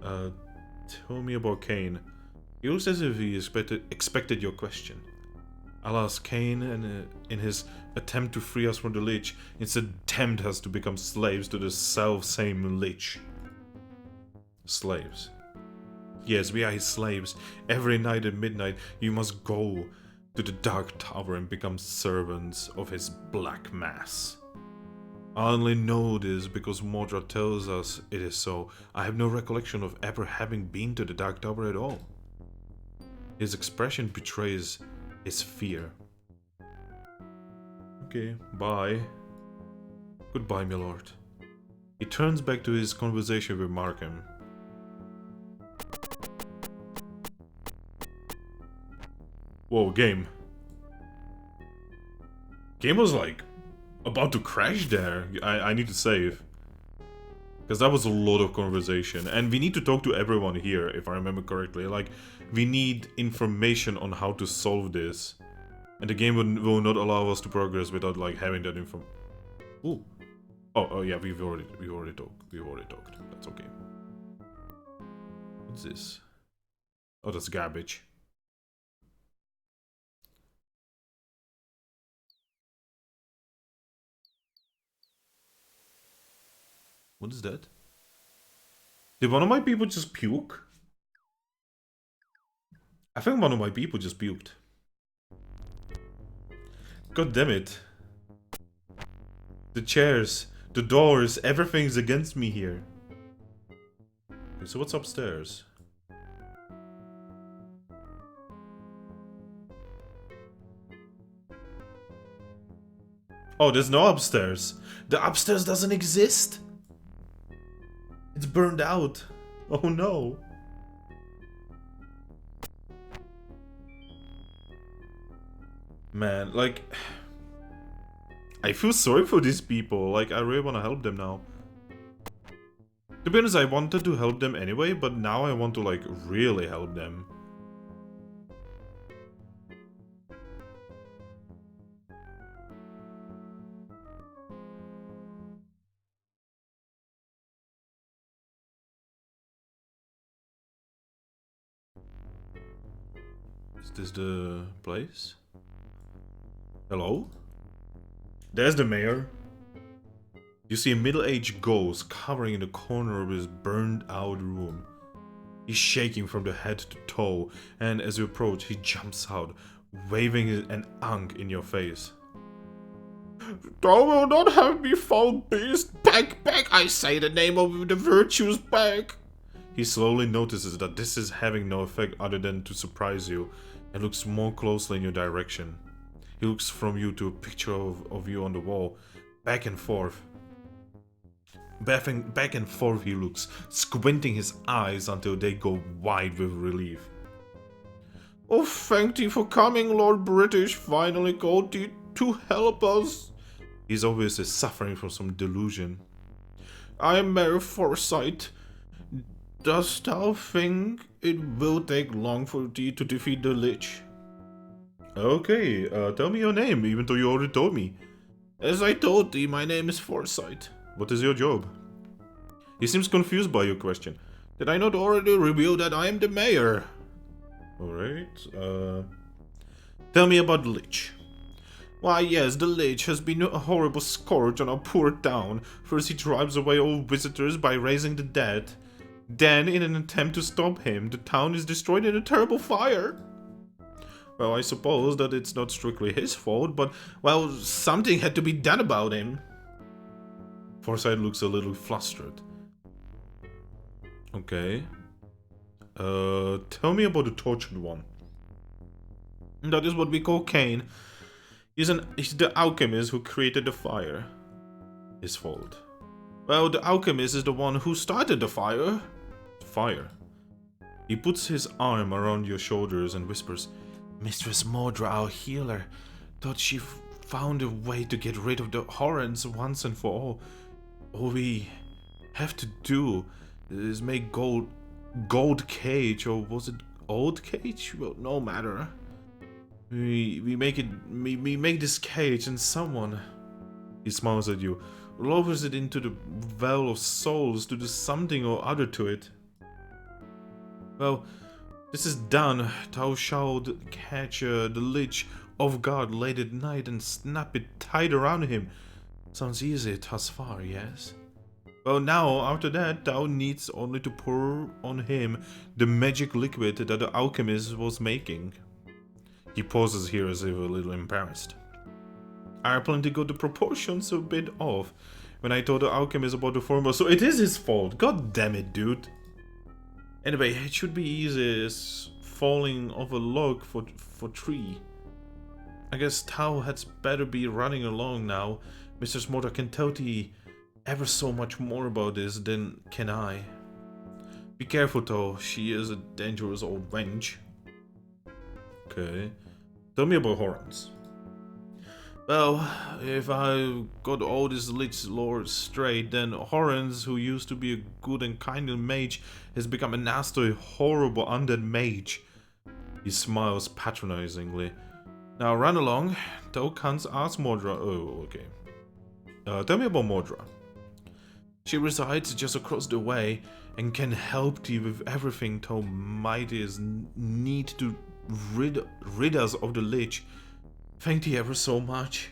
Tell me about Cain. He looks as if he expected your question. Alas, Cain, in his attempt to free us from the Lich, instead tempt us to become slaves to the self-same Lich. Slaves. Yes, we are his slaves. Every night at midnight, you must go to the Dark Tower and become servants of his Black Mass. I only know this because Mordra tells us it is so. I have no recollection of ever having been to the Dark Tower at all. His expression betrays his fear. Okay, bye. Goodbye, my lord. He turns back to his conversation with Markham. Whoa, game. Game was like about to crash there. I need to save. Because that was a lot of conversation. And we need to talk to everyone here, if I remember correctly. Like, we need information on how to solve this. And the game will not allow us to progress without, like, having that info. Ooh. Oh, yeah, we've already talked. That's okay. What's this? Oh, that's garbage. What is that? Did one of my people just puke? I think one of my people just puked. God damn it. The chairs, the doors, everything's against me here. Okay, so what's upstairs? Oh, there's no upstairs. The upstairs doesn't exist. It's burned out. Oh no. Man, like... I feel sorry for these people. Like, I really want to help them now. To be honest, I wanted to help them anyway, but now I want to, like, really help them. Is this the place? Hello? There's the mayor. You see a middle-aged ghost cowering in the corner of his burned-out room. He's shaking from the head to toe, and as you approach, he jumps out, waving an ankh in your face. Thou will not have me, foul beast! Back, I say the name of the virtues, back! He slowly notices that this is having no effect other than to surprise you, and looks more closely in your direction. He looks from you to a picture of you on the wall, back and forth. Back and forth he looks, squinting his eyes until they go wide with relief. Oh, thank thee for coming, Lord British. Finally called thee to help us. He's obviously suffering from some delusion. I am Mayor Forsyth. Dost thou think it will take long for thee to defeat the Lich? Okay, tell me your name, even though you already told me. As I told thee, my name is Forsyth. What is your job? He seems confused by your question. Did I not already reveal that I am the mayor? Alright, Tell me about the Lich. Why, yes, the Lich has been a horrible scourge on our poor town. First he drives away all visitors by raising the dead. Then, in an attempt to stop him, the town is destroyed in a terrible fire. Well, I suppose that it's not strictly his fault, but, well, something had to be done about him. Forsyth looks a little flustered. Okay. Tell me about the tortured one. That is what we call Cain. He's the alchemist who created the fire. His fault. Well, the alchemist is the one who started the fire. Fire. He puts his arm around your shoulders and whispers, Mistress Mordra, our healer, thought she found a way to get rid of the horrors once and for all. All we have to do is make gold cage, or was it old cage? Well, no matter. We make this cage, and someone, he smiles at you, lowers it into the well of souls to do something or other to it. Well, this is done. Thou shalt catch the lich of guard late at night and snap it tight around him. Sounds easy thus far, yes? Well, now, after that, thou needs only to pour on him the magic liquid that the alchemist was making. He pauses here as if a little embarrassed. I apparently got the proportions a bit off when I told the alchemist about the formula, so it is his fault. God damn it, dude. Anyway, it should be easy as falling off a log for tree. I guess Tao had better be running along now. Mr. Smorta can tell thee ever so much more about this than can I. Be careful though, she is a dangerous old wench. Okay. Tell me about Horans. Well, if I got all this lich lore straight, then Horans, who used to be a good and kindly mage, has become a nasty, horrible undead mage. He smiles patronizingly. Now run along, thou canst ask Mordra. Oh, okay. Tell me about Mordra. She resides just across the way and can help thee with everything thou mightest need to rid us of the lich. Thank thee ever so much.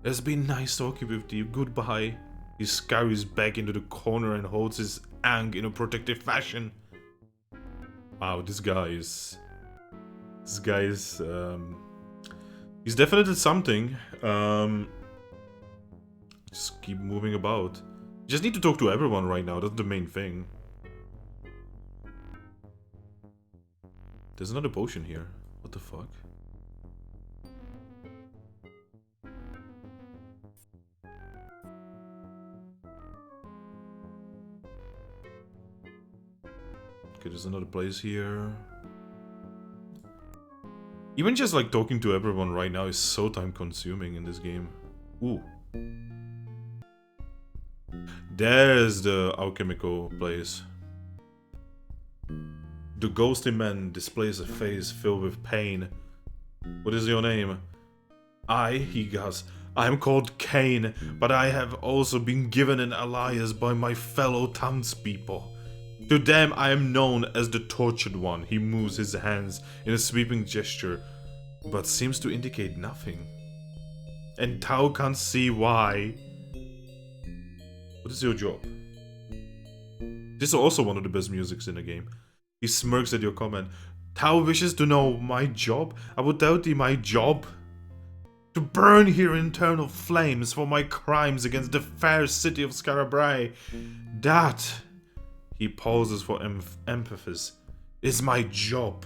It's been nice talking with thee. Goodbye. He scurries back into the corner and holds his ang in a protective fashion. Wow, this guy is... he's definitely something. Just keep moving about. You just need to talk to everyone right now, that's the main thing. There's another potion here. What the fuck? Okay, there's another place here. Even just like talking to everyone right now is so time consuming in this game. Ooh. There's the alchemical place. The ghostly man displays a face filled with pain. What is your name? He gasps. I am called Cain, but I have also been given an alias by my fellow townspeople. To them I am known as the Tortured One. He moves his hands in a sweeping gesture, but seems to indicate nothing. And Tao can't see why. What is your job? This is also one of the best musics in the game. He smirks at your comment. Tao wishes to know my job? I will tell thee my job. To burn here in eternal flames for my crimes against the fair city of Skara Brae. That, he pauses for emphasis, is my job.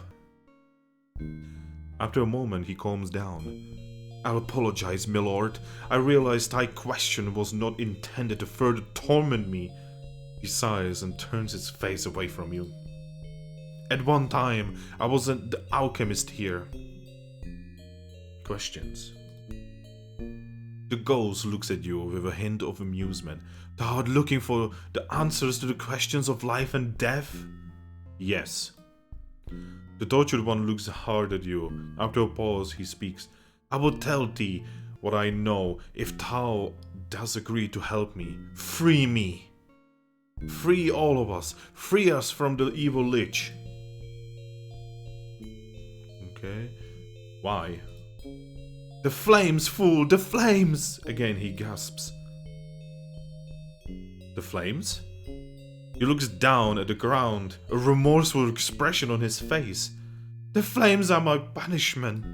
After a moment, he calms down. I apologize, my lord. I realized thy question was not intended to further torment me. He sighs and turns his face away from you. At one time, I was the alchemist here. Questions. The ghost looks at you with a hint of amusement. Thou art looking for the answers to the questions of life and death? Yes. The tortured one looks hard at you. After a pause, he speaks. I will tell thee what I know if thou does agree to help me. Free me. Free all of us. Free us from the evil lich. Okay. Why? The flames, fool! The flames! Again he gasps. The flames? He looks down at the ground, a remorseful expression on his face. The flames are my punishment.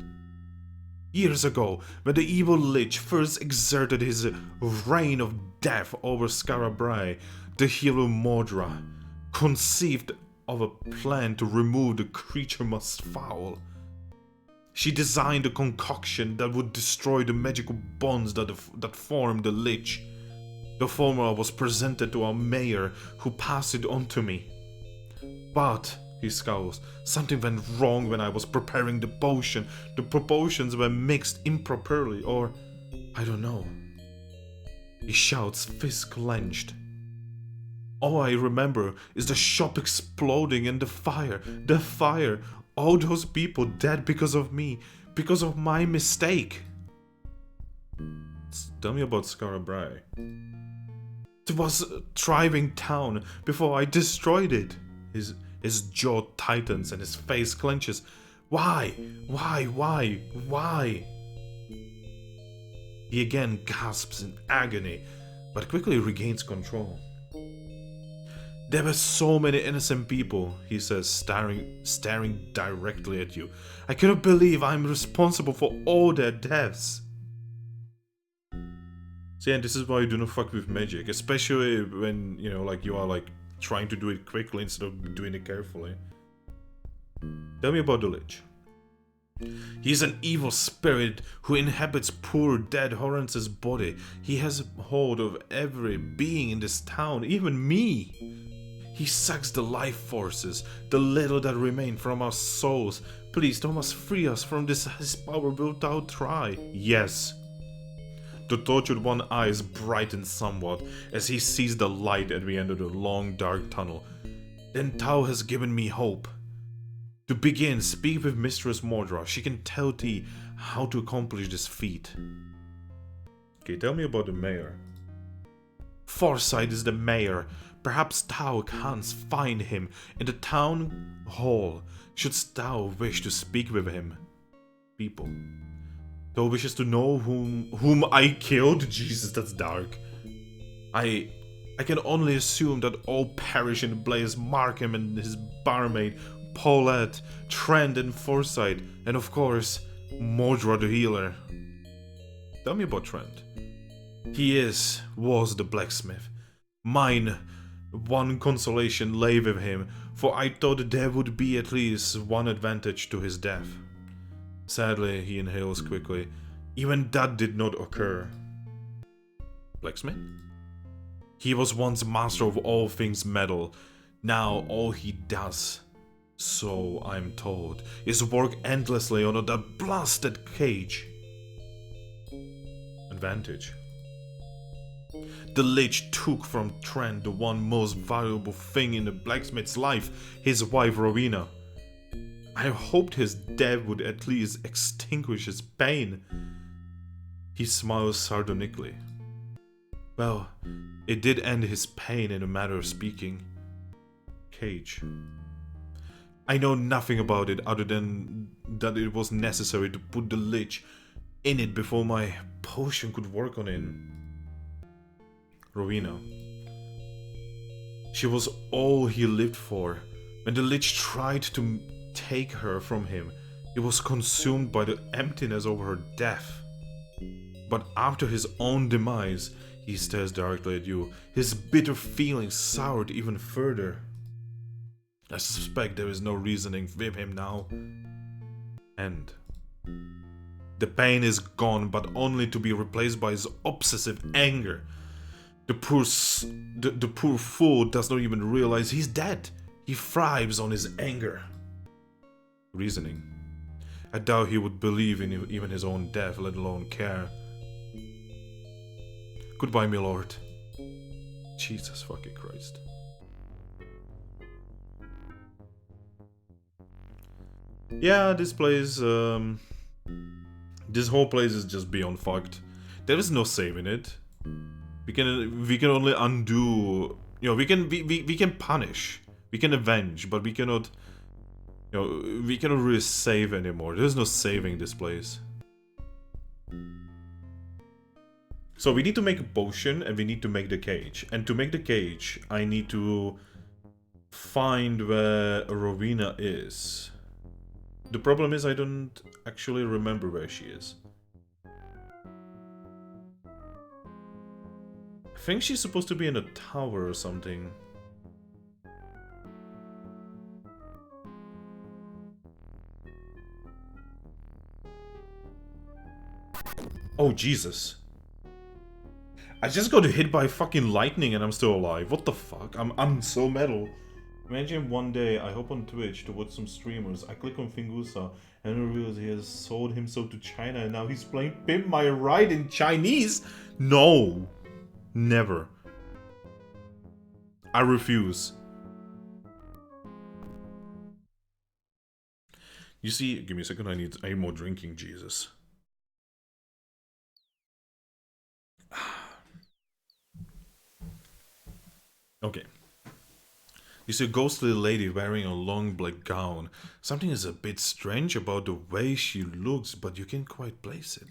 Years ago, when the evil lich first exerted his reign of death over Skara Brae, the hero Mordra conceived of a plan to remove the creature most foul. She designed a concoction that would destroy the magical bonds that formed the Lich. The formula was presented to our mayor, who passed it on to me. But, he scowls, something went wrong when I was preparing the potion. The proportions were mixed improperly, or I don't know. He shouts, fist clenched. All I remember is the shop exploding and the fire. The fire. All those people dead because of me. Because of my mistake. Tell me about Skara Brae. It was a thriving town before I destroyed it. His jaw tightens and his face clenches. Why? Why? He again gasps in agony, but quickly regains control. There were so many innocent people, he says, staring directly at you. I cannot believe I'm responsible for all their deaths. See, and this is why you do not fuck with magic, especially when, you know, like, you are, like, trying to do it quickly instead of doing it carefully. Tell me about the Lich. He is an evil spirit who inhabits poor dead Horance's body. He has a hold of every being in this town, even me. He sucks the life forces, the little that remain from our souls. Please, Thomas, free us from this. His power wilt thou try? Yes. The tortured one eyes brighten somewhat as he sees the light at the end of the long dark tunnel. Then Tao has given me hope. To begin, speak with Mistress Mordra. She can tell thee how to accomplish this feat. Okay, tell me about the mayor. Foresight is the mayor. Perhaps thou canst find him in the town hall, shouldst thou wish to speak with him. People. Thou wishes to know whom I killed? Jesus, that's dark. I can only assume that all perish in the blaze. Markham and his barmaid, Paulette, Trent and Foresight, and of course, Mordra the healer. Tell me about Trent. He was the blacksmith. Mine one consolation lay with him, for I thought there would be at least one advantage to his death. Sadly, he inhales quickly. Even that did not occur. Blacksmith? He was once master of all things metal. Now all he does, so I'm told, is work endlessly on that blasted cage. Advantage. The Lich took from Trent the one most valuable thing in the blacksmith's life, his wife Rowena. I hoped his death would at least extinguish his pain. He smiles sardonically. Well, it did end his pain in a matter of speaking. Cage. I know nothing about it other than that it was necessary to put the Lich in it before my potion could work on him. Rowena. She was all he lived for. When the Lich tried to take her from him, he was consumed by the emptiness of her death. But after his own demise, he stares directly at you. His bitter feelings soured even further. I suspect there is no reasoning with him now. End. The pain is gone, but only to be replaced by his obsessive anger. The poor fool does not even realize he's dead. He thrives on his anger. Reasoning. I doubt he would believe in even his own death, let alone care. Goodbye, my lord. Jesus fucking Christ. Yeah, this place, this whole place is just beyond fucked. There is no saving it. We can only undo, you know, we can punish, we can avenge, but we cannot, you know, we cannot really save anymore. There's no saving this place. So we need to make a potion and we need to make the cage. And to make the cage, I need to find where Rowena is. The problem is I don't actually remember where she is. I think she's supposed to be in a tower or something. Oh, Jesus. I just got hit by fucking lightning and I'm still alive. What the fuck? I'm so metal. Imagine one day I hop on Twitch to watch some streamers. I click on Fingusa and I realize he has sold himself to China and now he's playing Pimp My Ride in Chinese. No. Never. I refuse. You see, give me a second, I need more drinking, Jesus. Okay. You see a ghostly lady wearing a long black gown. Something is a bit strange about the way she looks, but you can't quite place it.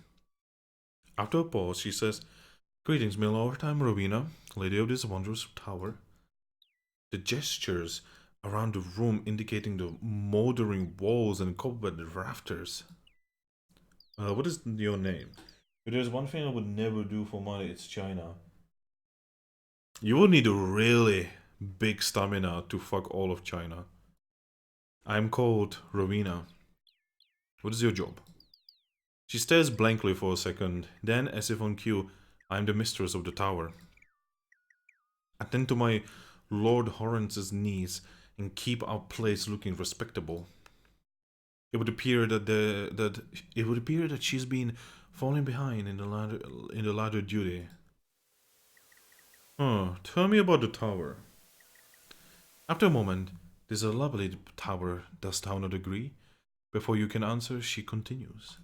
After a pause, she says, "Greetings, my lord. I'm Rowena, lady of this wondrous tower." The gestures around the room indicating the moldering walls and cobweb rafters. What is your name? If there's one thing I would never do for money, it's China. You would need a really big stamina to fuck all of China. I'm called Rowena. What is your job? She stares blankly for a second, then, as if on cue, I'm the mistress of the tower. Attend to my Lord Horance's needs and keep our place looking respectable. It would appear that she's been falling behind in the ladder duty. Tell me about the tower. After a moment, "This is a lovely tower, dost thou not agree?" Before you can answer, she continues.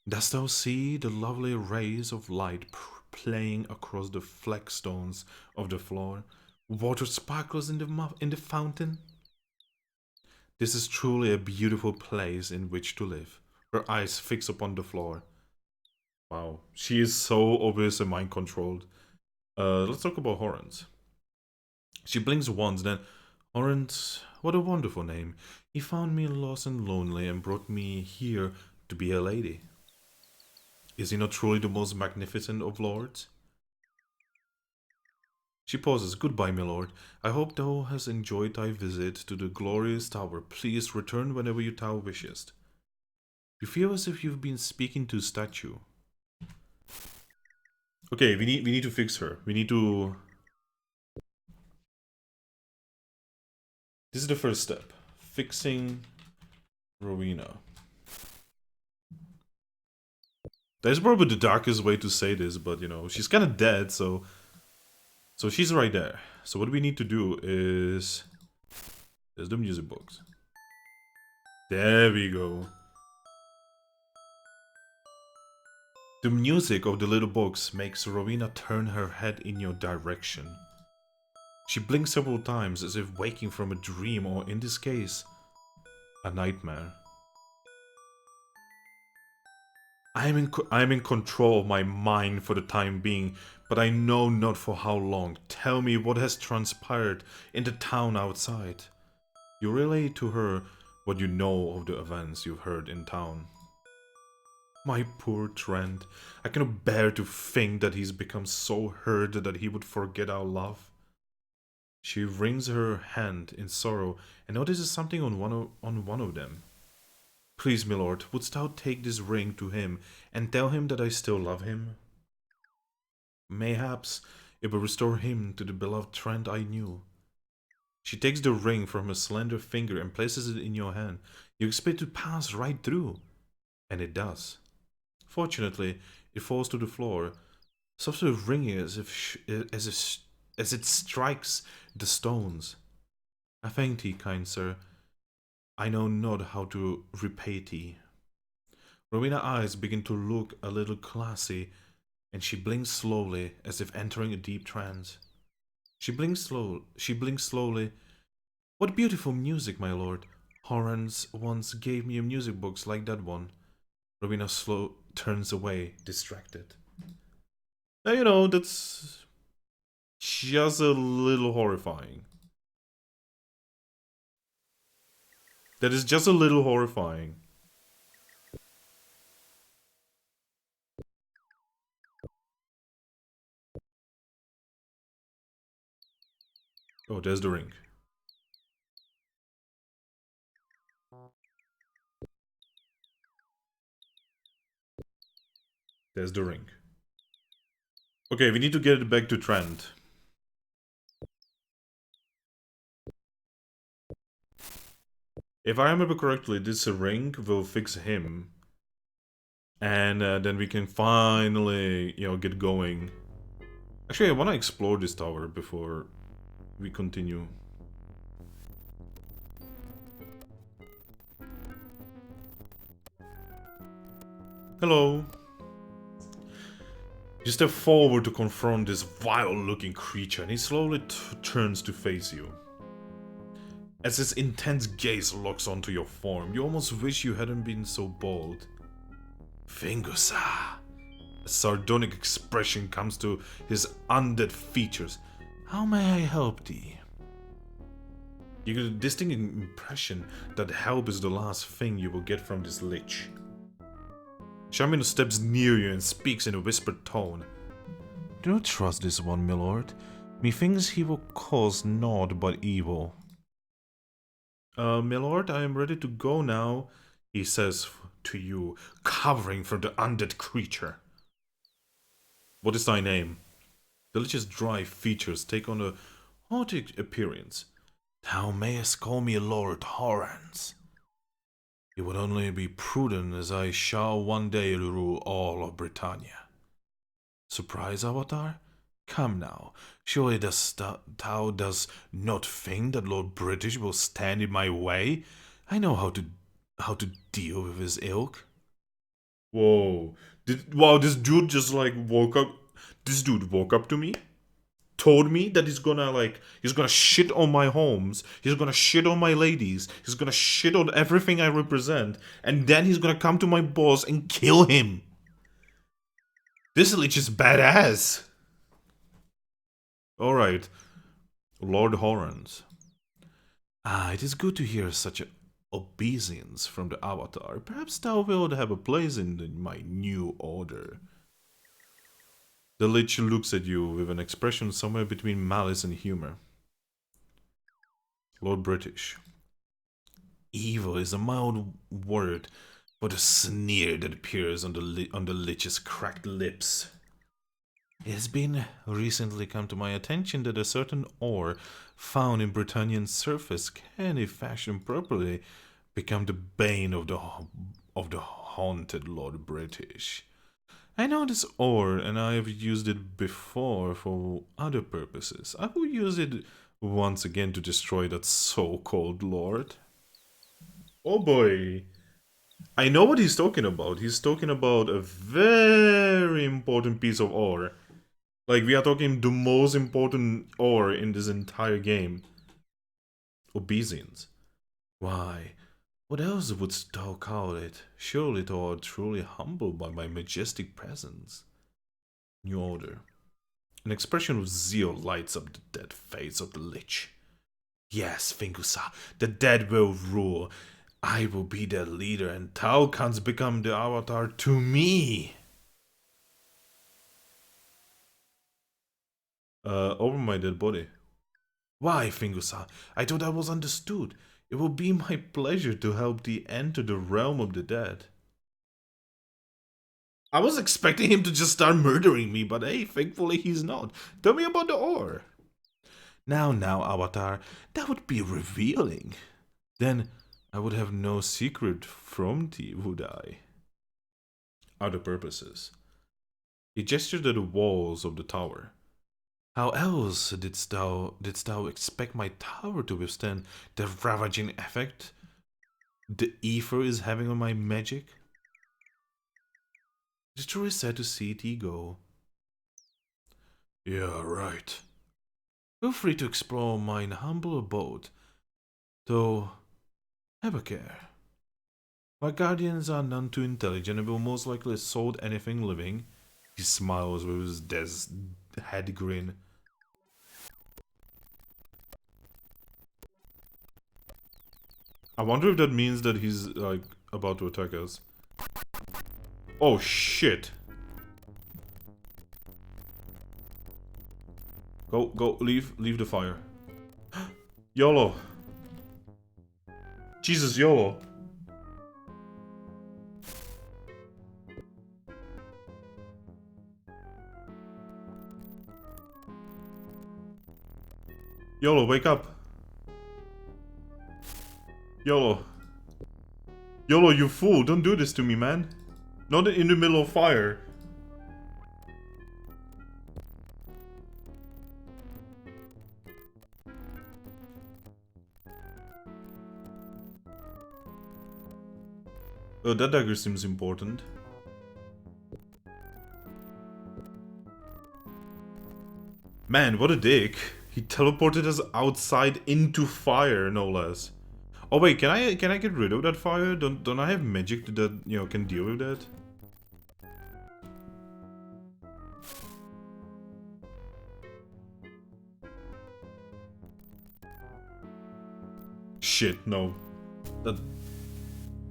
"Dost thou see the lovely rays of light playing across the flagstones of the floor? Water sparkles in the fountain. This is truly a beautiful place in which to live." Her eyes fix upon the floor. Wow, she is so obviously mind controlled. Let's talk about Horans. She blinks once, then, "Horans, what a wonderful name. He found me lost and lonely and brought me here to be a lady. Is he not truly the most magnificent of lords?" She pauses. "Goodbye, my lord. I hope thou hast enjoyed thy visit to the glorious tower. Please return whenever thou wishest." You feel as if you've been speaking to a statue. Okay, we need to fix her. We need to... This is the first step. Fixing Rowena. That's probably the darkest way to say this, but you know, she's kind of dead, so she's right there. So what we need to do is... There's the music box. There we go. The music of the little box makes Rowena turn her head in your direction. She blinks several times as if waking from a dream, or in this case, a nightmare. I'm in control of my mind for the time being, but I know not for how long. Tell me what has transpired in the town outside. You relay to her what you know of the events you've heard in town. My poor Trent. I cannot bear to think that he's become so hurt that he would forget our love. She wrings her hand in sorrow and notices something on one of them. Please, my lord, wouldst thou take this ring to him and tell him that I still love him? Mayhaps it will restore him to the beloved Trent I knew. She takes the ring from her slender finger and places it in your hand. You expect it to pass right through, and it does. Fortunately, it falls to the floor, softly ringing as it strikes the stones. I thank thee, kind sir. I know not how to repay thee. Rowena's eyes begin to look a little glassy, and she blinks slowly, as if entering a deep trance. She blinks slowly. What beautiful music, my lord. Horans once gave me a music box like that one. Rowena turns away, distracted. Now, you know, that's just a little horrifying. That is just a little horrifying. Oh, there's the ring. There's the ring. Okay, we need to get it back to Trent. If I remember correctly, this ring will fix him. And then we can finally, you know, get going. Actually, I want to explore this tower before we continue. Hello. You step forward to confront this vile-looking creature, and he slowly turns to face you. As his intense gaze locks onto your form, you almost wish you hadn't been so bold. Fingusa. A sardonic expression comes to his undead features. How may I help thee? You get a distinct impression that help is the last thing you will get from this lich. Shaman steps near you and speaks in a whispered tone. Do not trust this one, my lord. Methinks he will cause naught but evil. My lord, I am ready to go now, he says to you, cowering from the undead creature. What is thy name? The lich's dry features take on a haughty appearance. Thou mayest call me Lord Horans. It would only be prudent, as I shall one day rule all of Britannia. Surprise, Avatar? Come now, surely thou dost not think that Lord British will stand in my way? I know how to deal with his ilk. Whoa! Wow, this dude just like woke up. This dude woke up to me, told me that he's gonna shit on my homes, he's gonna shit on my ladies, he's gonna shit on everything I represent, and then he's gonna come to my boss and kill him. This lich is badass. Alright, Lord Horans. It is good to hear such obeisance from the Avatar. Perhaps thou wilt have a place in my new order. The lich looks at you with an expression somewhere between malice and humor. Lord British. Evil is a mild word for the sneer that appears on the lich's cracked lips. It has been recently come to my attention that a certain ore found in Britannian surface can, if fashioned properly, become the bane of the haunted Lord British. I know this ore, and I have used it before for other purposes. I will use it once again to destroy that so-called lord. Oh boy. I know what he's talking about. He's talking about a very important piece of ore. Like, we are talking the most important ore in this entire game. Obeisance. Why, what else wouldst thou call it? Surely thou art truly humbled by my majestic presence. New order. An expression of zeal lights up the dead face of the lich. Yes, Fingusa, the dead will rule. I will be their leader, and thou canst become the Avatar to me. Over my dead body. Why, Fingusa? I thought I was understood. It will be my pleasure to help thee enter the realm of the dead. I was expecting him to just start murdering me, but hey, thankfully he's not. Tell me about the ore. Now, Avatar, that would be revealing. Then I would have no secret from thee, would I? Other purposes. He gestured at the walls of the tower. How else didst thou expect my tower to withstand the ravaging effect the ether is having on my magic? It is truly sad to see thee go. Yeah, right. Feel free to explore mine humble abode, though have a care. My guardians are none too intelligent and will most likely assault anything living. He smiles with his head grin. I wonder if that means that he's, like, about to attack us. Oh, shit. Go, leave the fire. YOLO. Jesus, YOLO. YOLO, wake up. YOLO. YOLO, you fool. Don't do this to me, man. Not in the middle of fire. Oh, that dagger seems important. Man, what a dick. He teleported us outside into fire, no less. Oh wait, can I get rid of that fire? Don't I have magic that, you know, can deal with that? Shit, no.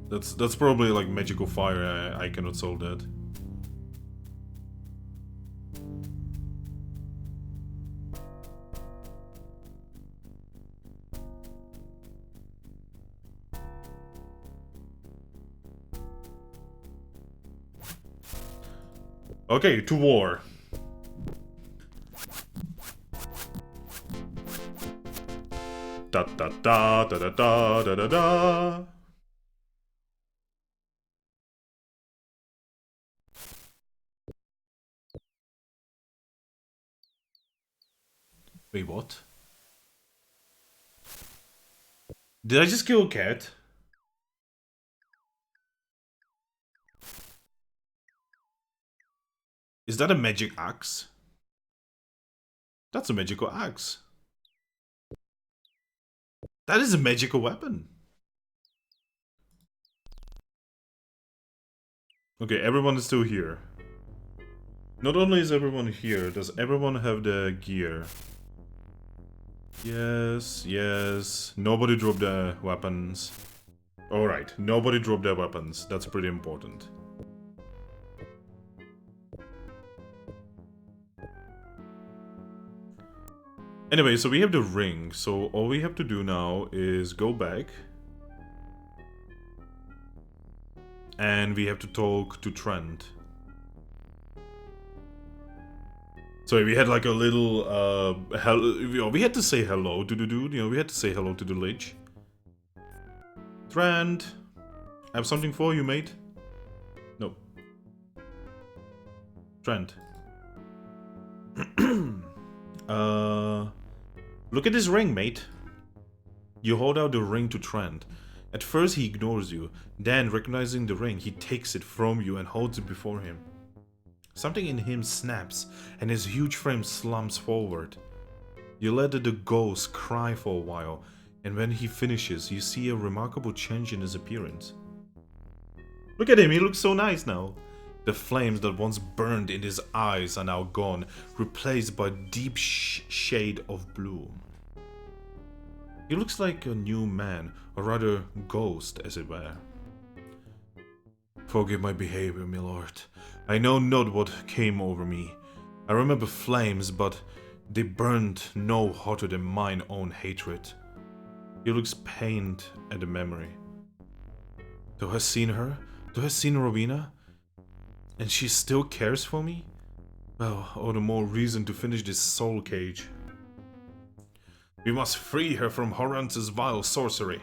That's probably like magical fire. I cannot solve that. Okay, to war. Da da da da da da da da da. Wait, what? Did I just kill a cat? Is that a magic axe? That's a magical axe. That is a magical weapon. Okay, everyone is still here. Not only is everyone here, does everyone have the gear? Yes, yes. Nobody dropped their weapons. Alright, nobody dropped their weapons. That's pretty important. Anyway, so we have the ring. So all we have to do now is go back. And we have to talk to Trent. So we had like a little, we had to say hello to the dude, you know, we had to say hello to the Lich. Trent, I have something for you, mate. No. Trent. Look at this ring, mate. You hold out the ring to Trent. At first he ignores you, then recognizing the ring, he takes it from you and holds it before him. Something in him snaps, and his huge frame slumps forward. You let the ghost cry for a while, and when he finishes, you see a remarkable change in his appearance. Look at him, he looks so nice now. The flames that once burned in his eyes are now gone, replaced by a deep shade of blue. He looks like a new man, or rather ghost, as it were. Forgive my behavior, my lord. I know not what came over me. I remember flames, but they burned no hotter than mine own hatred. He looks pained at the memory. Thou hast seen her? Thou hast seen Rowena? And she still cares for me? Well, all the more reason to finish this soul cage. We must free her from Horance's vile sorcery.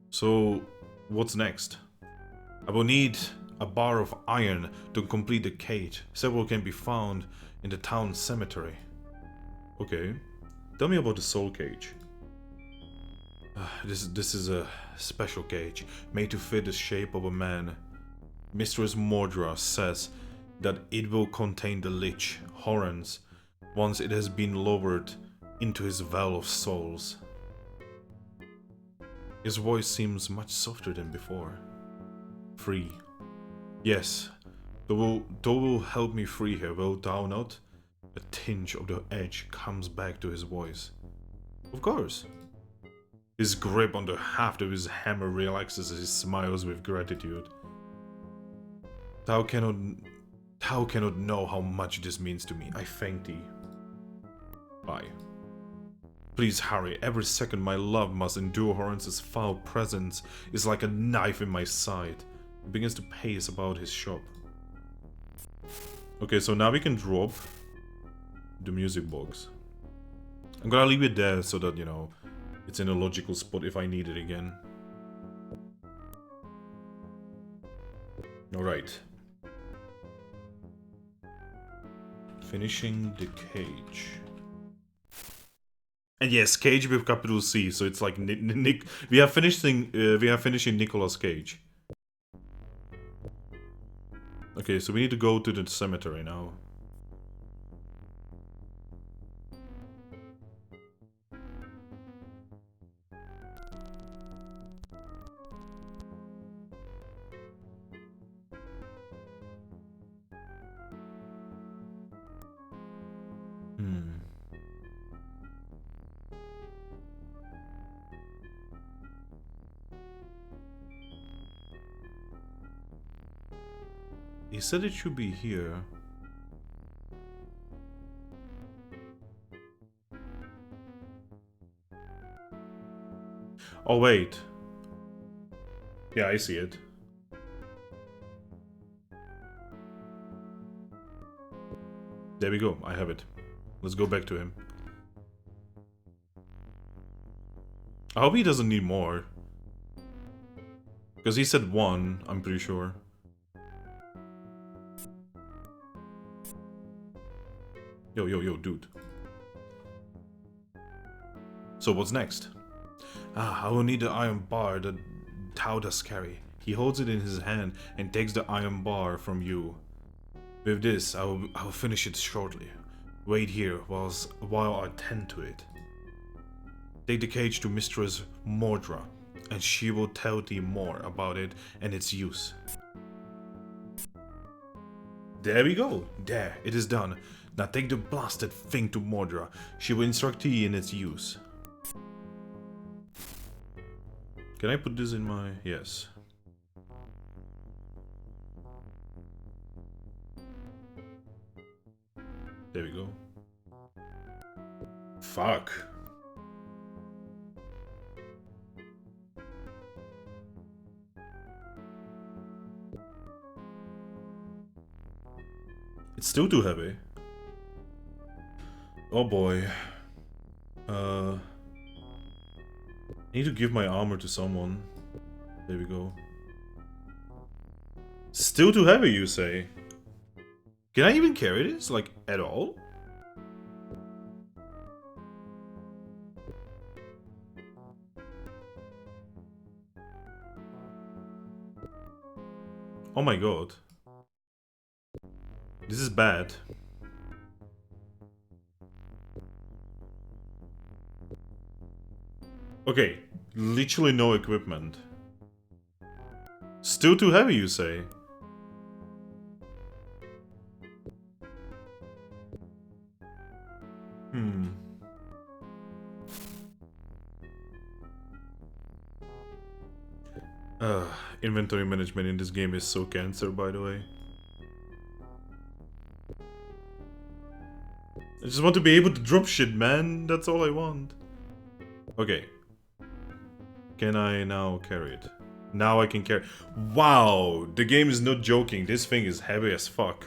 So, what's next? I will need a bar of iron to complete the cage. Several can be found in the town cemetery. Okay. Tell me about the soul cage. This is a special cage, made to fit the shape of a man. Mistress Mordra says that it will contain the Lich, Horans, once it has been lowered into his well of souls. His voice seems much softer than before. Free. Yes, thou will help me free her, will thou not? A tinge of the edge comes back to his voice. Of course. His grip on the haft of his hammer relaxes as he smiles with gratitude. Thou cannot know how much this means to me. I thank thee. Bye. Please hurry. Every second my love must endure Horance's foul presence is like a knife in my side. He begins to pace about his shop. Okay, so now we can drop the music box. I'm gonna leave it there so that, you know, it's in a logical spot if I need it again. Alright. Finishing the cage. And yes, cage with capital C, so it's like we are finishing Nicolas Cage. Okay, so we need to go to the cemetery now. He said it should be here. Oh, wait. Yeah, I see it. There we go, I have it. Let's go back to him. I hope he doesn't need more. Because he said one, I'm pretty sure. Yo, dude. So what's next? I will need the iron bar that Tao does carry. He holds it in his hand and takes the iron bar from you. With this, I will finish it shortly. Wait here while I tend to it. Take the cage to Mistress Mordra, and she will tell thee more about it and its use. There we go. There, it is done. Now take the blasted thing to Mordra. She will instruct thee in its use. Can I put this in my... Yes. There we go. Fuck. It's still too heavy. Oh boy. I need to give my armor to someone. There we go. Still too heavy, you say? Can I even carry this? Like, at all? Oh my god. This is bad. Okay, literally no equipment. Still too heavy, you say? Inventory management in this game is so cancer, by the way. I just want to be able to drop shit, man. That's all I want. Okay. Can I now carry it? Now I can carry... Wow! The game is not joking. This thing is heavy as fuck.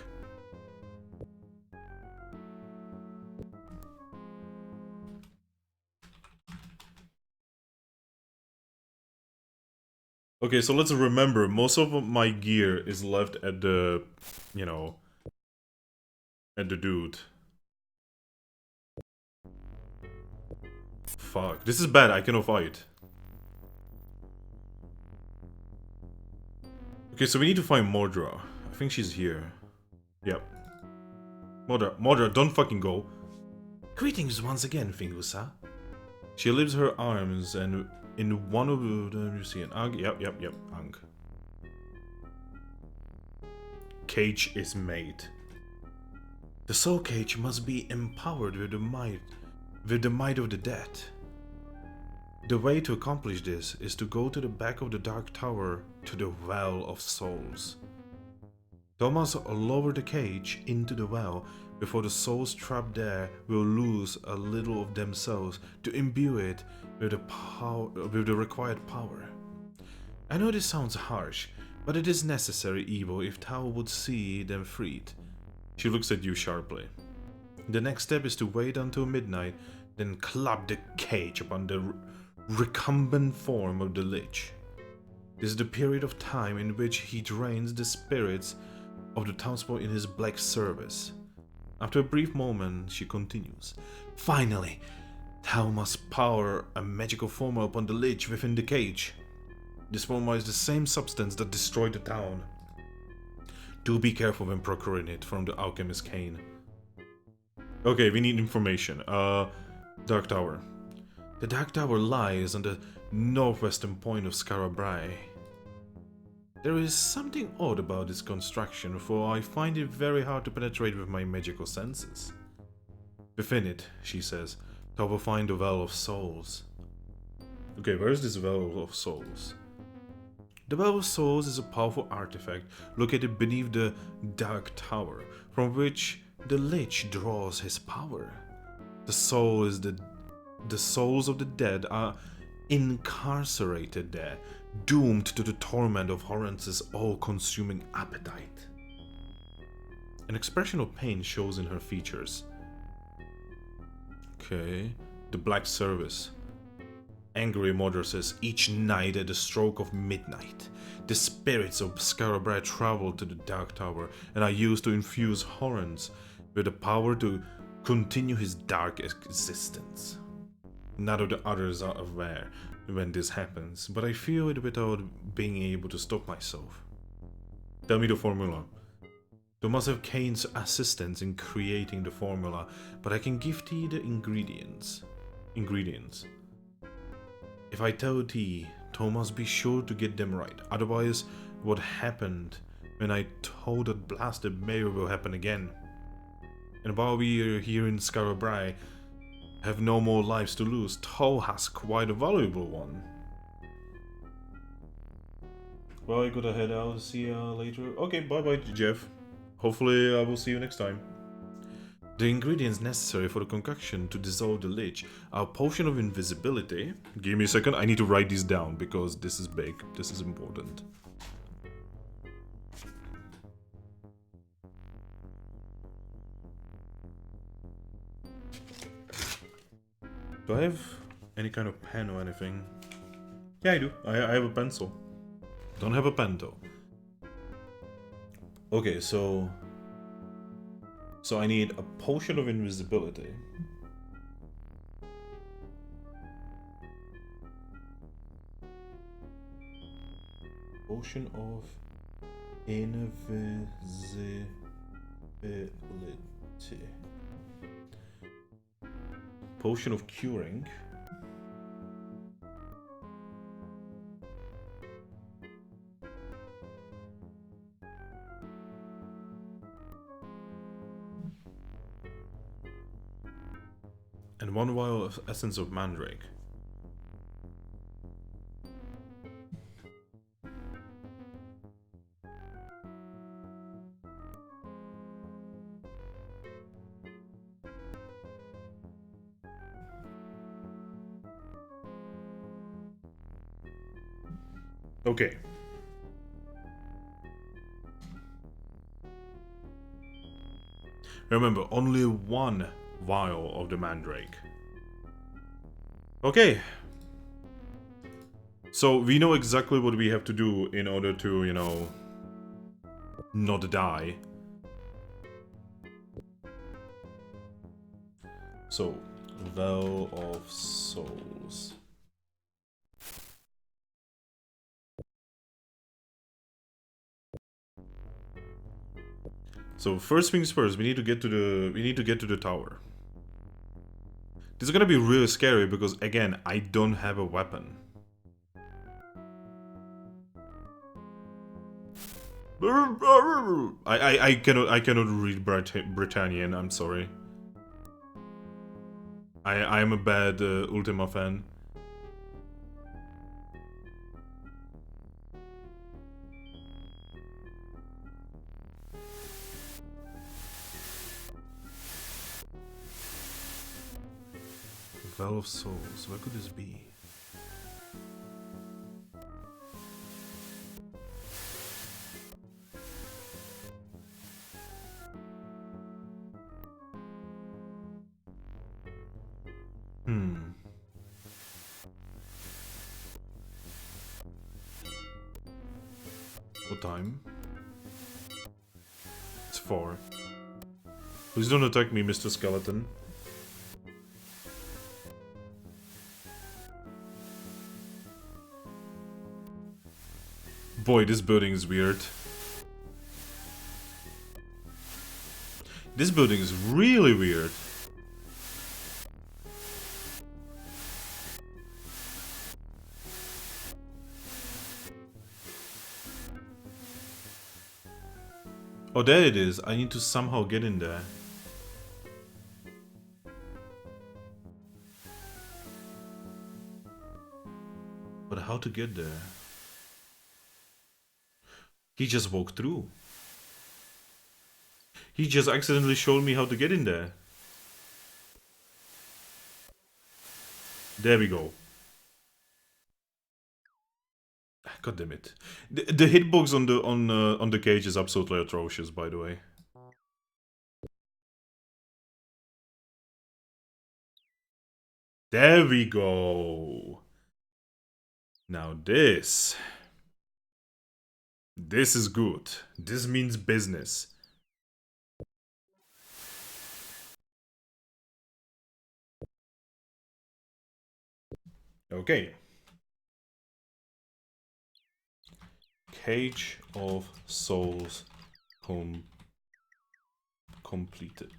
Okay, so let's remember, most of my gear is left at the... You know... At the dude. Fuck. This is bad. I cannot fight. Okay, so we need to find Mordra. I think she's here. Yep. Mordra, don't fucking go. Greetings once again, Fingusa. She lifts her arms and in one of them you see an Ang. Yep, Ang. Cage is made. The soul cage must be empowered with the might of the dead. The way to accomplish this is to go to the back of the Dark Tower to the Well of Souls. Thou must lower the cage into the well before the souls trapped there will lose a little of themselves to imbue it with the required power. I know this sounds harsh, but it is necessary evil if Tao would see them freed. She looks at you sharply. The next step is to wait until midnight then clapped the cage upon the recumbent form of the Lich. This is the period of time in which he drains the spirits of the townsfolk in his black service. After a brief moment, she continues. Finally, thou must power a magical formula upon the Lich within the cage. This formula is the same substance that destroyed the town. Do be careful when procuring it from the alchemist Kane. Okay, we need information. Dark Tower. The Dark Tower lies on the northwestern point of Skara Brae. There is something odd about its construction, for I find it very hard to penetrate with my magical senses. Within it, she says, thou will find the Well of Souls. Okay, where is this Well of Souls? The Well of Souls is a powerful artifact located beneath the Dark Tower, from which the Lich draws his power. The souls of the dead are incarcerated there, doomed to the torment of Horance's all-consuming appetite. An expression of pain shows in her features. Okay. The Black Service. Angry murderers each night at the stroke of midnight. The spirits of Skara Brae travel to the Dark Tower and are used to infuse Horans with the power to continue his dark existence. None of the others are aware when this happens, but I feel it without being able to stop myself. Tell me the formula. You must have Kane's assistance in creating the formula, but I can give thee the ingredients. If I tell thee, thou must be sure to get them right. Otherwise, what happened when I told that blasted mayor will happen again. And while we are here in Skara Brae, have no more lives to lose, thou has quite a valuable one. Well, I gotta head out. See ya later. Okay, bye-bye, Jeff. Hopefully I will see you next time. The ingredients necessary for the concoction to dissolve the Lich are a potion of invisibility. Give me a second, I need to write these down because this is big, this is important. Do I have any kind of pen or anything? Yeah, I do. I have a pencil. Don't have a pen though. Okay, so I need a potion of invisibility. Potion of invisibility. Potion of curing. And 1 vial of essence of mandrake. Okay. Remember, only 1 vial of the mandrake. Okay. So we know exactly what we have to do in order to, you know, not die. So, Well of Souls. So first things first, we need to get to the tower. This is gonna be really scary because again, I don't have a weapon. I cannot read Britannian, I'm sorry. I am a bad Ultima fan. Well of Souls, where could this be? What time? It's 4. Please don't attack me, Mr. Skeleton. Boy, this building is weird. This building is really weird. Oh, there it is. I need to somehow get in there. But how to get there? He just walked through. He just accidentally showed me how to get in there. There we go. God damn it! The hitbox on the cage is absolutely atrocious, by the way. There we go. Now this is good. This means business. Okay. Cage of Souls completed.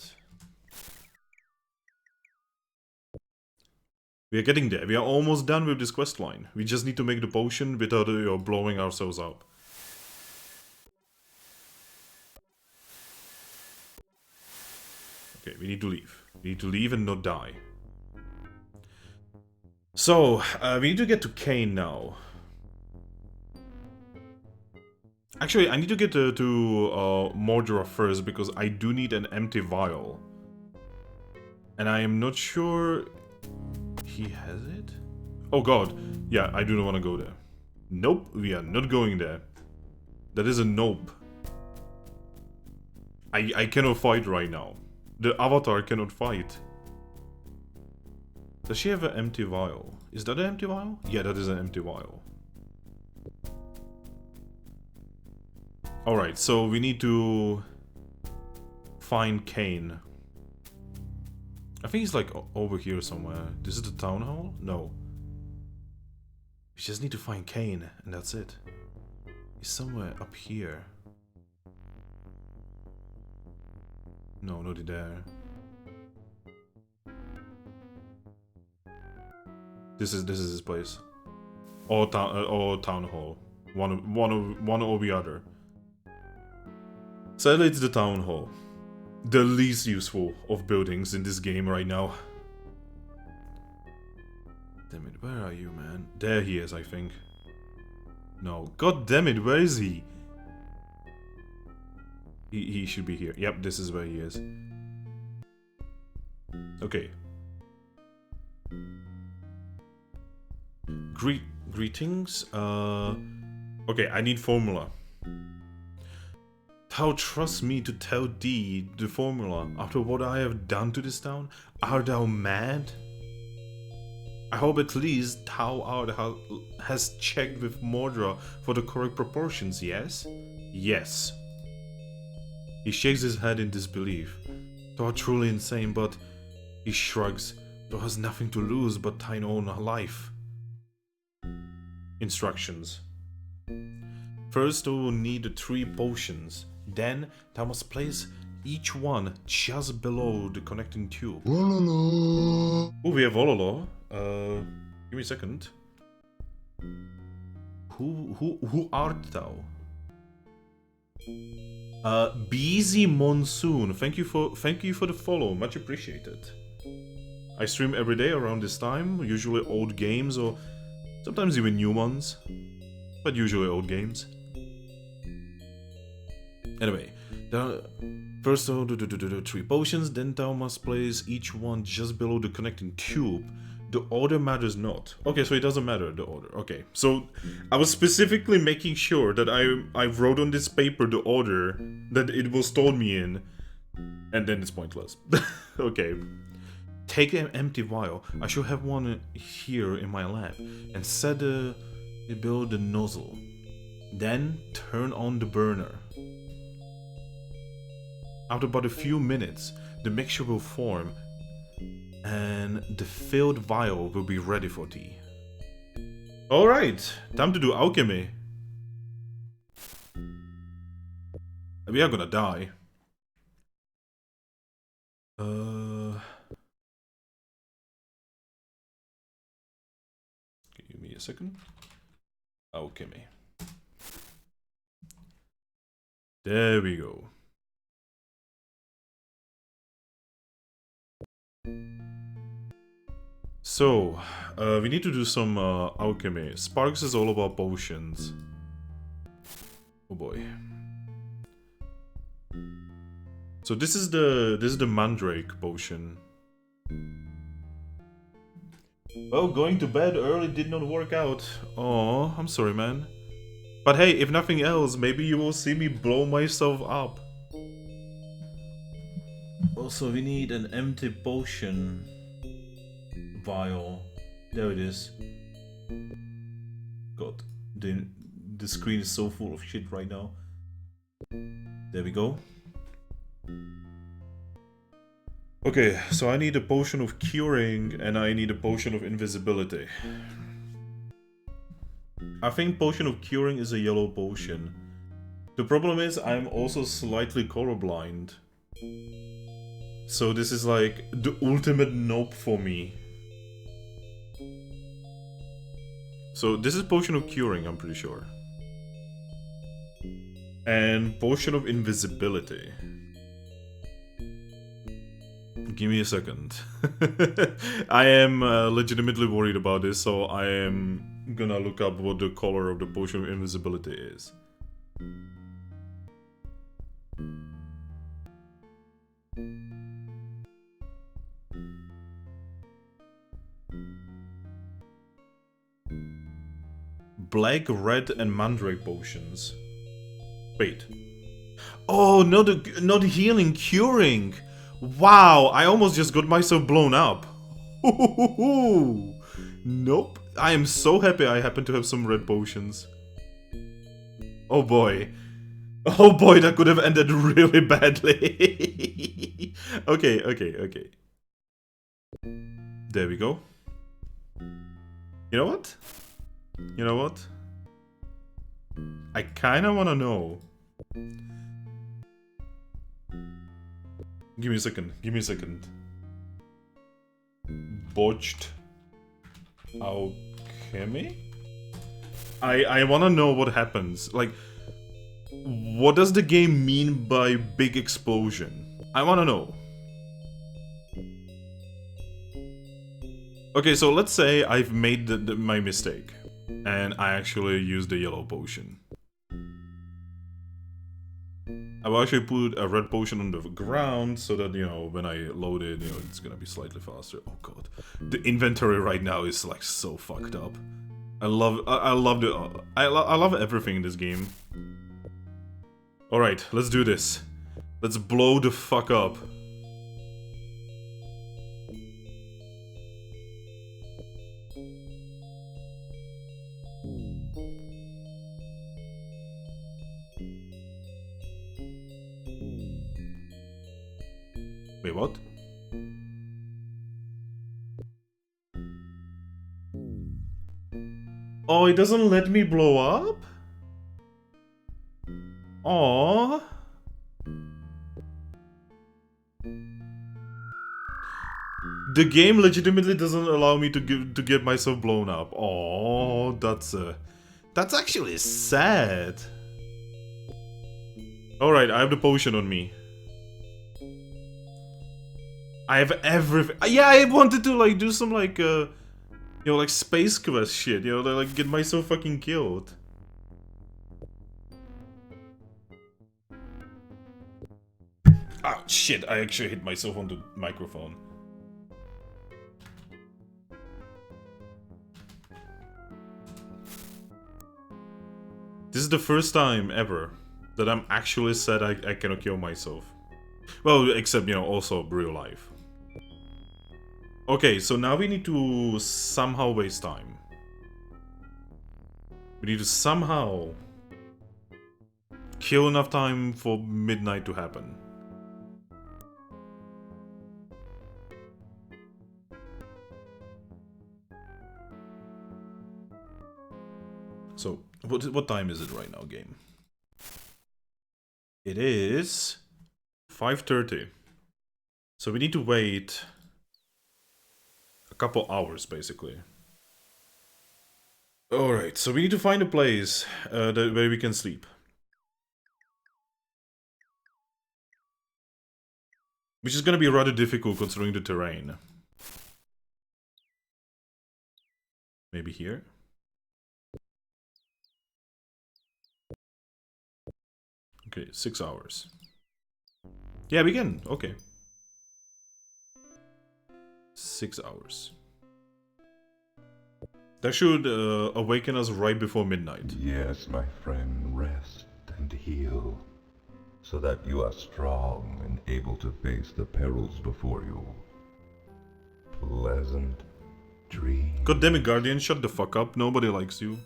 We are getting there. We are almost done with this quest line. We just need to make the potion without blowing ourselves up. Okay, we need to leave. We need to leave and not die. So, we need to get to Kane now. Actually, I need to get to Mordra first, because I do need an empty vial. And I am not sure he has it? Oh god, yeah, I do not want to go there. Nope, we are not going there. That is a nope. I cannot fight right now. The avatar cannot fight. Does she have an empty vial? Is that an empty vial? Yeah, that is an empty vial. Alright, so we need to find Kane. I think he's like over here somewhere. This is the town hall? No. We just need to find Kane, and that's it. He's somewhere up here. No, not there. This is his place. Or town hall. One or the other. Sadly, it's the town hall. The least useful of buildings in this game right now. Damn it, where are you, man? There he is, I think. No, god damn it, where is he? He should be here. Yep, this is where he is. Okay. Greetings. Okay, I need formula. Thou trust me to tell thee the formula after what I have done to this town? Art thou mad? I hope at least thou has checked with Mordra for the correct proportions, yes? Yes. He shakes his head in disbelief. Thou art truly insane, but he shrugs. Thou hast nothing to lose but thine own life. Instructions. First, thou will need 3 potions. Then, thou must place each one just below the connecting tube. Oh, we have Ololo. Give me a second. Who art thou? Busy Monsoon. Thank you for the follow. Much appreciated. I stream every day around this time. Usually old games or sometimes even new ones, but usually old games. Anyway, first thou do 3 potions, then thou must place each one just below the connecting tube. The order matters not. Okay, so it doesn't matter, the order. Okay, so I was specifically making sure that I wrote on this paper the order that it was told me in, and then it's pointless. Okay. Take an empty vial. I should have one here in my lab, and set it below the nozzle. Then turn on the burner. After about a few minutes, the mixture will form and the filled vial will be ready for tea. Alright, time to do alchemy. We are gonna die. Give me a second. Alchemy. There we go. So, we need to do some alchemy. Sparks is all about potions. Oh boy. So this is the Mandrake potion. Well, going to bed early did not work out. Oh, I'm sorry, man. But hey, if nothing else, maybe you will see me blow myself up. Also, we need an empty potion vial. There it is. God, the screen is so full of shit right now. There we go. Okay, so I need a potion of curing and I need a potion of invisibility. I think potion of curing is a yellow potion. The problem is I'm also slightly colorblind. So this is like the ultimate nope for me. So this is potion of curing, I'm pretty sure. And potion of invisibility. Give me a second. I am legitimately worried about this, so I am gonna look up what the color of the potion of invisibility is. Black, red, and mandrake potions. Wait. Oh, not healing, curing. Wow, I almost just got myself blown up. Nope. I am so happy I happen to have some red potions. Oh boy. Oh boy, that could have ended really badly. Okay. There we go. You know what? I kinda wanna know. Give me a second. Botched alchemy? I wanna know what happens. Like, what does the game mean by big explosion? I wanna know. Okay, so let's say I've made my mistake. And I actually used the yellow potion. I will actually put a red potion on the ground so that, you know, when I load it, you know, it's gonna be slightly faster. Oh god. The inventory right now is like so fucked up. I love everything in this game. Alright, let's do this. Let's blow the fuck up. Wait, what? Oh, it doesn't let me blow up? Aww. The game legitimately doesn't allow me to get myself blown up. Aww, that's actually sad. Alright, I have the potion on me. I have everything. Yeah, I wanted to like do some like you know, like space quest shit, you know, like get myself fucking killed. Ah, shit, I actually hit myself on the microphone. This is the first time ever that I'm actually said I cannot kill myself. Well, except, you know, also real life. Okay, so now we need to somehow waste time. We need to somehow kill enough time for midnight to happen. So, what time is it right now, game? It is 5:30. So we need to wait a couple hours, basically. Alright, so we need to find a place where we can sleep. Which is gonna be rather difficult considering the terrain. Maybe here? Okay, 6 hours. Yeah, we can. Okay. 6 hours. That should awaken us right before midnight. Yes, my friend, rest and heal, so that you are strong and able to face the perils before you. Pleasant dreams. God damn it, Guardian, shut the fuck up. Nobody likes you.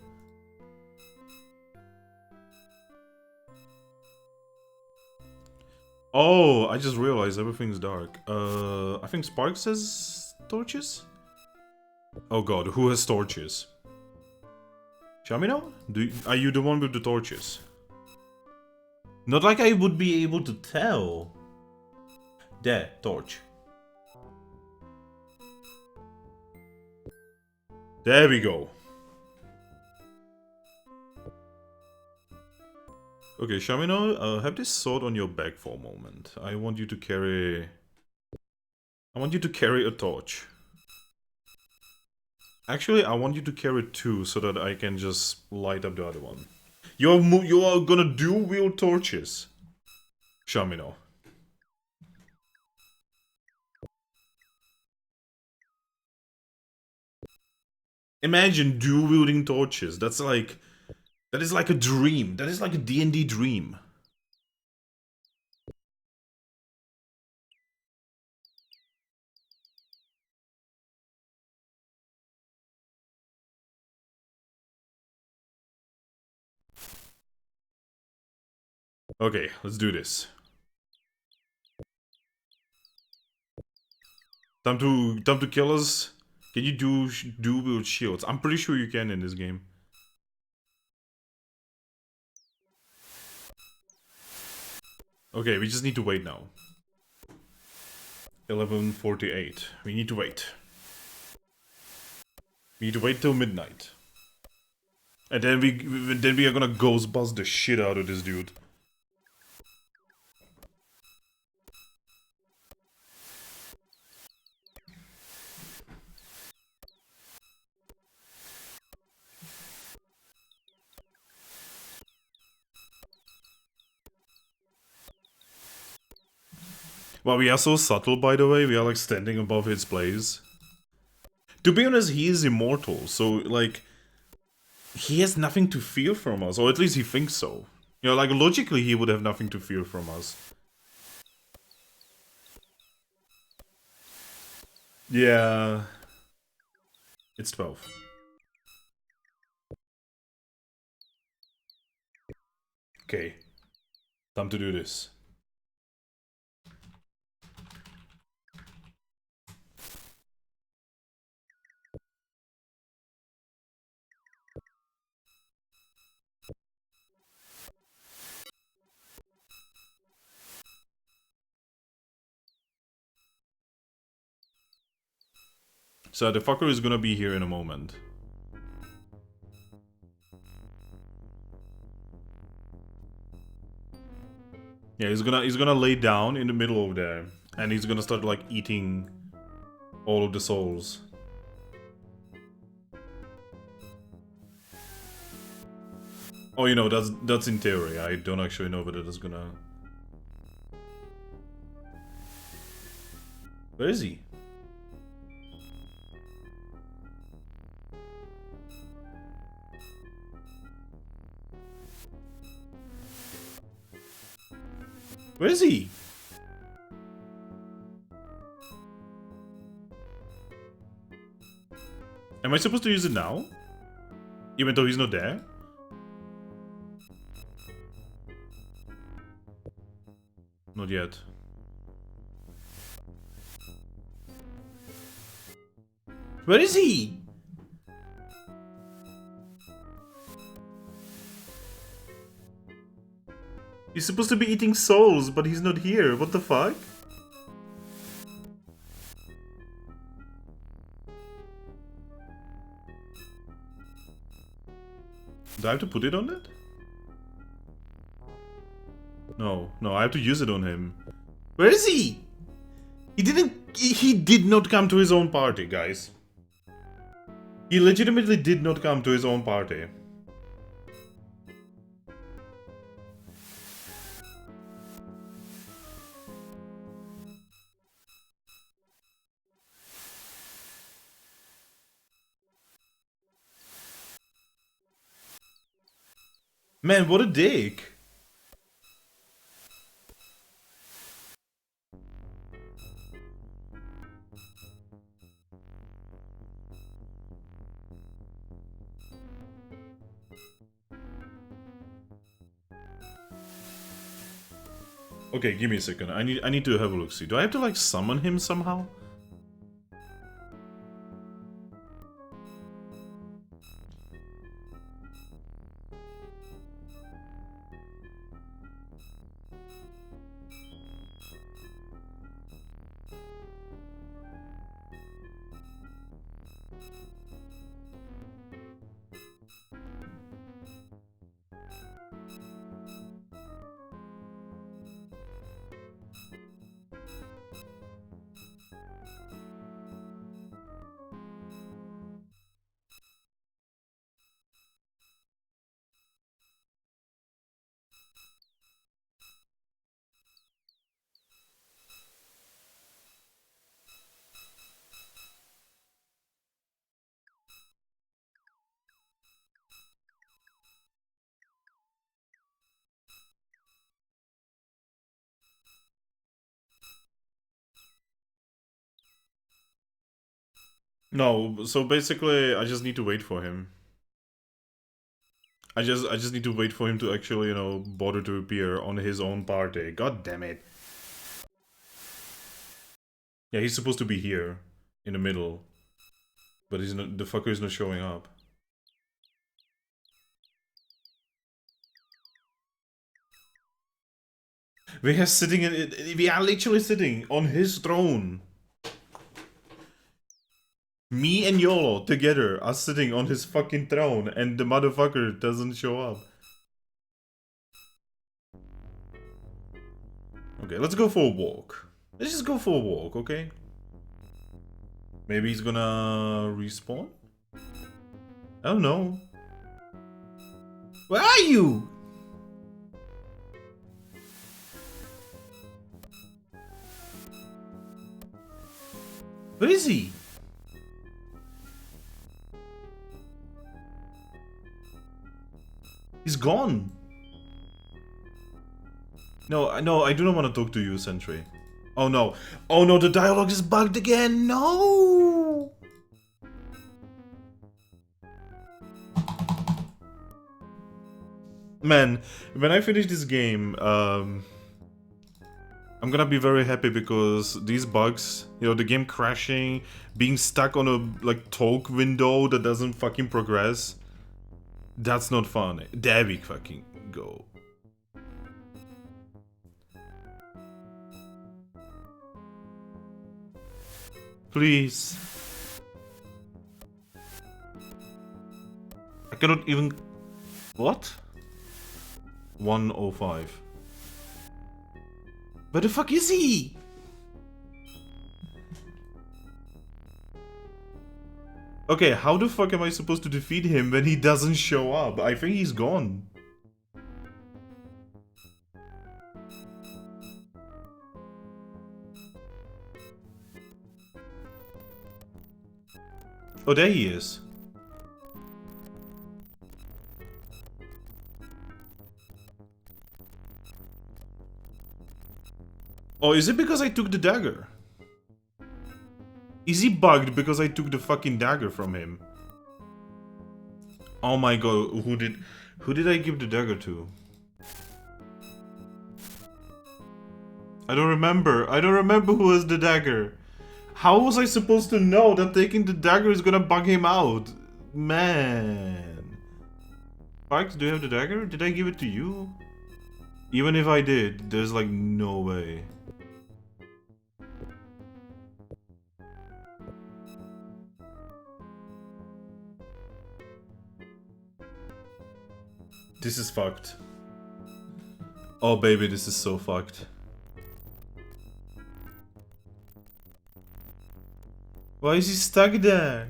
Oh, I just realized everything's dark. I think Sparks has torches? Oh god, who has torches? Shamino? Are you the one with the torches? Not like I would be able to tell. There, torch. There we go. Okay, Shamino, have this sword on your back for a moment. I want you to carry a torch. Actually, I want you to carry two so that I can just light up the other one. You are gonna dual wield torches, Shamino. Imagine dual wielding torches. That is like a dream. That is like a D&D dream. Okay, let's do this. Time to kill us. Can you do wield shields? I'm pretty sure you can in this game. Okay, we just need to wait now. 11:48. We need to wait. We need to wait till midnight. And then we are gonna ghost bust the shit out of this dude. Well, we are so subtle, by the way. We are like standing above his place. To be honest, he is immortal, so like he has nothing to fear from us, or at least he thinks so. You know, like logically, he would have nothing to fear from us. Yeah, it's 12. Okay, time to do this. So the fucker is gonna be here in a moment. Yeah, he's gonna lay down in the middle over there, and he's gonna start like eating all of the souls. Oh, you know, that's in theory. I don't actually know whether that's gonna. Where is he? Where is he? Am I supposed to use it now? Even though he's not there? Not yet. Where is he? He's supposed to be eating souls, but he's not here. What the fuck? Do I have to put it on it? No, no, I have to use it on him. Where is he? He did not come to his own party, guys. He legitimately did not come to his own party. Man, what a dick. Okay, give me a second. I need to have a look. See, do I have to like summon him somehow? No, so basically I just need to wait for him. I just need to wait for him to actually, you know, bother to appear on his own party. God damn it. Yeah, he's supposed to be here in the middle. But he's not, the fucker is not showing up. We are literally sitting on his throne. Me and YOLO together are sitting on his fucking throne and the motherfucker doesn't show up. Okay, let's go for a walk. Let's just go for a walk, okay? Maybe he's gonna respawn? I don't know. Where are you? Where is he? He's gone. No, I do not want to talk to you, Sentry. Oh no. Oh no, the dialogue is bugged again. No. Man, when I finish this game, I'm gonna be very happy because these bugs, you know, the game crashing, being stuck on a like talk window that doesn't fucking progress. That's not fun. There we fucking go. Please. I cannot even... What? 105. Where the fuck is he? Okay, how the fuck am I supposed to defeat him when he doesn't show up? I think he's gone. Oh, there he is. Oh, is it because I took the dagger? Is he bugged because I took the fucking dagger from him? Oh my god, who did I give the dagger to? I don't remember. I don't remember who has the dagger. How was I supposed to know that taking the dagger is gonna bug him out? Man. Spike, do you have the dagger? Did I give it to you? Even if I did, there's like no way. This is fucked. Oh baby, this is so fucked. Why is he stuck there?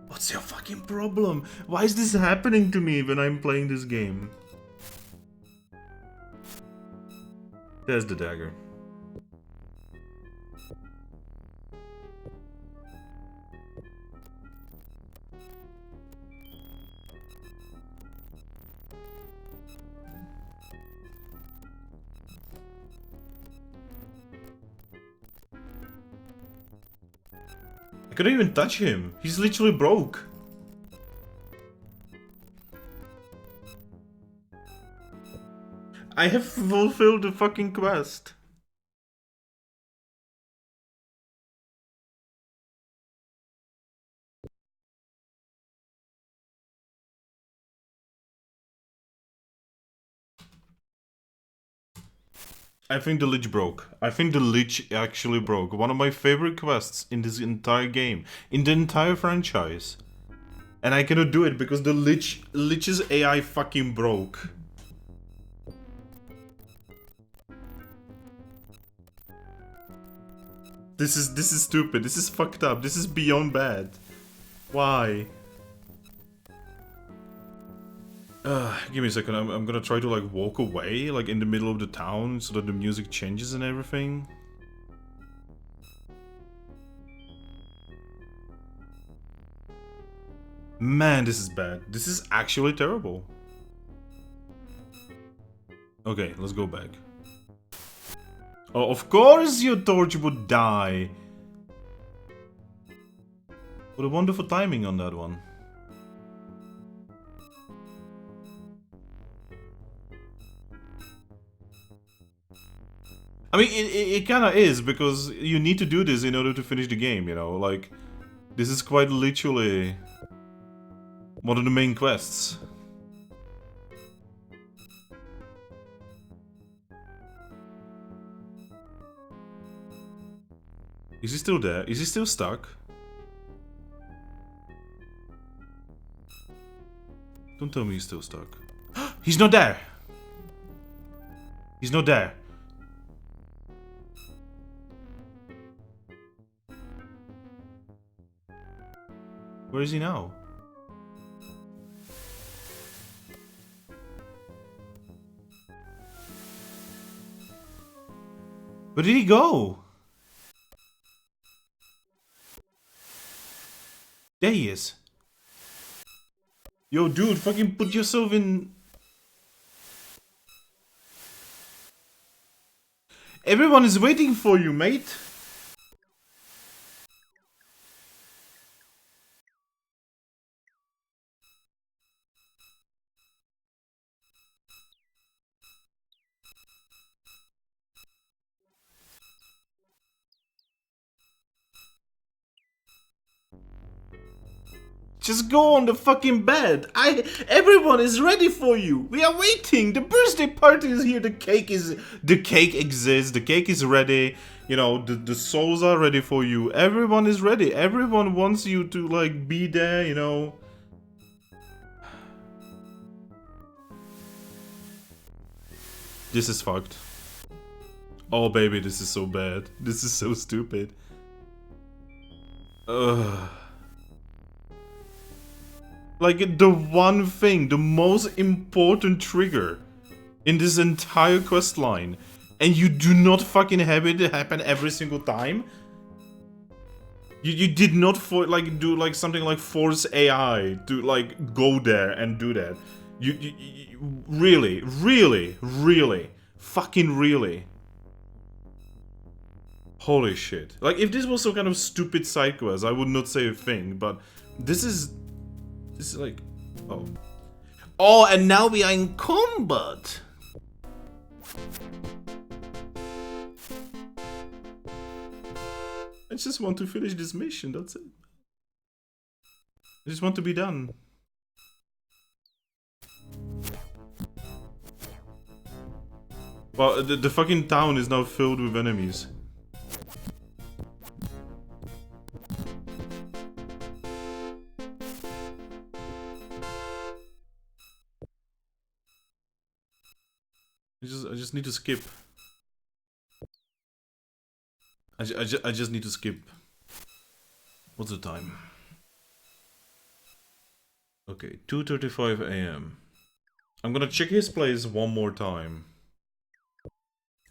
What's your fucking problem? Why is this happening to me when I'm playing this game? There's the dagger. I couldn't even touch him. He's literally broke. I have fulfilled the fucking quest. I think the Lich broke. I think the Lich actually broke. One of my favorite quests in this entire game. In the entire franchise. And I cannot do it because the Lich's AI fucking broke. This is stupid. This is fucked up. This is beyond bad. Why? Give me a second. I'm gonna try to like walk away, like in the middle of the town, so that the music changes and everything. Man, this is bad. This is actually terrible. Okay, let's go back. Oh, of course your torch would die. What a wonderful timing on that one. I mean, it kind of is, because you need to do this in order to finish the game, you know? Like, this is quite literally one of the main quests. Is he still there? Is he still stuck? Don't tell me he's still stuck. He's not there! He's not there. Where is he now? Where did he go? There he is. Yo, dude, fucking put yourself in... Everyone is waiting for you, mate. Just go on the fucking bed. Everyone is ready for you. We are waiting. The birthday party is here. The cake exists. The cake is ready. You know, the souls are ready for you. Everyone is ready. Everyone wants you to like be there, you know. This is fucked. Oh baby, this is so bad. This is so stupid. Ugh. Like, the one thing, the most important trigger in this entire quest line, and you do not fucking have it happen every single time? You did not do like something like force AI to like go there and do that. You really, fucking really. Holy shit. Like, if this was some kind of stupid side quest, I would not say a thing, but this is like, oh. Oh, and now we are in combat. I just want to finish this mission, that's it. I just want to be done. Well, the fucking town is now filled with enemies. I just need to skip. I just need to skip. What's the time? Okay, 2:35 AM. I'm gonna check his place one more time.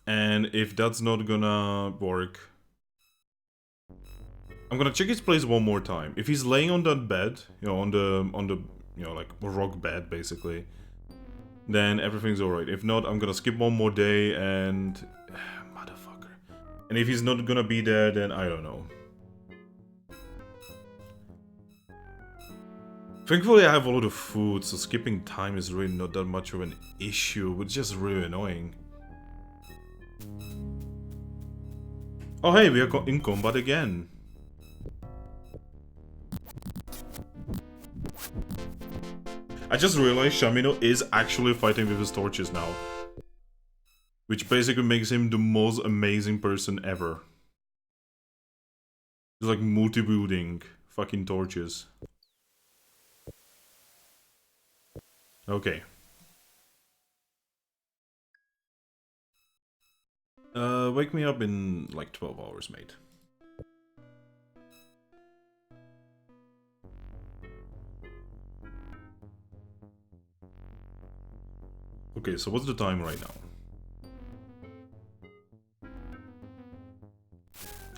And if that's not gonna work, I'm gonna check his place one more time. If he's laying on that bed, you know, on the you know, like rock bed basically, then everything's alright. If not, I'm gonna skip one more day and motherfucker. And if he's not gonna be there, then I don't know. Thankfully I have a lot of food, so skipping time is really not that much of an issue, but it's just really annoying. Oh hey, we are in combat again. I just realized Shamino is actually fighting with his torches now. Which basically makes him the most amazing person ever. He's like multi-wielding fucking torches. Okay. Wake me up in like 12 hours, mate. Okay, so what's the time right now?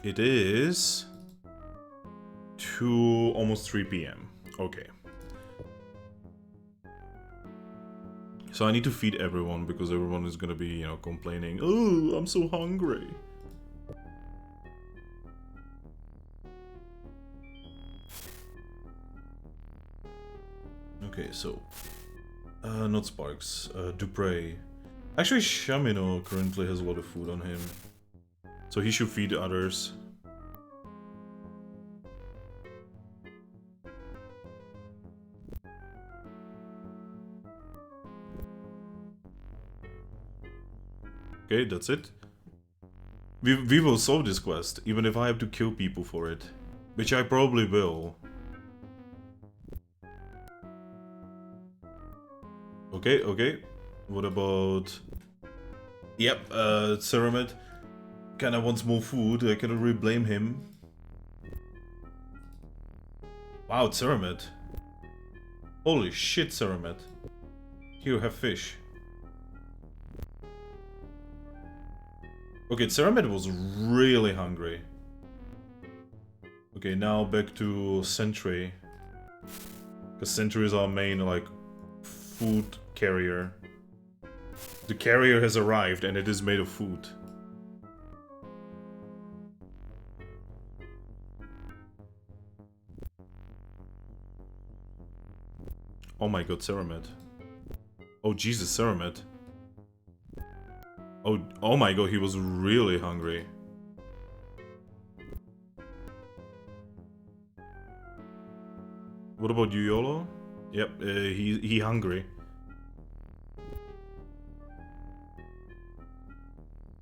It is 2, almost 3 PM. Okay. So I need to feed everyone because everyone is gonna be, you know, complaining. Oh, I'm so hungry. Okay, so not Sparks, Dupree. Actually, Shamino currently has a lot of food on him, so he should feed others. Okay, that's it. We will solve this quest, even if I have to kill people for it. Which I probably will. Okay, okay. What about... Yep, Ceramed kinda wants more food, I cannot really blame him. Wow, Ceramed. Holy shit, Ceramed. Here, have fish. Okay, Ceramed was really hungry. Okay, now back to Sentry. Because Sentry is our main, like, food carrier. The carrier has arrived and it is made of food. Oh my god, Ceramed. Oh Jesus, Ceramed. Oh my god, he was really hungry. What about you, YOLO? Yep, he hungry.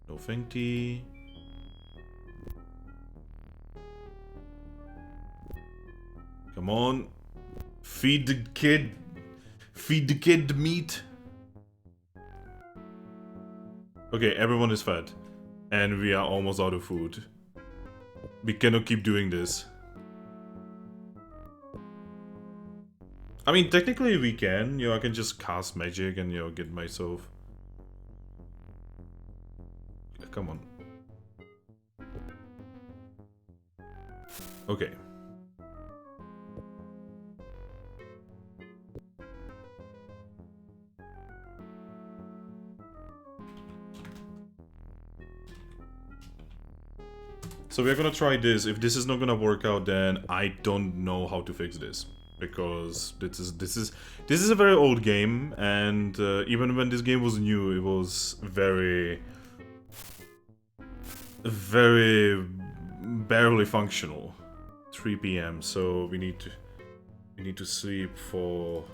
No Feng tea. Come on. Feed the kid. Feed the kid the meat. Okay, everyone is fed. And we are almost out of food. We cannot keep doing this. I mean, technically we can. You know, I can just cast magic and, you know, get myself... Come on. Okay. So we're gonna try this. If this is not gonna work out, then I don't know how to fix this. because this is a very old game, and even when this game was new, it was very barely functional. 3 p.m. So we need to sleep for.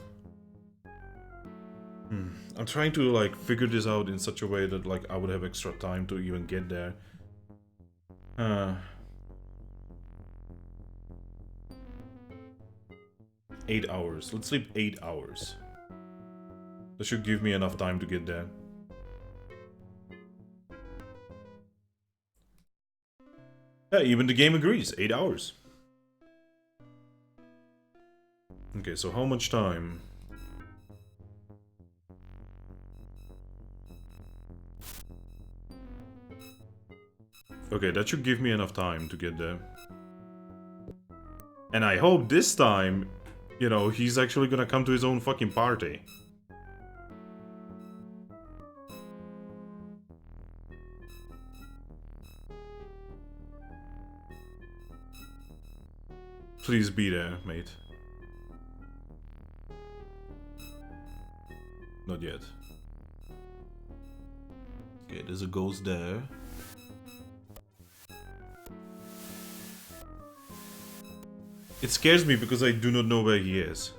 I'm trying to like figure this out in such a way that like I would have extra time to even get there. 8 hours. Let's sleep 8 hours. That should give me enough time to get there. Yeah, even the game agrees. 8 hours. Okay, so how much time? Okay, that should give me enough time to get there. And I hope this time, you know, he's actually gonna come to his own fucking party. Please be there, mate. Not yet. Okay, there's a ghost there. It scares me because I do not know where he is.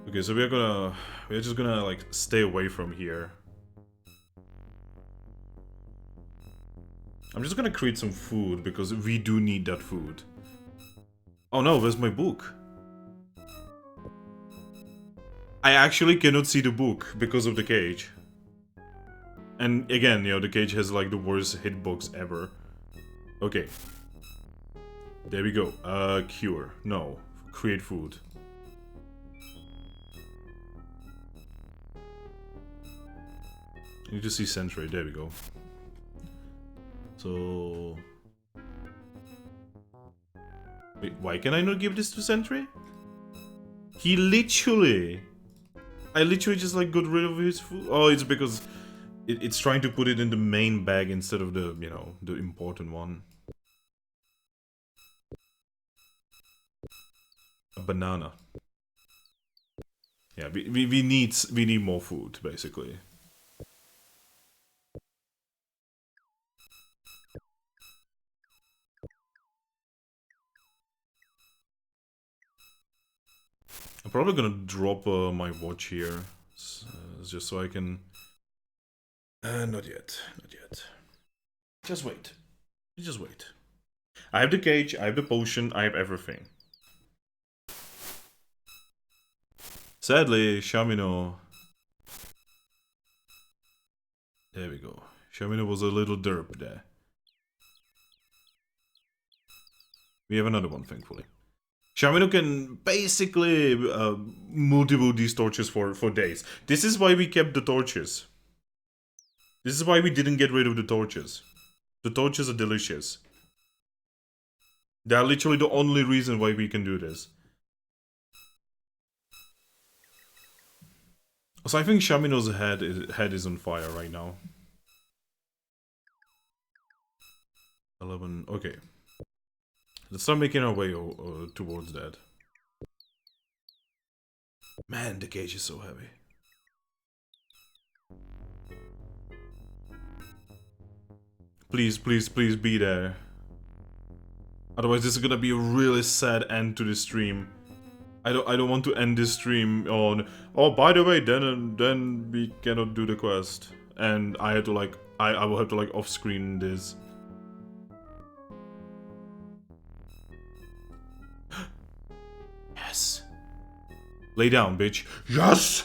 Okay, so we're just gonna like stay away from here. I'm just gonna create some food because we do need that food. Oh no, where's my book? I actually cannot see the book because of the cage. And again, you know, the cage has like the worst hitbox ever. Okay. There we go. Cure. No. Create food. I need to see sentry. There we go. So... Wait, why can I not give this to sentry? He literally... I literally just like got rid of his food. Oh, it's because it's trying to put it in the main bag instead of the, you know, the important one. A banana. Yeah, we need more food, basically. I'm probably gonna drop my watch here, just so I can... not yet, not yet. Just wait. Just wait. I have the cage, I have the potion, I have everything. Sadly, Shamino... There we go. Shamino was a little derp there. We have another one, thankfully. Shamino can basically multiple these torches for days. This is why we kept the torches. This is why we didn't get rid of the torches. The torches are delicious. They are literally the only reason why we can do this. So I think Shamino's head is on fire right now. 11, okay. Let's start making our way towards that. Man, the cage is so heavy. Please, please, please be there. Otherwise, this is gonna be a really sad end to the stream. I don't want to end this stream on. Oh, by the way, then we cannot do the quest, and I had to like I will have to like off-screen this. Yes. Lay down, bitch. Yes!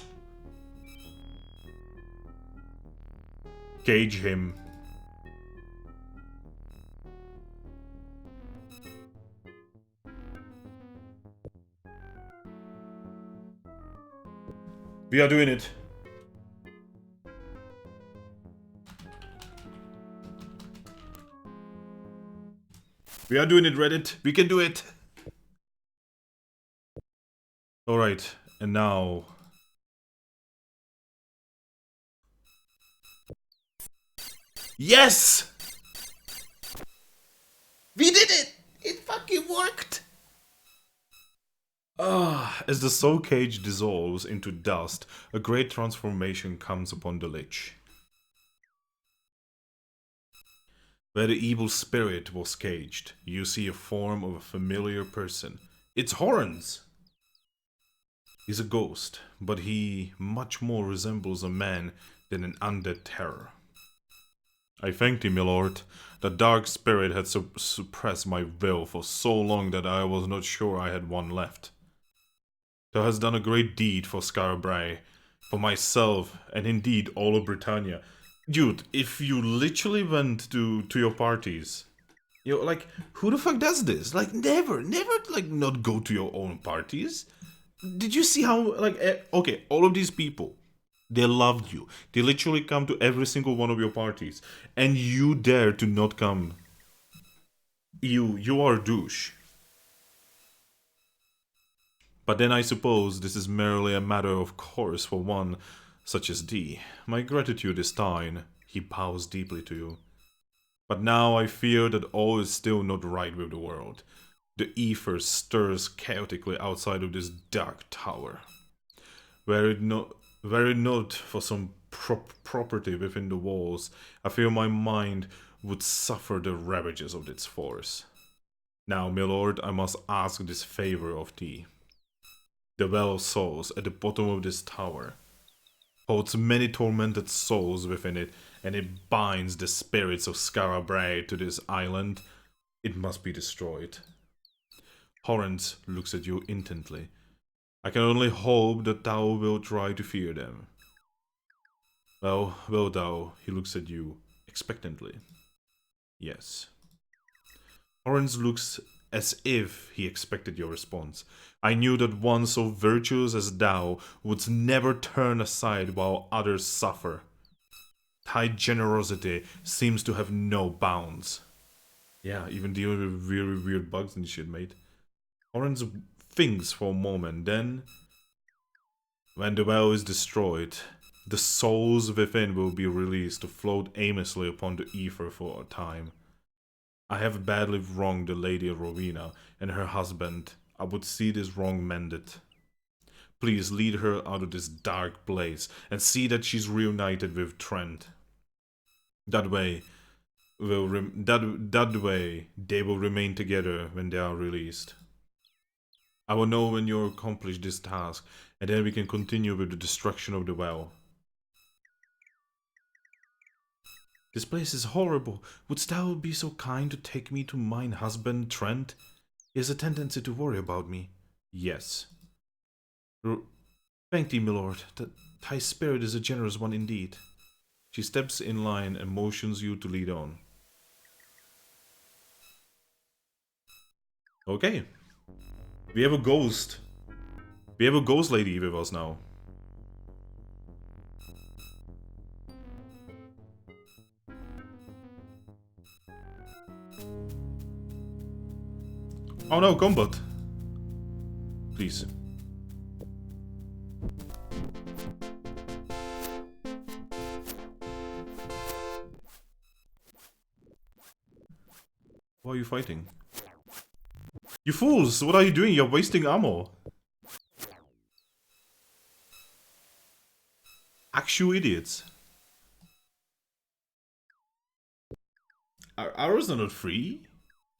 Cage him. We are doing it. We are doing it, Reddit. We can do it. Alright, and now... Yes! We did it! It fucking As the soul cage dissolves into dust, a great transformation comes upon the lich. Where the evil spirit was caged, you see a form of a familiar person. It's Horns! He's a ghost, but he much more resembles a man than an undead terror. I thank thee, my lord. The dark spirit had suppressed my will for so long that I was not sure I had one left. Thou hast done a great deed for Skara Brae, for myself, and indeed all of Britannia. Dude, if you literally went to your parties, you know, like, who the fuck does this? Like, never, like, not go to your own parties. Did you see how, like, okay, all of these people, they loved you. They literally come to every single one of your parties, and you dare to not come. You are a douche. But then I suppose this is merely a matter of course for one such as thee. My gratitude is thine. He bows deeply to you. But now I fear that all is still not right with the world. The ether stirs chaotically outside of this dark tower. Were it not for some property within the walls, I fear my mind would suffer the ravages of its force. Now, my lord, I must ask this favor of thee. The well of souls at the bottom of this tower holds many tormented souls within it, and it binds the spirits of Skara Brae to this island. It must be destroyed. Horrens looks at you intently. I can only hope that thou wilt try to fear them. Well, will thou? He looks at you expectantly. Yes. Horrens looks as if he expected your response. I knew that one so virtuous as thou would never turn aside while others suffer. Thy generosity seems to have no bounds. Yeah, even dealing with very weird bugs and shit, mate. Horrens thinks for a moment, then, when the well is destroyed, the souls within will be released to float aimlessly upon the ether for a time. I have badly wronged the Lady Rowena and her husband. I would see this wrong mended. Please lead her out of this dark place and see that she's reunited with Trent. That way they will remain together when they are released. I will know when you accomplish this task, and then we can continue with the destruction of the well. This place is horrible. Wouldst thou be so kind to take me to mine husband, Trent? He has a tendency to worry about me. Yes. Thank thee, my lord. Thy spirit is a generous one indeed. She steps in line and motions you to lead on. Okay. We have a ghost. We have a ghost lady with us now. Oh no, combat. Please. Why are you fighting? You fools! What are you doing? You're wasting ammo. Actual idiots. Arrows are not free.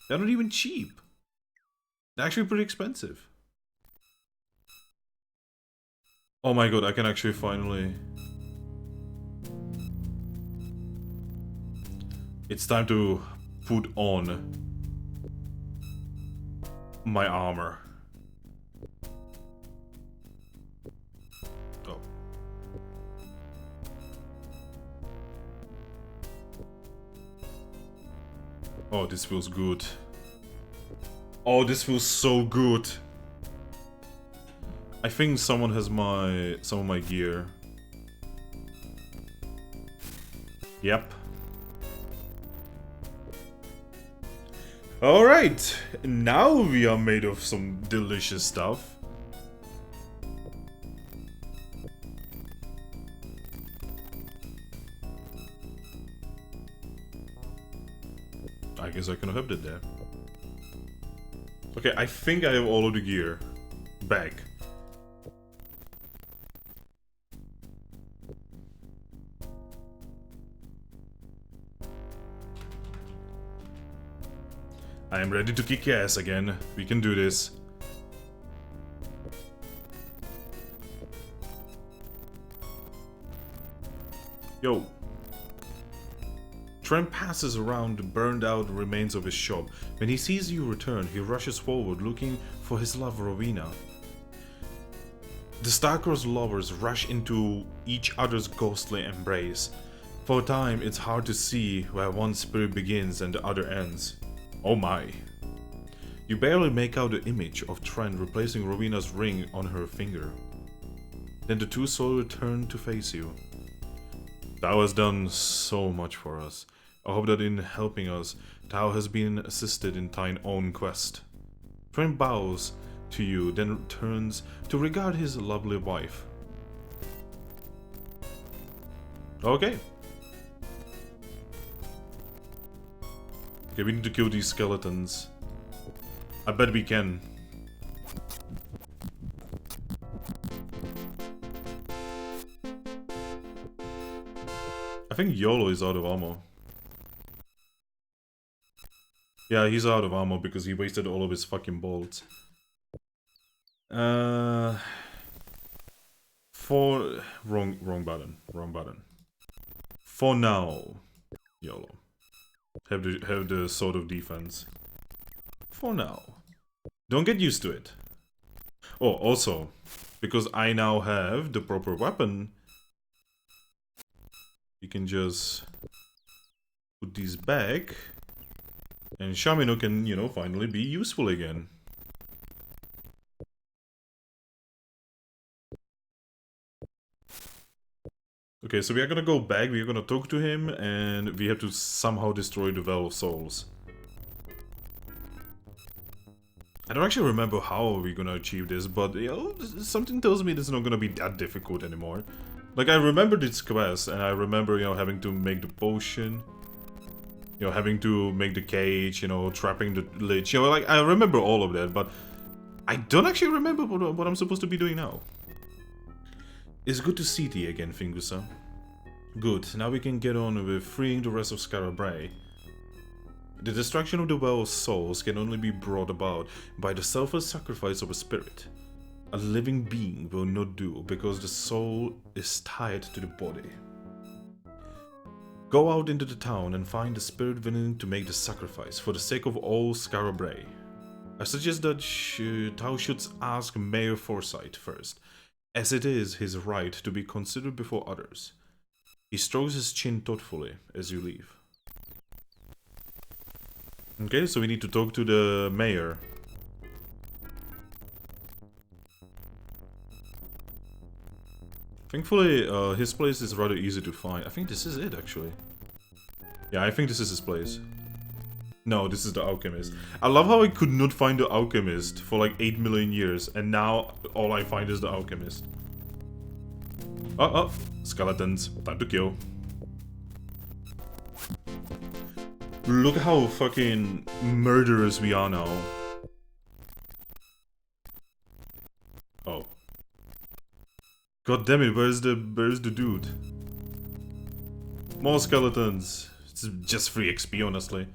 They're not even cheap. They're actually pretty expensive. Oh my god, I can actually finally... It's time to put on my armor. Oh. Oh, this feels good. Oh, this feels so good. I think someone has some of my gear. Yep. Alright, now we are made of some delicious stuff. I guess I can have it there. Okay, I think I have all of the gear back. I am ready to kick your ass again. We can do this. Yo. Trent passes around the burned out remains of his shop. When he sees you return, he rushes forward looking for his love Rowena. The star-crossed lovers rush into each other's ghostly embrace. For a time, it's hard to see where one spirit begins and the other ends. Oh my. You barely make out the image of Trent replacing Rowena's ring on her finger. Then the two souls turn to face you. Thou has done so much for us. I hope that in helping us, thou has been assisted in thine own quest. Trent bows to you, then turns to regard his lovely wife. Okay. Okay, we need to kill these skeletons. I bet we can. I think YOLO is out of ammo. Yeah, he's out of ammo because he wasted all of his fucking bolts. For wrong button. For now, YOLO. Have the sort of defense. For now. Don't get used to it. Oh, also, because I now have the proper weapon, you can just put these back, and Shamino can, you know, finally be useful again. Okay, so we are gonna go back, we are gonna talk to him, and we have to somehow destroy the Well of Souls. I don't actually remember how we're gonna achieve this, but, you know, something tells me it's not gonna be that difficult anymore. Like, I remember this quest, and I remember, you know, having to make the potion, you know, having to make the cage, you know, trapping the lich, you know, like, I remember all of that, but I don't actually remember what I'm supposed to be doing now. It's good to see thee again, Fingusa. Good, now we can get on with freeing the rest of Skara Brae. The destruction of the Well of Souls can only be brought about by the selfless sacrifice of a spirit. A living being will not do, because the soul is tied to the body. Go out into the town and find the spirit willing to make the sacrifice for the sake of all Skara Brae. I suggest that thou shouldst ask Mayor Forsyth first, as it is his right to be considered before others. He strokes his chin thoughtfully as you leave. Okay, so we need to talk to the mayor. Thankfully, his place is rather easy to find. I think this is it, actually. Yeah, I think this is his place. No, this is the alchemist. I love how I could not find the alchemist for like 8 million years, and now all I find is the alchemist. Oh, skeletons. Time to kill. Look how fucking murderous we are now. Oh. God damn it, where's the dude? More skeletons. It's just free XP, honestly.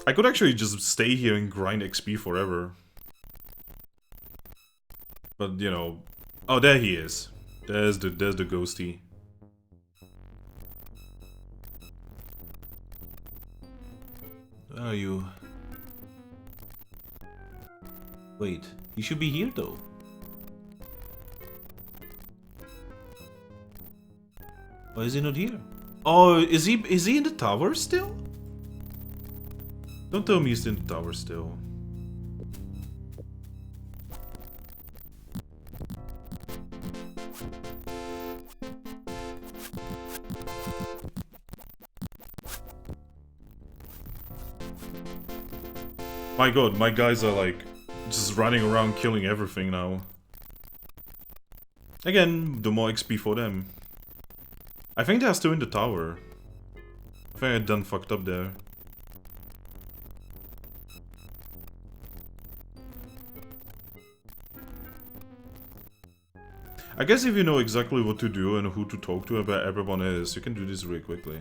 I could actually just stay here and grind XP forever. But, you know... Oh, there he is. There's the ghosty. Where are you? Wait, he should be here though. Why is he not here? Oh, is he in the tower still? Don't tell me he's in the tower still. My god, my guys are like just running around killing everything now. Again, the more XP for them. I think they're still in the tower. I think I done fucked up there. I guess if you know exactly what to do and who to talk to about everyone is, you can do this really quickly.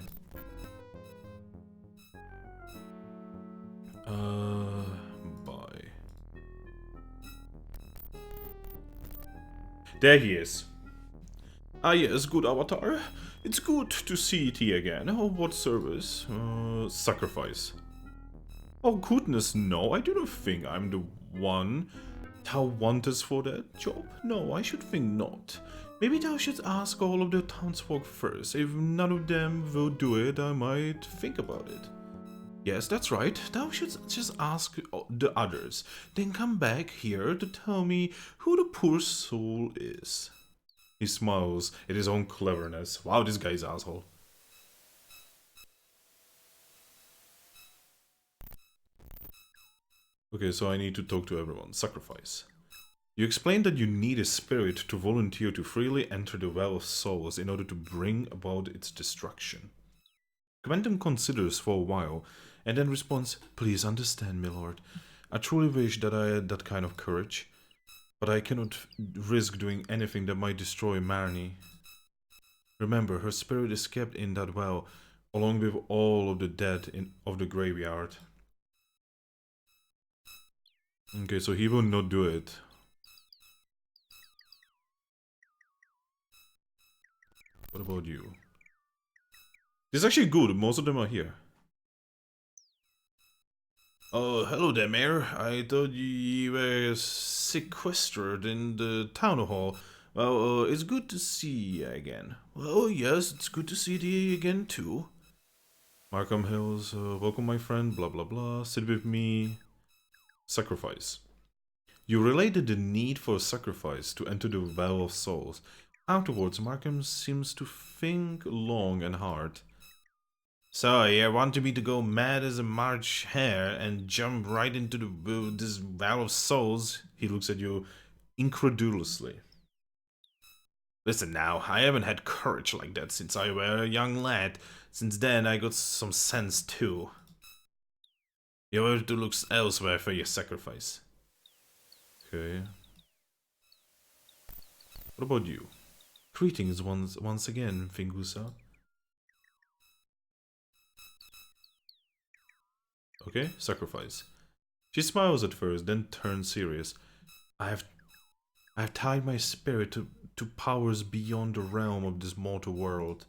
Bye. There he is. Ah yes, good avatar. It's good to see thee again. Oh, what service? Sacrifice. Oh goodness, no, I do not think I'm the one thou wantest for that job. No, I should think not. Maybe thou should ask all of the townsfolk first. If none of them will do it, I might think about it. Yes, that's right. Thou should just ask the others. Then come back here to tell me who the poor soul is. He smiles at his own cleverness. Wow, this guy's asshole. Okay, so I need to talk to everyone. Sacrifice. You explained that you need a spirit to volunteer to freely enter the Well of Souls in order to bring about its destruction. Quentin considers for a while, and then responds, "Please understand, my lord. I truly wish that I had that kind of courage, but I cannot risk doing anything that might destroy Marnie. Remember, her spirit is kept in that well, along with all of the dead of the graveyard." Okay, so he will not do it. What about you? This is actually good, most of them are here. Oh, hello there, Mayor. I thought you were sequestered in the town hall. Well, it's good to see you again. Well, yes, it's good to see you again, too. Markham Hills, welcome my friend, blah blah blah, sit with me. Sacrifice. You related the need for a sacrifice to enter the Well of Souls. Afterwards, Markham seems to think long and hard. So, you want me to go mad as a March hare and jump right into this Well of Souls? He looks at you incredulously. Listen now, I haven't had courage like that since I were a young lad. Since then, I got some sense too. You have to look elsewhere for your sacrifice. Okay. What about you? Greetings once again, Fingusa. Okay, sacrifice. She smiles at first, then turns serious. I've tied my spirit to powers beyond the realm of this mortal world.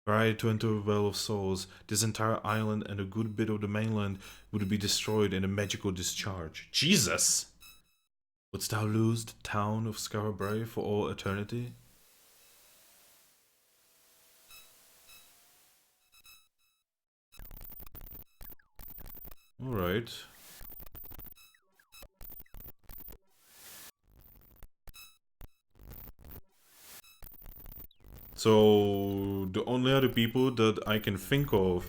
Were I to enter a Well of Souls, this entire island and a good bit of the mainland would be destroyed in a magical discharge. Jesus! Wouldst thou lose the town of Skara Brae for all eternity? Alright. So, the only other people that I can think of...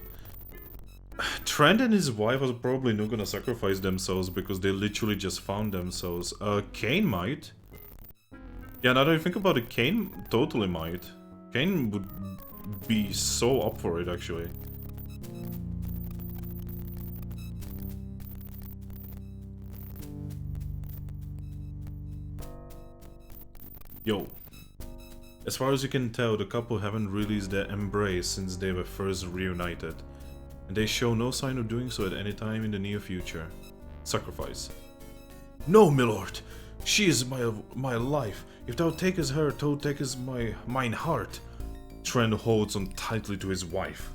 Trent and his wife are probably not gonna sacrifice themselves because they literally just found themselves. Kane might. Yeah, now that I think about it, Kane totally might. Kane would be so up for it, actually. Yo. As far as you can tell, the couple haven't released their embrace since they were first reunited, and they show no sign of doing so at any time in the near future. Sacrifice. No, milord! She is my life. If thou takest her, thou takest mine heart. Trent holds on tightly to his wife.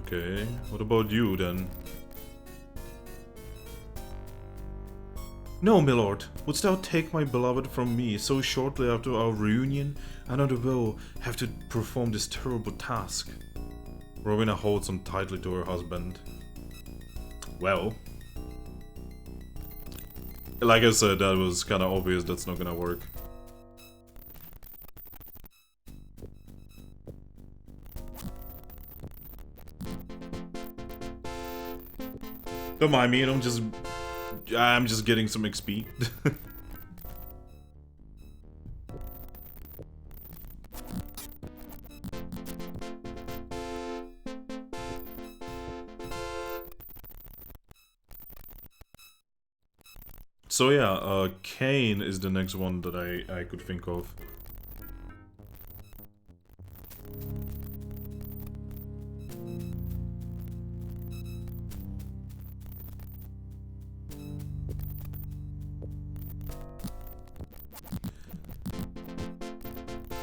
Okay, what about you then? No, milord, wouldst thou take my beloved from me so shortly after our reunion? Another will have to perform this terrible task. Rowena holds on tightly to her husband. Well, like I said, that was kinda obvious that's not gonna work. Don't mind me, I'm just getting some XP. So yeah, Kane is the next one that I could think of.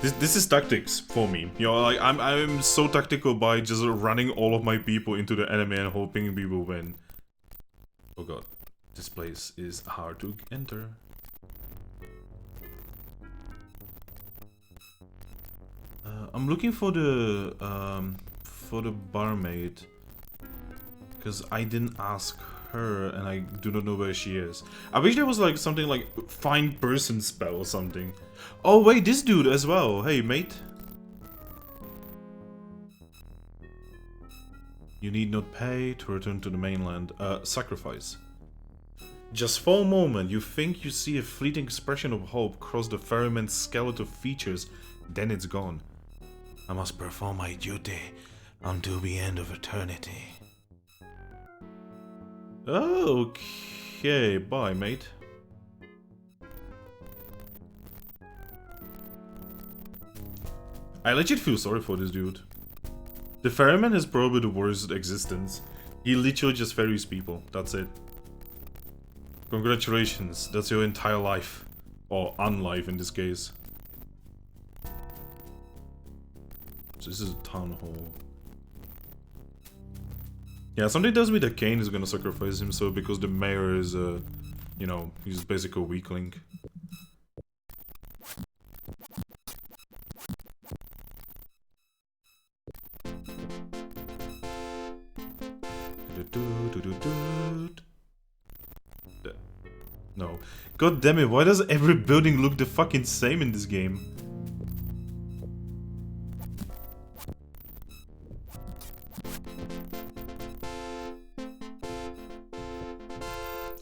This is tactics for me. You know, like I'm so tactical by just running all of my people into the enemy and hoping we will win. Oh god, this place is hard to enter. I'm looking for the barmaid because I didn't ask her and I do not know where she is. I wish there was like something like find person spell or something. Oh wait, this dude as well. Hey mate. You need not pay to return to the mainland. Sacrifice. Just for a moment, you think you see a fleeting expression of hope cross the ferryman's skeletal features, then it's gone. I must perform my duty until the end of eternity. Okay, bye, mate. I legit feel sorry for this dude. The ferryman is probably the worst existence. He literally just ferries people, that's it. Congratulations, that's your entire life. Or unlife in this case. So this is a town hall. Yeah, something tells me that Kane is gonna sacrifice himself because the mayor is, you know, he's basically a weakling. No. God damn it, why does every building look the fucking same in this game?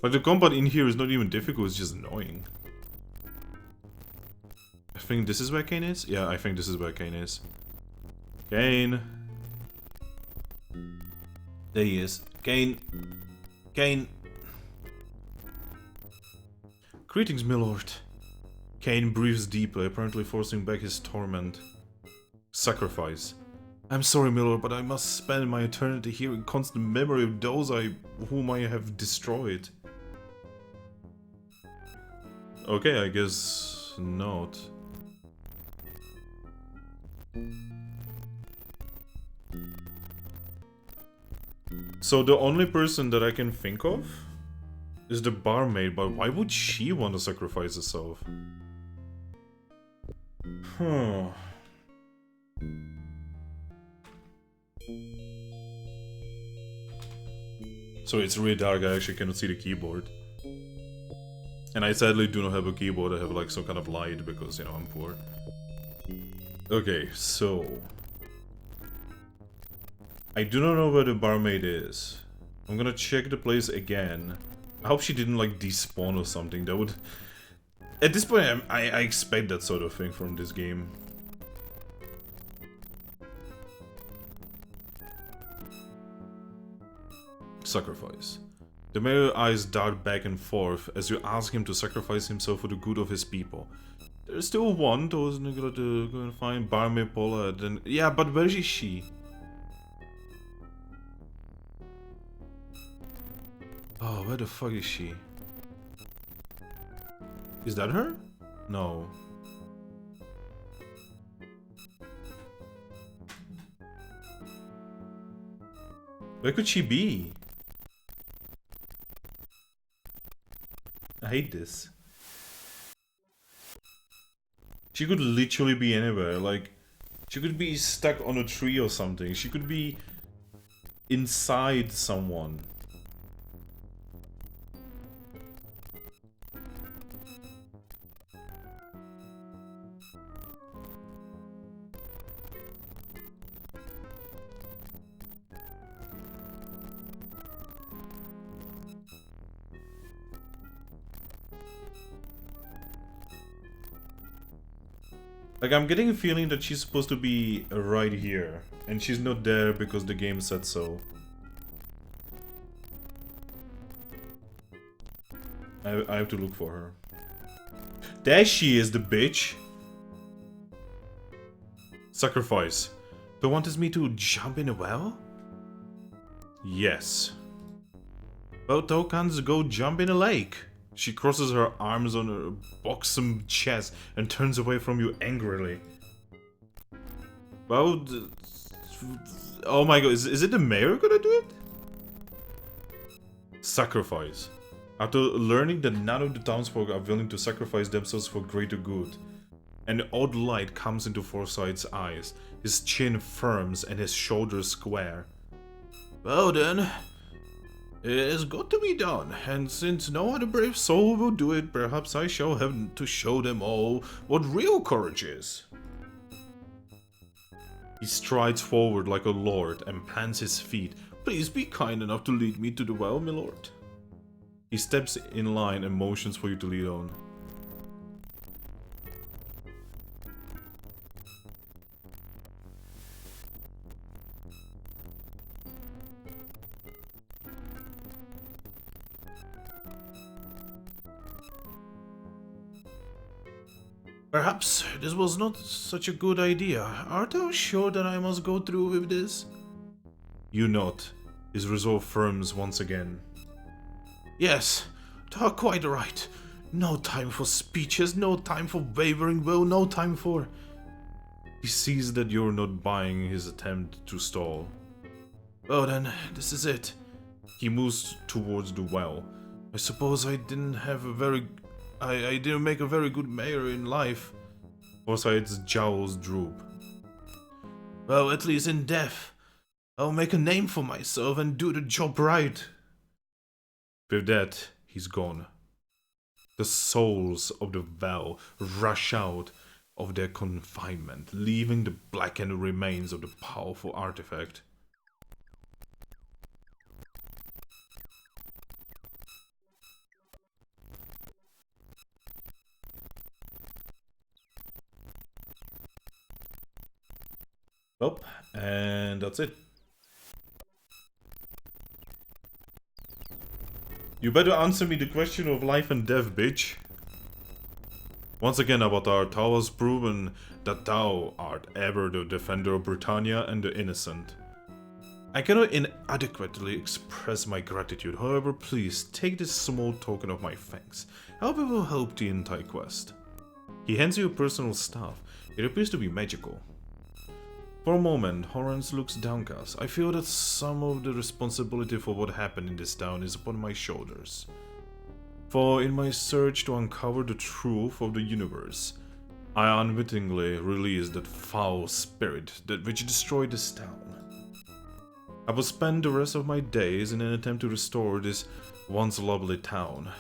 Like, the combat in here is not even difficult, it's just annoying. I think this is where Kane is? Yeah, I think this is where Kane is. Kane. There he is. Kane. Kane. Greetings, milord. Kane breathes deeply, apparently forcing back his torment. Sacrifice. I'm sorry, milord, but I must spend my eternity here in constant memory of those whom I have destroyed. Okay, I guess not. So the only person that I can think of is the barmaid, but why would she want to sacrifice herself? Huh. So it's really dark, I actually cannot see the keyboard. And I sadly do not have a keyboard, I have like some kind of light because, you know, I'm poor. Okay, so... I do not know where the barmaid is. I'm gonna check the place again. I hope she didn't like despawn or something, that would... At this point, I expect that sort of thing from this game. Sacrifice. The mayor's eyes dart back and forth as you ask him to sacrifice himself for the good of his people. There's still one, those nigga to go and find barmaid Paula, then... Yeah, but where is she? Oh, where the fuck is she? Is that her? No. Where could she be? I hate this. She could literally be anywhere, like... She could be stuck on a tree or something. She could be... inside someone. Like, I'm getting a feeling that she's supposed to be right here, and she's not there because the game said so. I have to look for her. There she is, the bitch! Sacrifice. Do you want me to jump in a well? Yes. Well, thou canst go jump in a lake. She crosses her arms on her buxom chest and turns away from you angrily. Well, oh my god, is it the mayor gonna do it? Sacrifice. After learning that none of the townsfolk are willing to sacrifice themselves for greater good, an odd light comes into Foresight's eyes. His chin firms and his shoulders square. Well then, it has got to be done, and since no other brave soul will do it, perhaps I shall have to show them all what real courage is. He strides forward like a lord and plants his feet. Please be kind enough to lead me to the well, my lord. He steps in line and motions for you to lead on. Perhaps this was not such a good idea. Art thou sure that I must go through with this? You nod. His resolve firms once again. Yes, thou art quite right. No time for speeches, no time for wavering will, no time for... He sees that you're not buying his attempt to stall. Oh then, this is it. He moves towards the well. I suppose I didn't have a very... I didn't make a very good mayor in life. Foresight's jowls droop. Well, at least in death, I'll make a name for myself and do the job right. With that, he's gone. The souls of the well rush out of their confinement, leaving the blackened remains of the powerful artifact. Well, and that's it. You better answer me the question of life and death, bitch. Once again, Avatar, thou hast proven that thou art ever the defender of Britannia and the innocent. I cannot inadequately express my gratitude, however, please take this small token of my thanks. I hope it will help the entire quest. He hands you a personal staff. It appears to be magical. For a moment, Horrence looks downcast. I feel that some of the responsibility for what happened in this town is upon my shoulders. For in my search to uncover the truth of the universe, I unwittingly released that foul spirit which destroyed this town. I will spend the rest of my days in an attempt to restore this once lovely town.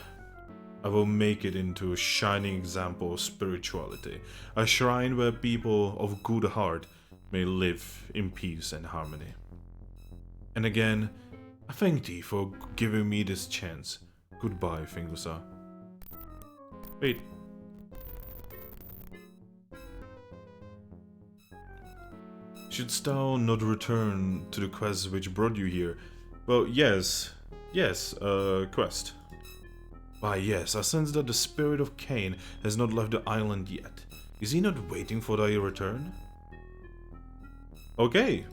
I will make it into a shining example of spirituality, a shrine where people of good heart may live in peace and harmony. And again, I thank thee for giving me this chance. Goodbye, Fingusa. Wait. Shouldst thou not return to the quest which brought you here? Well, yes, quest. Why, yes, I sense that the spirit of Cain has not left the island yet. Is he not waiting for thy return? Okay.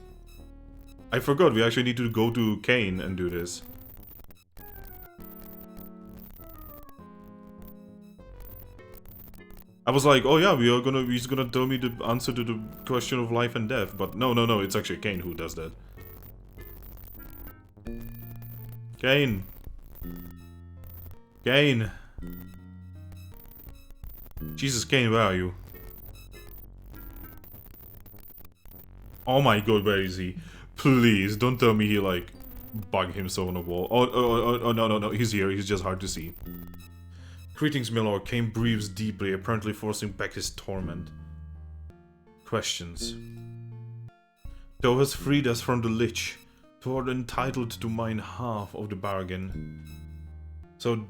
I forgot, we actually need to go to Cain and do this. I was like, oh yeah, he's gonna tell me the answer to the question of life and death, but no, it's actually Cain who does that. Cain. Cain. Jesus, Cain, where are you? Oh my god, where is he? Please, don't tell me he, like, bugged himself on a wall. Oh, no, he's here, he's just hard to see. Greetings, milord. Cain breathes deeply, apparently forcing back his torment. Questions. Thou hast freed us from the lich. Thou art entitled to mine half of the bargain. So,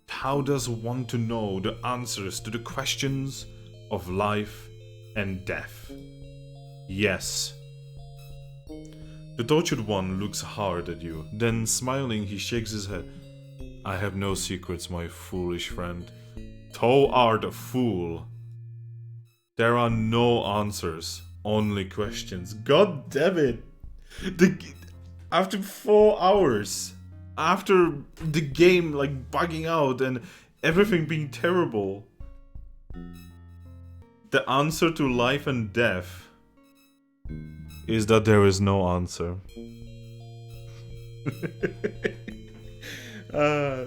how does one to know the answers to the questions of life and death? Yes. The tortured one looks hard at you, then smiling he shakes his head. I have no secrets, my foolish friend. Thou art a fool. There are no answers, only questions. God damn it! After 4 hours, after the game like bugging out and everything being terrible, the answer to life and death is that there is no answer.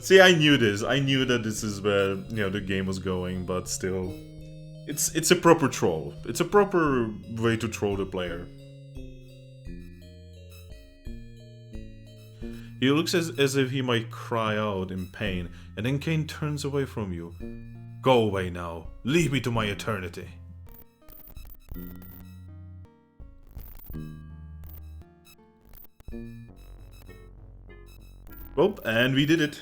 See, I knew this. I knew that this is where, you know, the game was going, but still, it's a proper troll. It's a proper way to troll the player. He looks as if he might cry out in pain, and then Kane turns away from you. Go away now. Leave me to my eternity. Well, and we did it.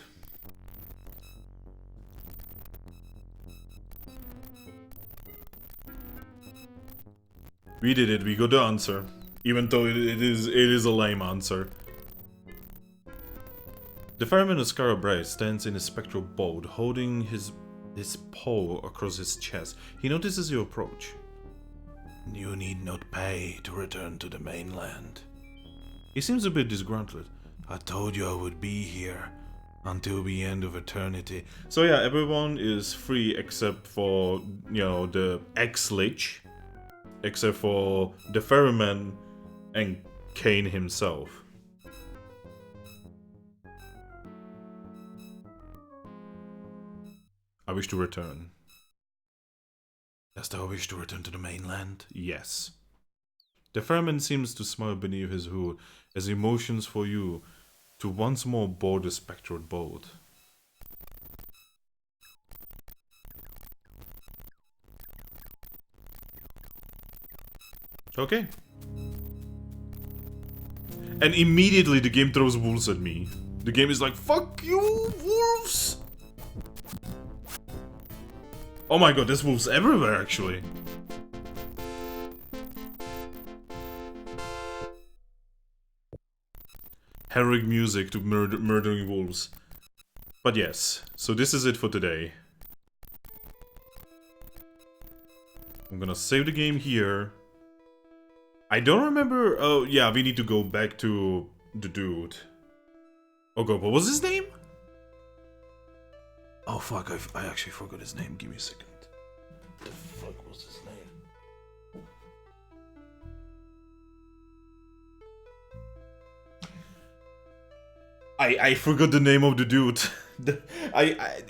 We did it. We got the answer, even though it is a lame answer. The fireman of Skara Brae stands in a spectral boat, holding his paw across his chest. He notices your approach. You need not pay to return to the mainland. He seems a bit disgruntled. I told you I would be here until the end of eternity. So yeah, everyone is free except for, you know, the ex-lich, except for the ferryman and Kane himself. I wish to return. Dost thou wish to return to the mainland? Yes. The ferryman seems to smile beneath his hood as he motions for you to once more board the spectral boat. Okay. And immediately the game throws wolves at me. The game is like, fuck you, wolves! Oh my god, there's wolves everywhere actually. Heroic music to murdering wolves. But yes, so this is it for today. I'm gonna save the game here. I don't remember. Oh yeah, we need to go back to the dude. Oh god, what was his name? Oh fuck, I actually forgot his name. Give me a second. What the fuck was his name? I forgot the name of the dude.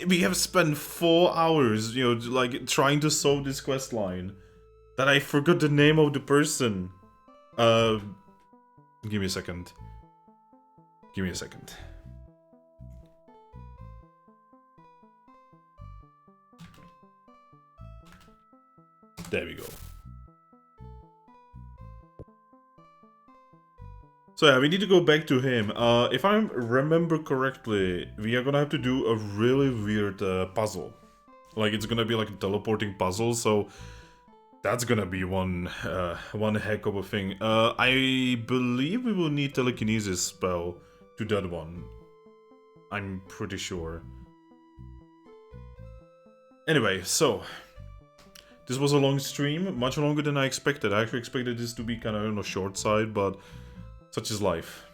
We have spent 4 hours, you know, like trying to solve this quest line, that I forgot the name of the person. Give me a second. Give me a second. There we go. So yeah, we need to go back to him. If I remember correctly, we are gonna have to do a really weird puzzle. Like, it's gonna be like a teleporting puzzle, so that's gonna be one heck of a thing. I believe we will need telekinesis spell to that one. I'm pretty sure. Anyway, so this was a long stream, much longer than I expected. I actually expected this to be kind of on the short side, but such is life.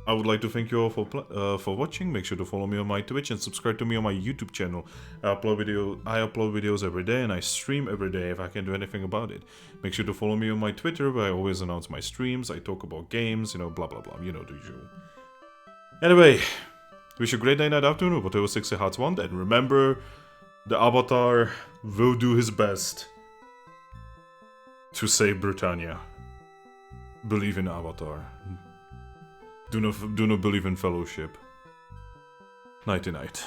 I would like to thank you all for watching. Make sure to follow me on my Twitch and subscribe to me on my YouTube channel. I upload videos every day and I stream every day if I can do anything about it. Make sure to follow me on my Twitter where I always announce my streams. I talk about games, you know, blah blah blah. You know the usual. Anyway, wish you a great day, night, afternoon, whatever 60 hearts want, and remember, the Avatar will do his best to save Britannia. Believe in Avatar. Do not believe in fellowship. Nighty night.